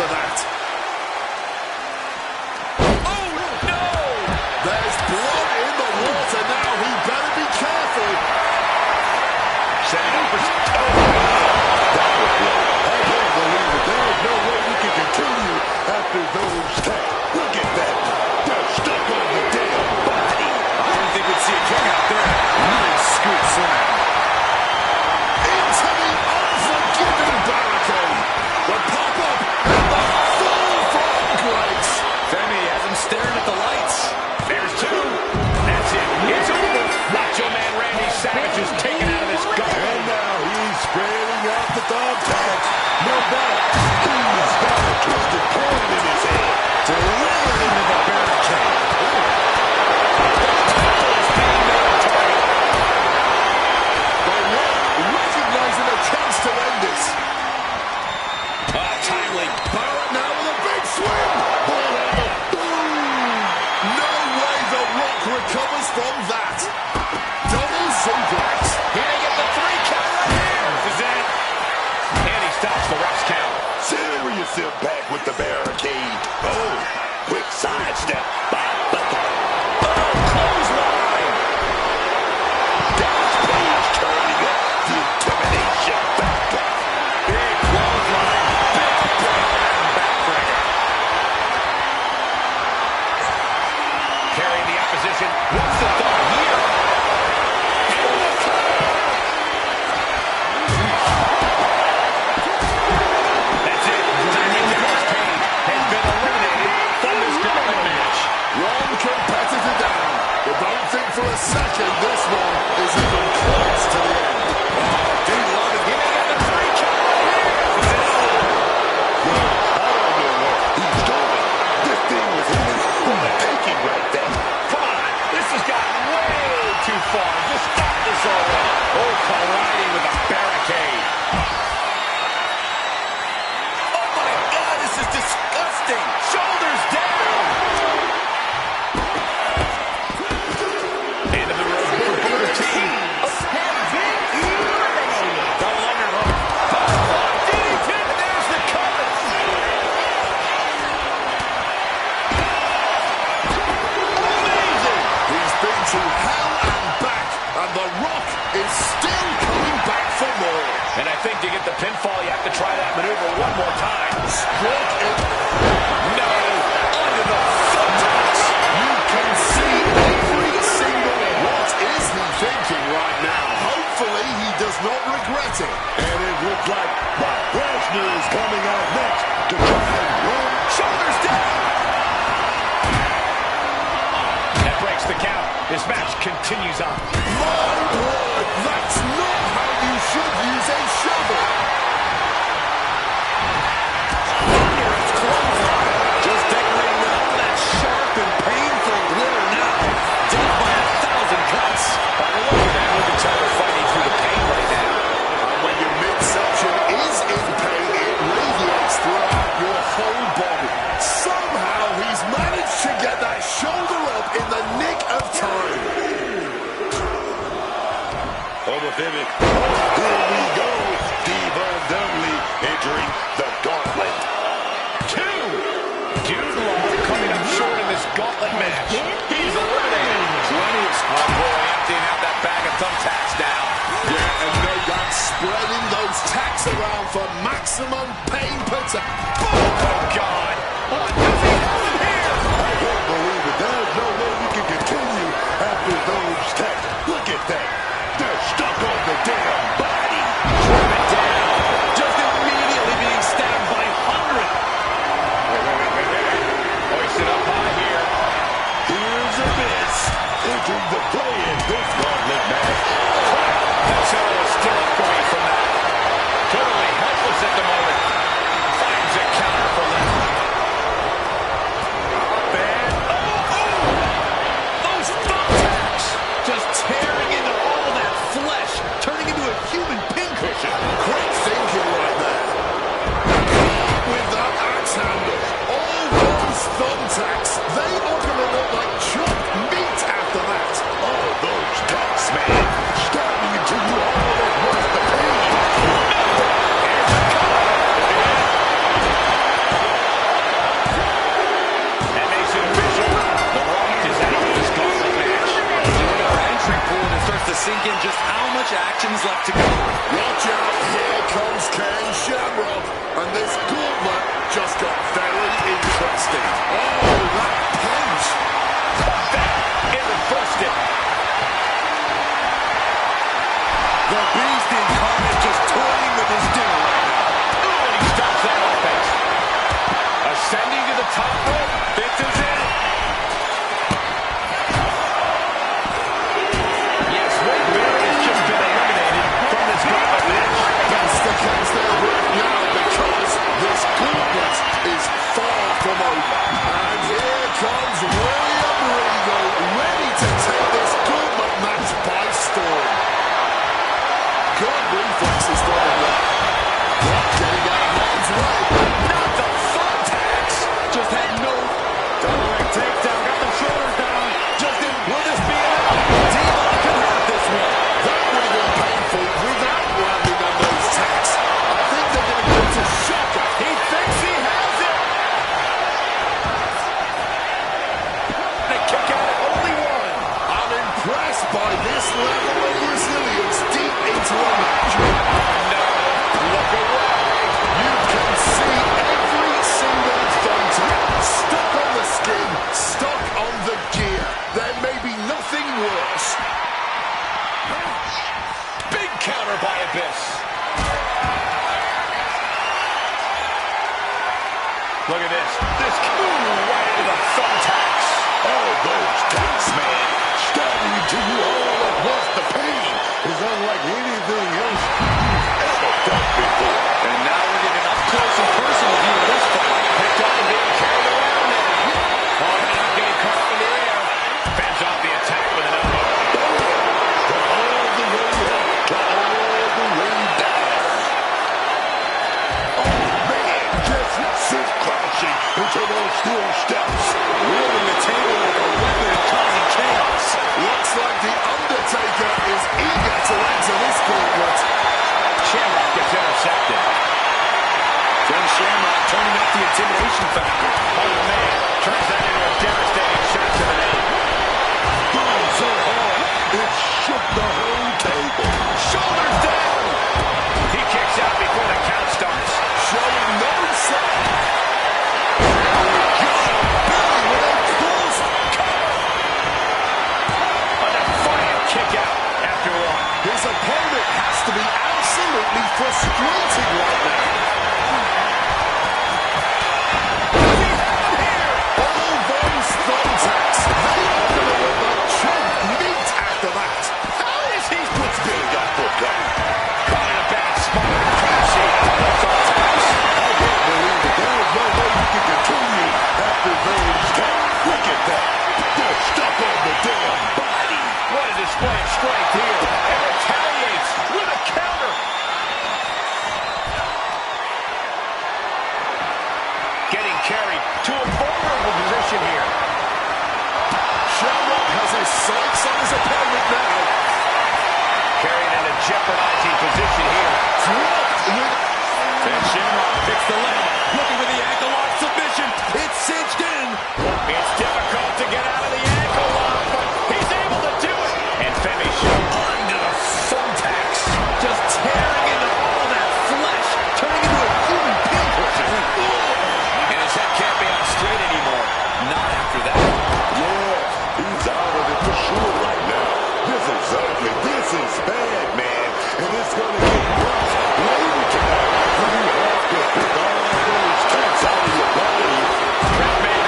for that. Oh, no! There's blood in the water now. He better be careful. Setting up for... Oh, That was blood. I can't believe it. There is no way we can continue after those tags. Look at that. They're stuck on the damn body. I didn't think we'd see a kick out there. Nice scoop slam. Into the unforgiving barricade. The pop-up and the full from Grace. Femi has him staring at the lights. There's two. That's it. It's over. Macho Man Randy Savage is taken out of this gauntlet. And now he's spreading out the thumbtacks. No doubt. He's got a twisted coin in his head. Delivered into the barricade. Recognizing a chance to end this. Timely. Barrett now with a big swing. No way the Rock recovers from that. Double suplex. He may get the 3 count right here. This is it. And he stops the ref's count. Serious impact with the barricade. Oh, quick sidestep by Butler. Oh, clothesline. Dallas Page turning up the intimidation factor. Big clothesline. Big backbreaker. Carrying the opposition. What's the thought here? That's it. Dallas Page has been eliminated from this gauntlet match. One competitor down. But don't think for a second this one is even close to the end. He loves it. He may get the 3 count right here. This is it. I don't know what he's doing. This thing was in his taking right there. Come on. This has gotten way too far. Just stop this already. Oh, colliding with a barricade. Oh, my God. This is disgusting. Shoulders down. End of the road for Booker T. Has been eliminated. Double underhook. Firefly DDT. There's the cover. Amazing. He's been to hell and back, and The Rock is still coming back for more. And I think to get the pinfall, you have to try that maneuver one more time. Struck it. No. Under the thumbtacks. You can see every single. What is he thinking right now? Hopefully he does not regret it. And it looks like Brock Lesnar is coming out next to try and run. Shoulders down. That breaks the count. This match continues on. My word, that's not how you should use a shovel. Thunderous clothesline. Just decorating up that sharp and painful glitter now. Death by 1,000 cuts. By the way, man, look at Tyler fighting through the pain right now. When your midsection is in pain, it radiates throughout your whole body. Somehow he's managed to get that shoulder up in the nick of time. Homophobic. Oh, here we go. Devon Dudley entering the gauntlet. 2. Dude Law coming up short in this gauntlet match. He's eliminated. Plenty of oh boy, emptying out that bag of thumbtacks now. Yeah, and no doubt spreading those tacks around for maximum pain potential. Oh, God. What does he have here? I can't believe it. There's no way we can continue after those tags. Look at that. They're stuck on the damn body. Trim it down. Just immediately being stabbed by hundreds. Hoisted up high here. Here's Abyss entering the play in this gauntlet match. That's how it's still up going from that. Totally helpless at the moment. Finds a counter for Lesnar. Very interesting. Oh, that punch. That is busted. The Beast incarnate just toying with his dinner right now. Oh, and he stops that offense. Ascending to the top rope. This is it. Yes, Wade Barrett has just been eliminated from this gauntlet match. That's the case there right now because this gauntlet is far from over. And here comes William Regal, ready to take this gauntlet match by storm. Good reflexes from him there. Not getting out of harm's way. Not the thumbtacks. Just had no direct takedown. Got the shoulders down. Just didn't. Will this be enough? T-Bar can have this one. That would have been painful without landing on those tacks. I think they're going to go to shocker. He thinks he has it. The kick out at only one. I'm impressed by this level of resilience deep into a match. No, look away. You can see every single thumbtack stuck on the skin, stuck on the gear. There may be nothing worse. Big counter by Abyss. Look at this. This coup right into the thumbtacks. Oh, those tacks, man. Stabbing into you all at once. The pain is unlike anything else you've ever felt before. And now we're getting up close and personal view of this fight. Picked up and being carried around now. Oh, and not getting caught up in the air. Fends off the attack with an elbow. Got all the way up, got all the way down. Oh, man, just sit crashing into those steel steps. Wielding the table like a weapon and causing chaos. Looks like the Undertaker is eager to enter this gauntlet. Shamrock gets intercepted. Ken Shamrock turning up the intimidation factor. Oh, man. Turns that into a devastating shot to the neck. Boom so hard, it shook the whole table. Shoulders down. He kicks out before the count starts. Showing no sign. Got him, Billy with a close cover. A defiant kick out after one. His opponent has to be absolutely frustrated right now. What's he have here? All those thumbtacks, they are going to look like chunk meat after that. How is he what's getting that book up? Caught in a bad spot. Crashing on the thumbtacks. I can't believe it. There is no way you can continue after those tacks. Look at that. They're stuck on the damn body. What a display of strength here. And retaliates with a counter. Getting carried to a vulnerable position here. Shamrock has his sights on his opponent now. Carried in a jeopardizing position here. Dropped with... And Shamrock picks the leg. Looking for the ankle lock submission. It's cinched in. It's difficult to get out of the ankle lock, but he's able to do it. And Femi under the thumbtacks. Just tearing into all that flesh. Turning into a human pinprick. And his head can't be on straight anymore. Not after that. Yeah, he's out of it for sure right now. This is bad, man. And it's going to get worse. Later tonight, you have to pick all those tacks out of your body. Redman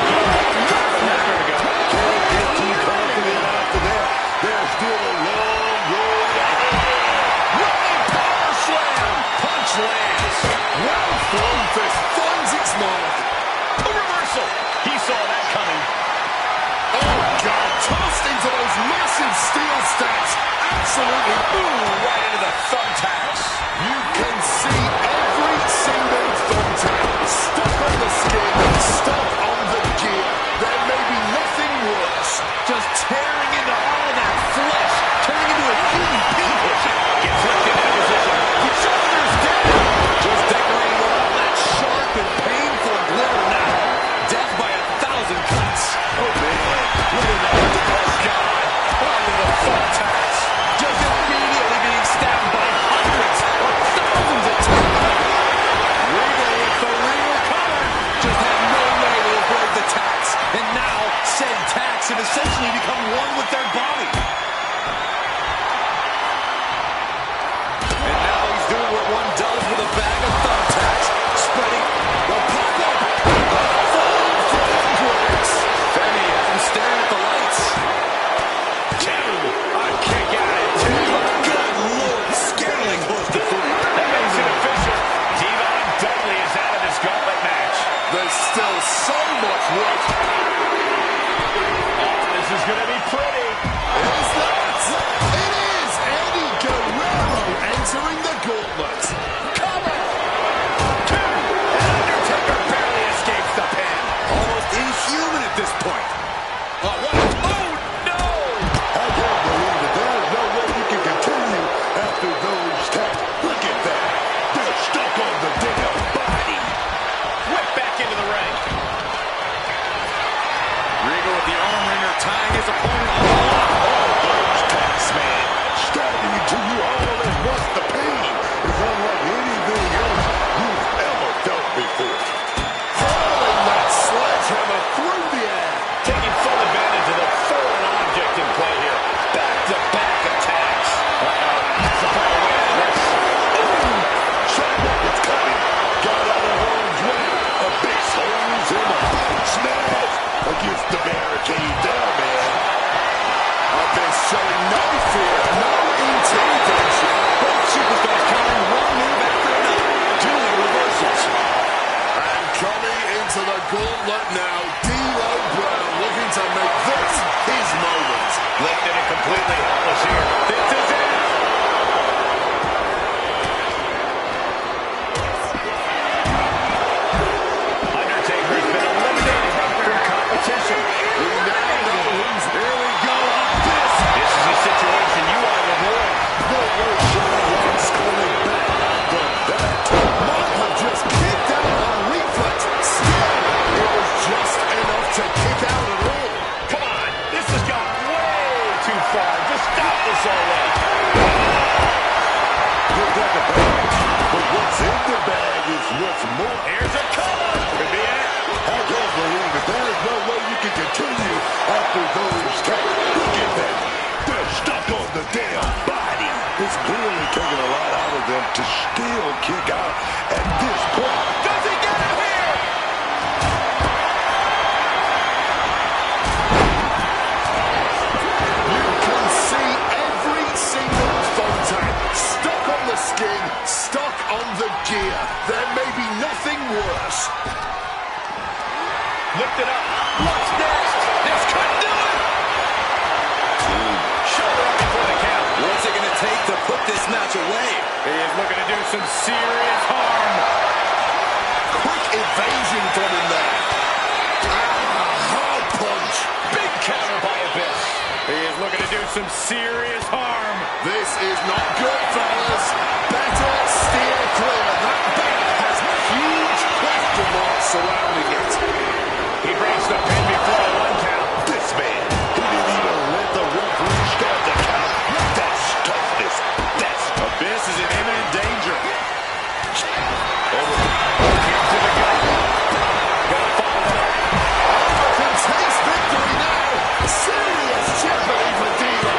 attacks have essentially become one with their body. And now he's doing what one does with a bag of thumbtacks. Spreading the pop-up. Femi has him staring at the lights. A kick out at 2. Good Lord, scaling close to 3. That makes it official. Devon Dudley is out of this gauntlet match. There's still so much work. Oh, this is going to be pretty. Is that? It is Eddie Guerrero entering the gauntlet. Come on. 2. And Undertaker barely escapes the pin. Almost inhuman at this point. Oh, what? Oh, no. I can't believe it. There's no way you can continue after those taps. Look at that. They're stuck on the damn body. Whip back into the ring. Regal with the arm wringer tying his opponent on the line. Oh, those taps, man. Stabbing into you all at once. The pain is unlike anything else you've ever felt before. Hurling that sledgehammer through the air. Taking full advantage of the foreign object in play here. Back-to-back attacks. That's the final way out of this. Sidewalk is coming. Got out of harm's way. A big holes in the smash against the barricade there, man. They're showing no fear, no intimidation. Both superstars countering one move after another. Doing reversals. And coming into the gauntlet now, D'Lo Brown looking to make this his moment. Lifted and completely helpless here. This is it. Undertaker has been eliminated from competition. We now know who's really going. This is a situation you want to avoid. No way Shawn Ross coming back. But that Might have just kicked out on reflex. Still, it was just enough to kick out at all. Come on. This has gone way too far. Just stop this already. Look at the bag. But what's in the bag is what's more. Here's a cover. Could be it. I can't believe it. There's no way you can continue after those taps. Look at that. They're stuck on the damn body. It's clearly taking a lot out of them to still kick out at this point. Does he get it here? You can see every single thumbtack stuck on the skin, stuck on the gear. There may be nothing worse. Lift it up. What's next? This could do it. Shoulder up before the count. What's it going to take to put this match away? He is looking to do some serious harm. Quick evasion from him there. Hard punch. Big counter by Abyss. He is looking to do some serious harm. This is not good, fellas. Better steer clear. That belt has huge question marks surrounding it. He breaks the pin before a 1 count. This man, he didn't even let the referee start the count. That's toughness. That's Abyss is in imminent danger. Kick to the gut. Gonna follow that. Can taste victory now. Serious jeopardy for D'Lo.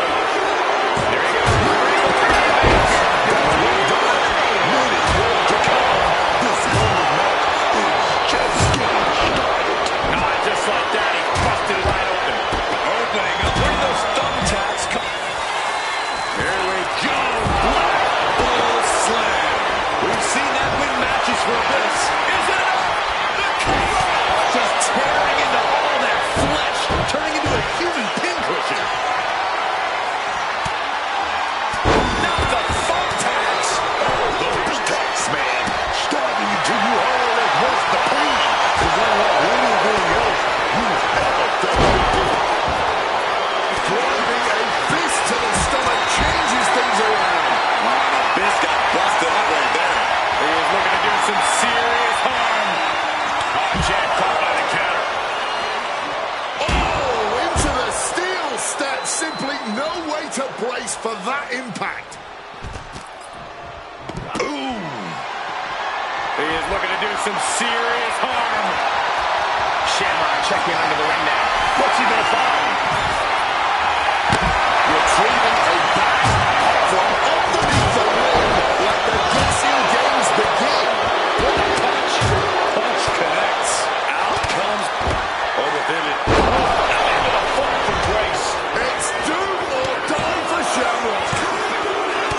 There he goes. well done. Minutes more to come. This moment match is just getting started. Not just like that. He busted it right open. Opening up. Look at those thumbtacks. Here we go. Black Bull Slam. We've seen that win matches for Abyss. Is it enough? The cover. Just tearing into all that flesh. Turning into a human pincushion. Not the thumbtacks. Oh, those taps, man. Stabbing into you all at once. The pain is unlike anything else you've ever felt before. Driving a fist to the stomach changes things around. Abyss got busted up right there. He is looking to do some serious harm. Oh, jackpot by the counter. Oh, into the steel step. Simply no way to brace for that impact. Ooh. He is looking to do some serious harm. Shamrock checking under the ring now. What's he going to find? retrieving a bat from underneath the ring. Let the guessing games begin. What a punch. Punch connects. Out comes over pivot. Into the fall from Grace. It's do or die for Shamrock.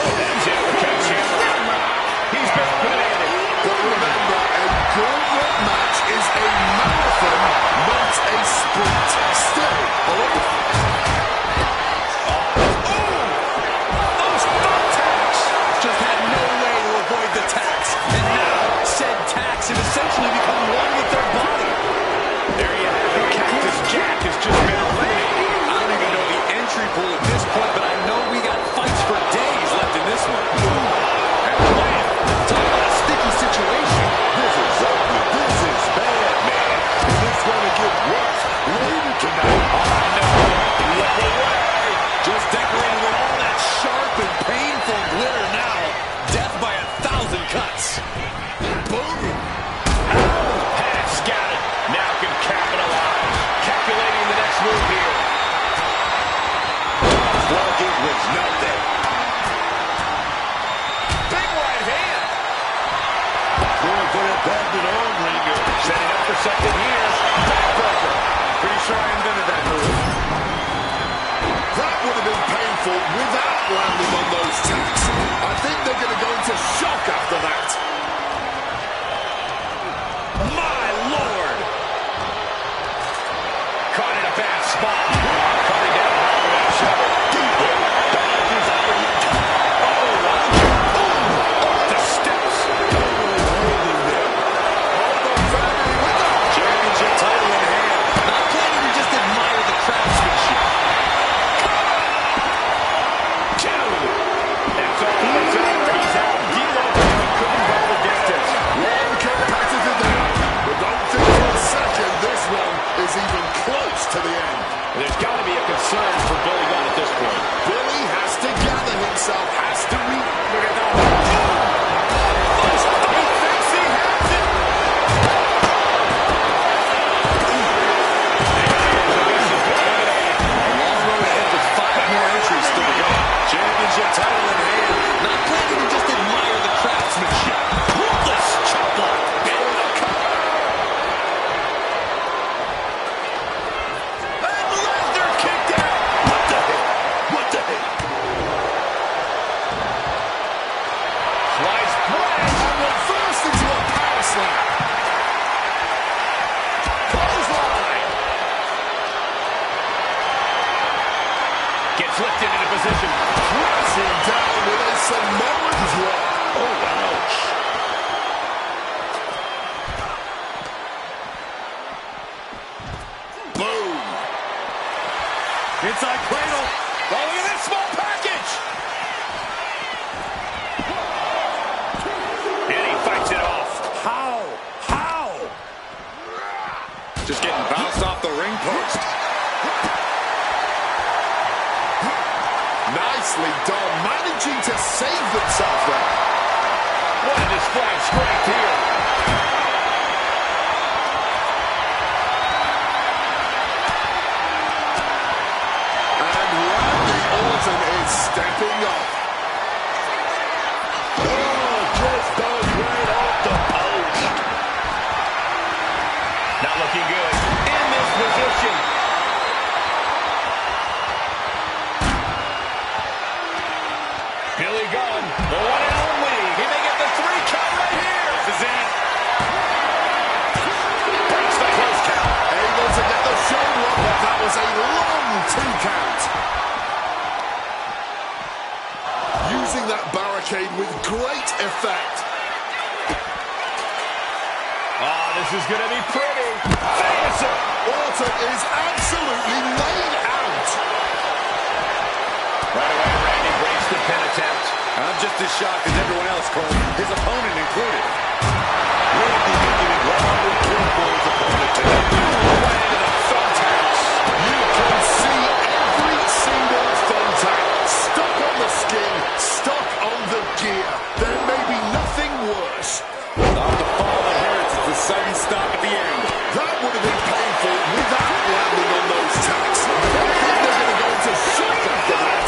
MJF will catch Shamrock. He's been eliminated. But remember, a gauntlet match is a marathon, not a sprint. Still, Those thumbtacks just had no way to avoid the tax. And now, said tax has essentially become one with their body. There you have it. Cactus Jack has just been eliminated. I don't even know the entry pool at this point, but I know we got fights for days left in this one. And man, talk about a sticky situation. This is ugly. This is bad, man. And it's going to get worse later tonight. Look away. Just decorating with all that sharp and painful glitter now. Death by 1,000 cuts. boom. Has got it. Now can capitalize. Calculating the next move here. Like it was nothing. Big right hand. Going for that banded arm wringer. Setting up for second years. Backbreaker. Pretty sure I invented that move. That would have been painful without landing on those tacks. I think they're going to go into shock after that. My Lord. Caught in a bad spot. Coming down hard with that shovel. Dodges out. Off the steps. Championship title in hand. Not planning to just admire the craftsmanship. Two. That's all for Zach. He's out. D'Lo couldn't go the distance. One competitor down. But don't think for a second this one is even close to the end. There's got to be a concern for Billy Gunn at this point. Billy has to gather himself, has to Look at that. He thinks he has it. A long road ahead with 5 more entries still to go. Championship title in hand. Not planning to just admire the craftsmanship. Ruthless chop block. And the cover. And Lesnar kicked out. What the heck? What the heck? Slice bread. and reversed into a power slam. Clothesline. Gets lifted into position. Pressing down with a Samoan drop. Oh, ouch. Boom. Inside cradle. Oh, look at that small package. And he fights it off. How? How? Just getting bounced off the ring post. Nicely done, managing to save themselves there. What a display of strength here. And Randy Orton is stepping up. Oh, just goes right off the post. Not looking good. In this position. Billy Gunn, the one and only. He may get the 3 count right here. This is it. Breaks the close count. Able to get the shoulder up, but that was a long 2 count. Using that barricade with great effect. Oh, this is going to be pretty. Finisher. Orton is absolutely laid out. Right away, Randy breaks the pin attempt. I'm just as shocked as everyone else, Cole. His opponent included. Randy making it rather clear for his opponent tonight. Right into the thumbtacks. You can see every single thumbtack stuck on the skin, stuck on the gear. There may be nothing worse. Off the fall inherits the sudden stop at the end. That would have been painful without landing on those tacks. I think they're going to go into shock after that.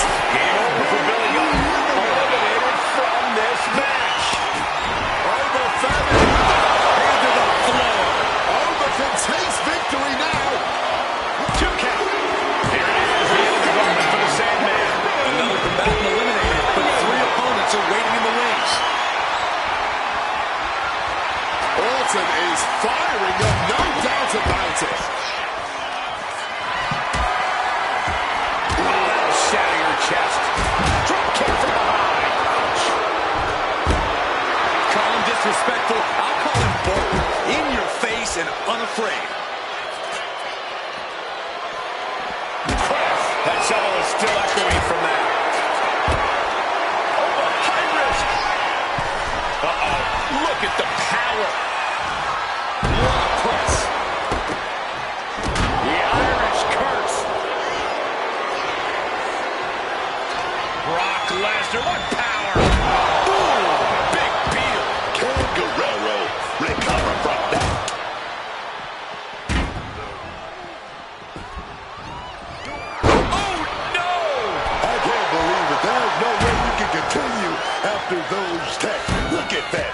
after those tags. Look at that.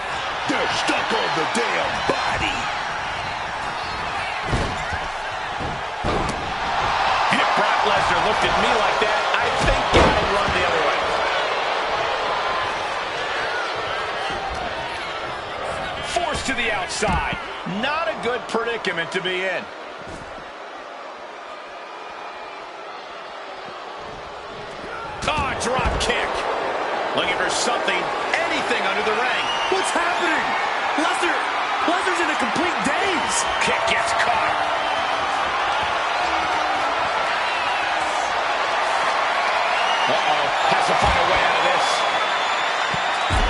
They're stuck on the damn body. If Brock Lesnar looked at me like that, I think I'd run the other way. Forced to the outside. Not a good predicament to be in. Oh, drop kick. Looking for something, anything under the ring. What's happening? Lesnar's in a complete daze. Kick gets caught. Uh-oh, has to find a way out of this.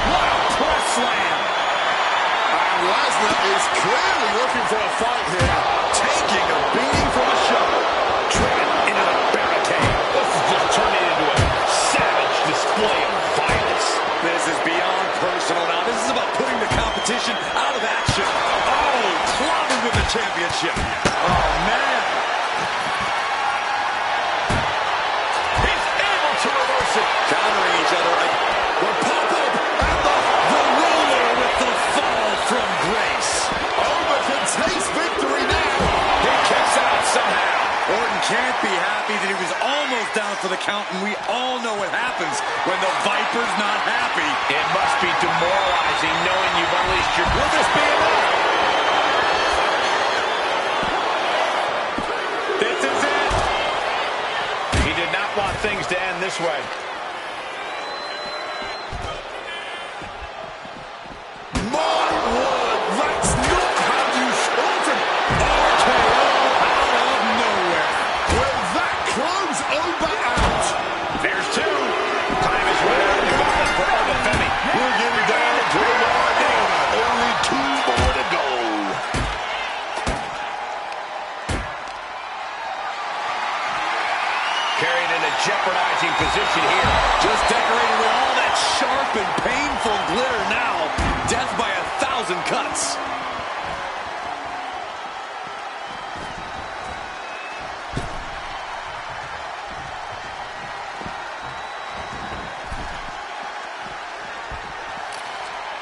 What a press slam. And Lesnar is clearly looking for a fight here. Taking a beating from a show. Driven into the barricade. This is just turning into a savage display of violence. This is beyond personal now. This is about putting the competition out of action. Oh, clobbered with the championship. Oh, man. He's able to reverse it. Countering each other. The pop-up and the roller with the fall from grace. Over can taste victory now. He kicks out somehow. Orton can't be happy that he was almost down for the count, and we all know what happens when the Viper's not happy. It must be demoralizing knowing you've unleashed your... Will this be enough? This is it. He did not want things to end this way. My word, that's not how you start it. RKO out of nowhere. Will that close over out? There's two. Time is running out in the gauntlet for Femi. We're getting down to the wire now. Only 2 more to go. Carried in a jeopardizing position here. Just decorated with all that sharp and painful glitter now. Death by 1,000 cuts.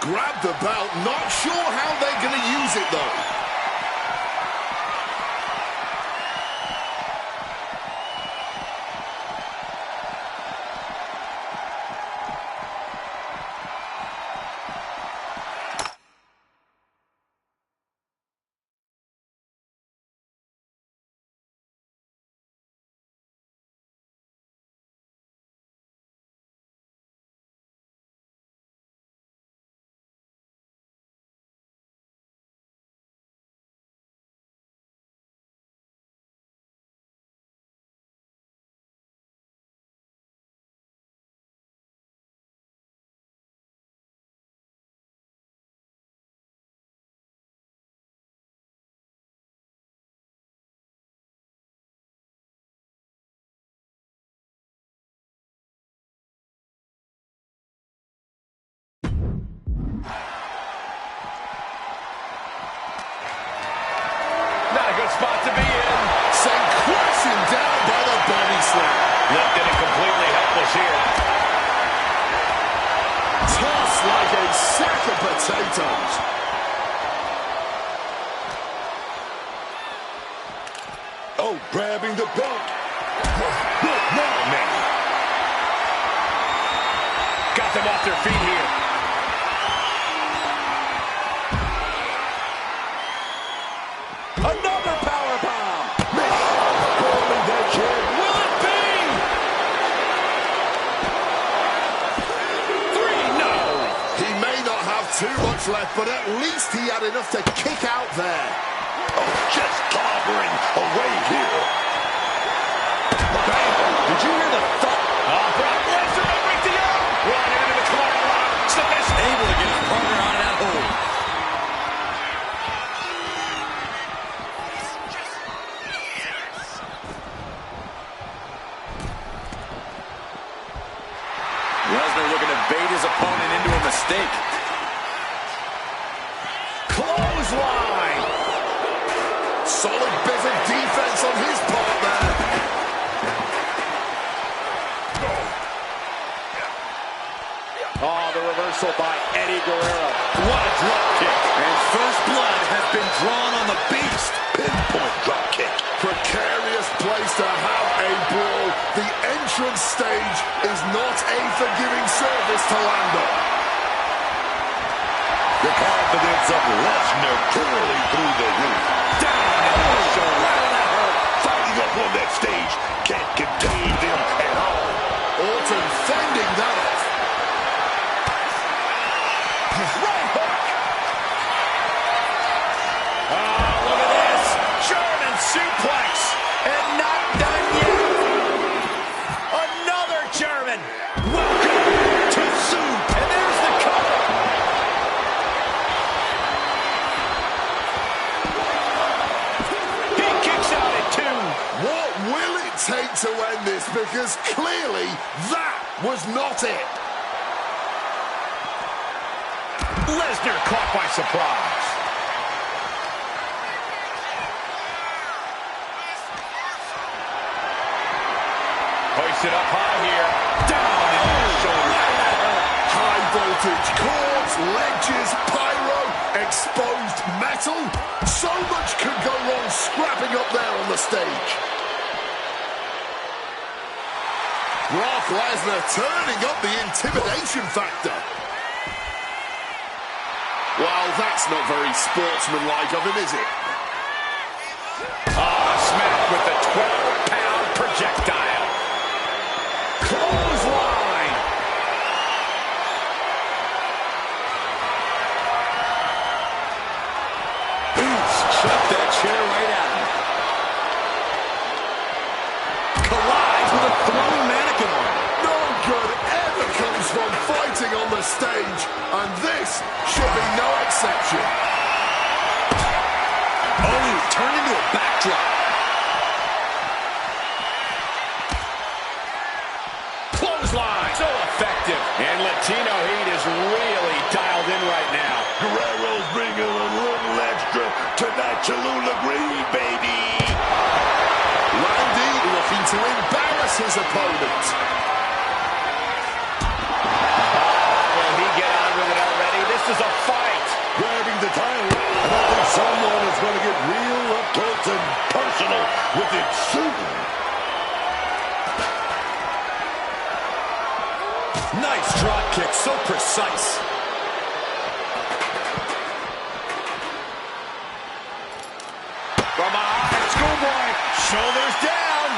Grab the belt. Not sure how they're going to use it, though. Not a good spot to be in. Sent crashing down by the body slam. Lifted and completely helpless here. Tossed like a sack of potatoes. Oh, grabbing the belt. Good now, man. Got them off their feet here. Another power bomb. Holding that chair. Will it be? 3, no. He may not have too much left, but at least he had enough to kick out there. Oh, just clobbering away here. Bam. Did you hear the thud? Oh, Brock Lesnar may break the arm. Running into the corner lock. Submission. Able to get his partner out of that hole. Lesnar looking to bait his opponent into a mistake. Clothesline. Solid bit of defense on his part there. Oh, the reverse reversal by Eddie Guerrero. What a drop kick. And first blood has been drawn on the beast. Pinpoint drop kick. Precarious place to have a brawl. The entrance stage is not a forgiving surface to land on. The confidence of Lesnar clearly through the roof. Down in the shoulder. Wow, that hurt. Fighting up on that stage can't contain them at all. Orton fending that off. Right hook. Oh, look at this. German suplex. And not done yet. Another German. Welcome to Soup. And there's the cover. He kicks out at 2. What will it take to end this? Because clearly that was not it. Lesnar caught by surprise. Hoisted up high here. Down in the shoulder. High voltage cords, ledges, pyro, exposed metal. So much could go wrong scrapping up there on the stage. Brock Lesnar turning up the intimidation factor. Well, that's not very sportsmanlike of him, is it? Smack with the 12-pound projectile. Clothesline. Oops, chucked that chair right at him. Collides with a thrown mannequin on him. No good ever comes from fighting on the stage, and this should be no exception. Oh, turned into a backdrop. Clothesline. So effective. And Latino Heat is really dialed in right now. Guerrero's bringing a little extra to that Cholula Green, baby. Randy looking to embarrass his opponent. Will he get on with it already? This is a fight. Grabbing the title, and I think someone is going to get real up close and personal with it soon. Nice drop kick, so precise. From behind, schoolboy, shoulders down.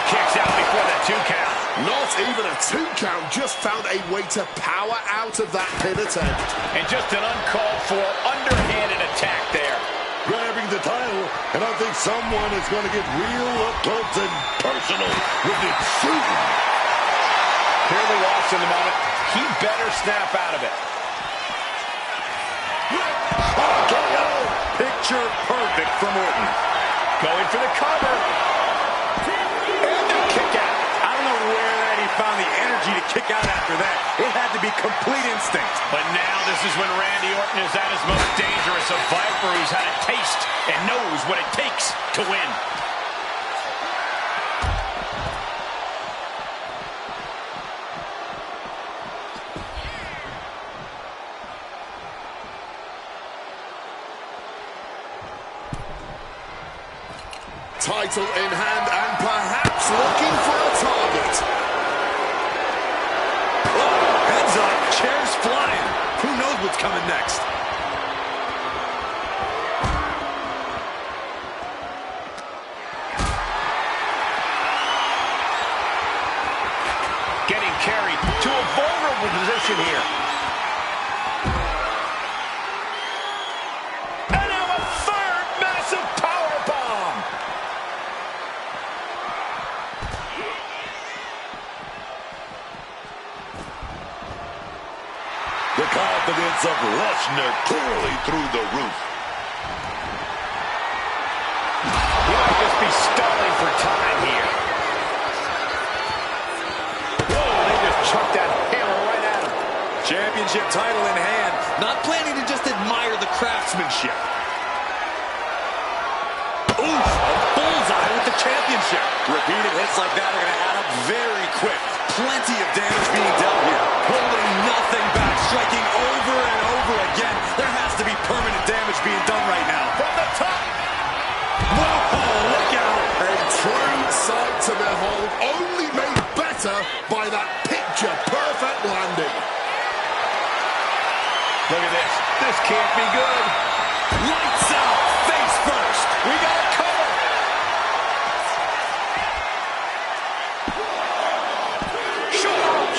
Kicks out before the 2 count. Not even a 2 count, just found a way to power out of that pin attempt. And just an uncalled for, underhanded attack there. Grabbing the title, and I think someone is going to get real up close and personal with it soon. Clearly lost in the moment. He better snap out of it. KO. Picture perfect from Orton. Going for the cover. And the kick out. I don't know where he found the energy to kick out after that. It had to be complete instinct. But now this is when Randy Orton is at his most dangerous. A Viper who's had a taste and knows what it takes to win. Title in hand and perhaps looking for a target. Oh, heads up, chairs flying. Who knows what's coming next? Getting carried to a vulnerable position here. And now a third massive powerbomb. The confidence of Lesnar clearly through the roof. He might just be stalling for time here. Whoa, they just chucked that hammer right at him. Championship title in hand. Not planning to just admire the craftsmanship. Oof, a bullseye with the championship. Repeated hits like that are going to add up very quick. Plenty of damage being dealt here. Holding nothing back. striking over and over again. There has to be permanent damage being done right now. From the top. Whoa, look out. A true sight to behold, only made better by that picture-perfect landing. Look at this. This can't be good. Lights out. Face first. We got a cover.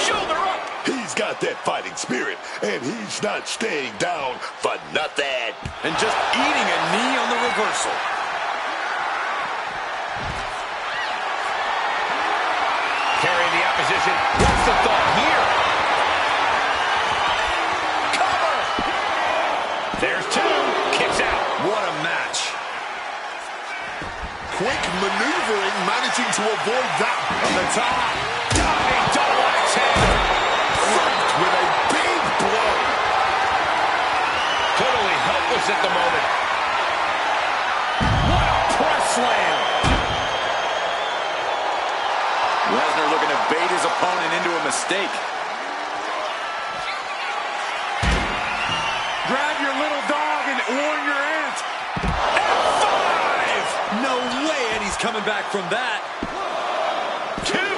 Shoulder up. He's got that fighting spirit, and he's not staying down for nothing. And just eating a knee on the reversal. Carrying the opposition. What's the thought here? Cover. There's two. Kicks out. What a match. Quick maneuvering, managing to avoid that. From the top. Diving double axe handle. Franked with a big blow. Totally helpless at the moment. What a press slam. Lesnar looking to bait his opponent into a mistake. Grab your little dog and warn your aunt. F5! No way Eddie's coming back from that. Two.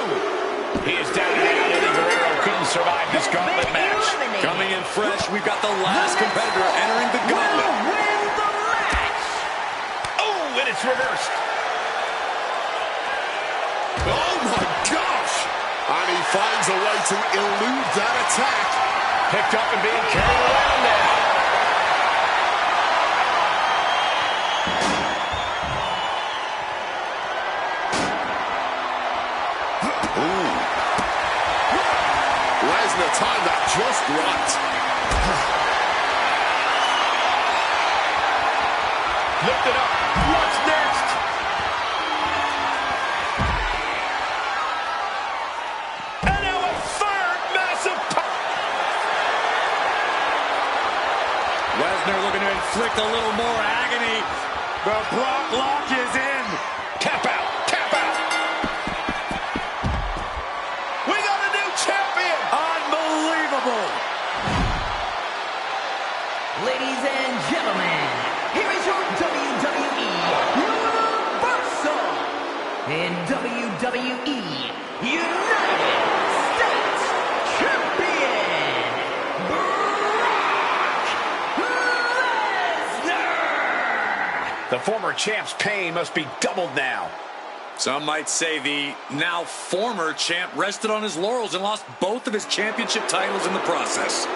He is down and out. Eddie Guerrero couldn't survive this gauntlet match. Coming in fresh, we've got the last competitor entering the gauntlet. Win the match. Oh, and it's reversed. Oh my gosh! And he finds a way to elude that attack. Picked up and being carried around now. Lesnar timed that just right. Lift it up. What's next? And now a third massive pop. Lesnar looking to inflict a little more agony. The Brock lock is in. Tap out. Tap out. We got a new champion. Unbelievable. Ladies and gentlemen, here is your WWE Universal and WWE United States Champion, Brock Lesnar! The former champ's pain must be doubled now. Some might say the now former champ rested on his laurels and lost both of his championship titles in the process.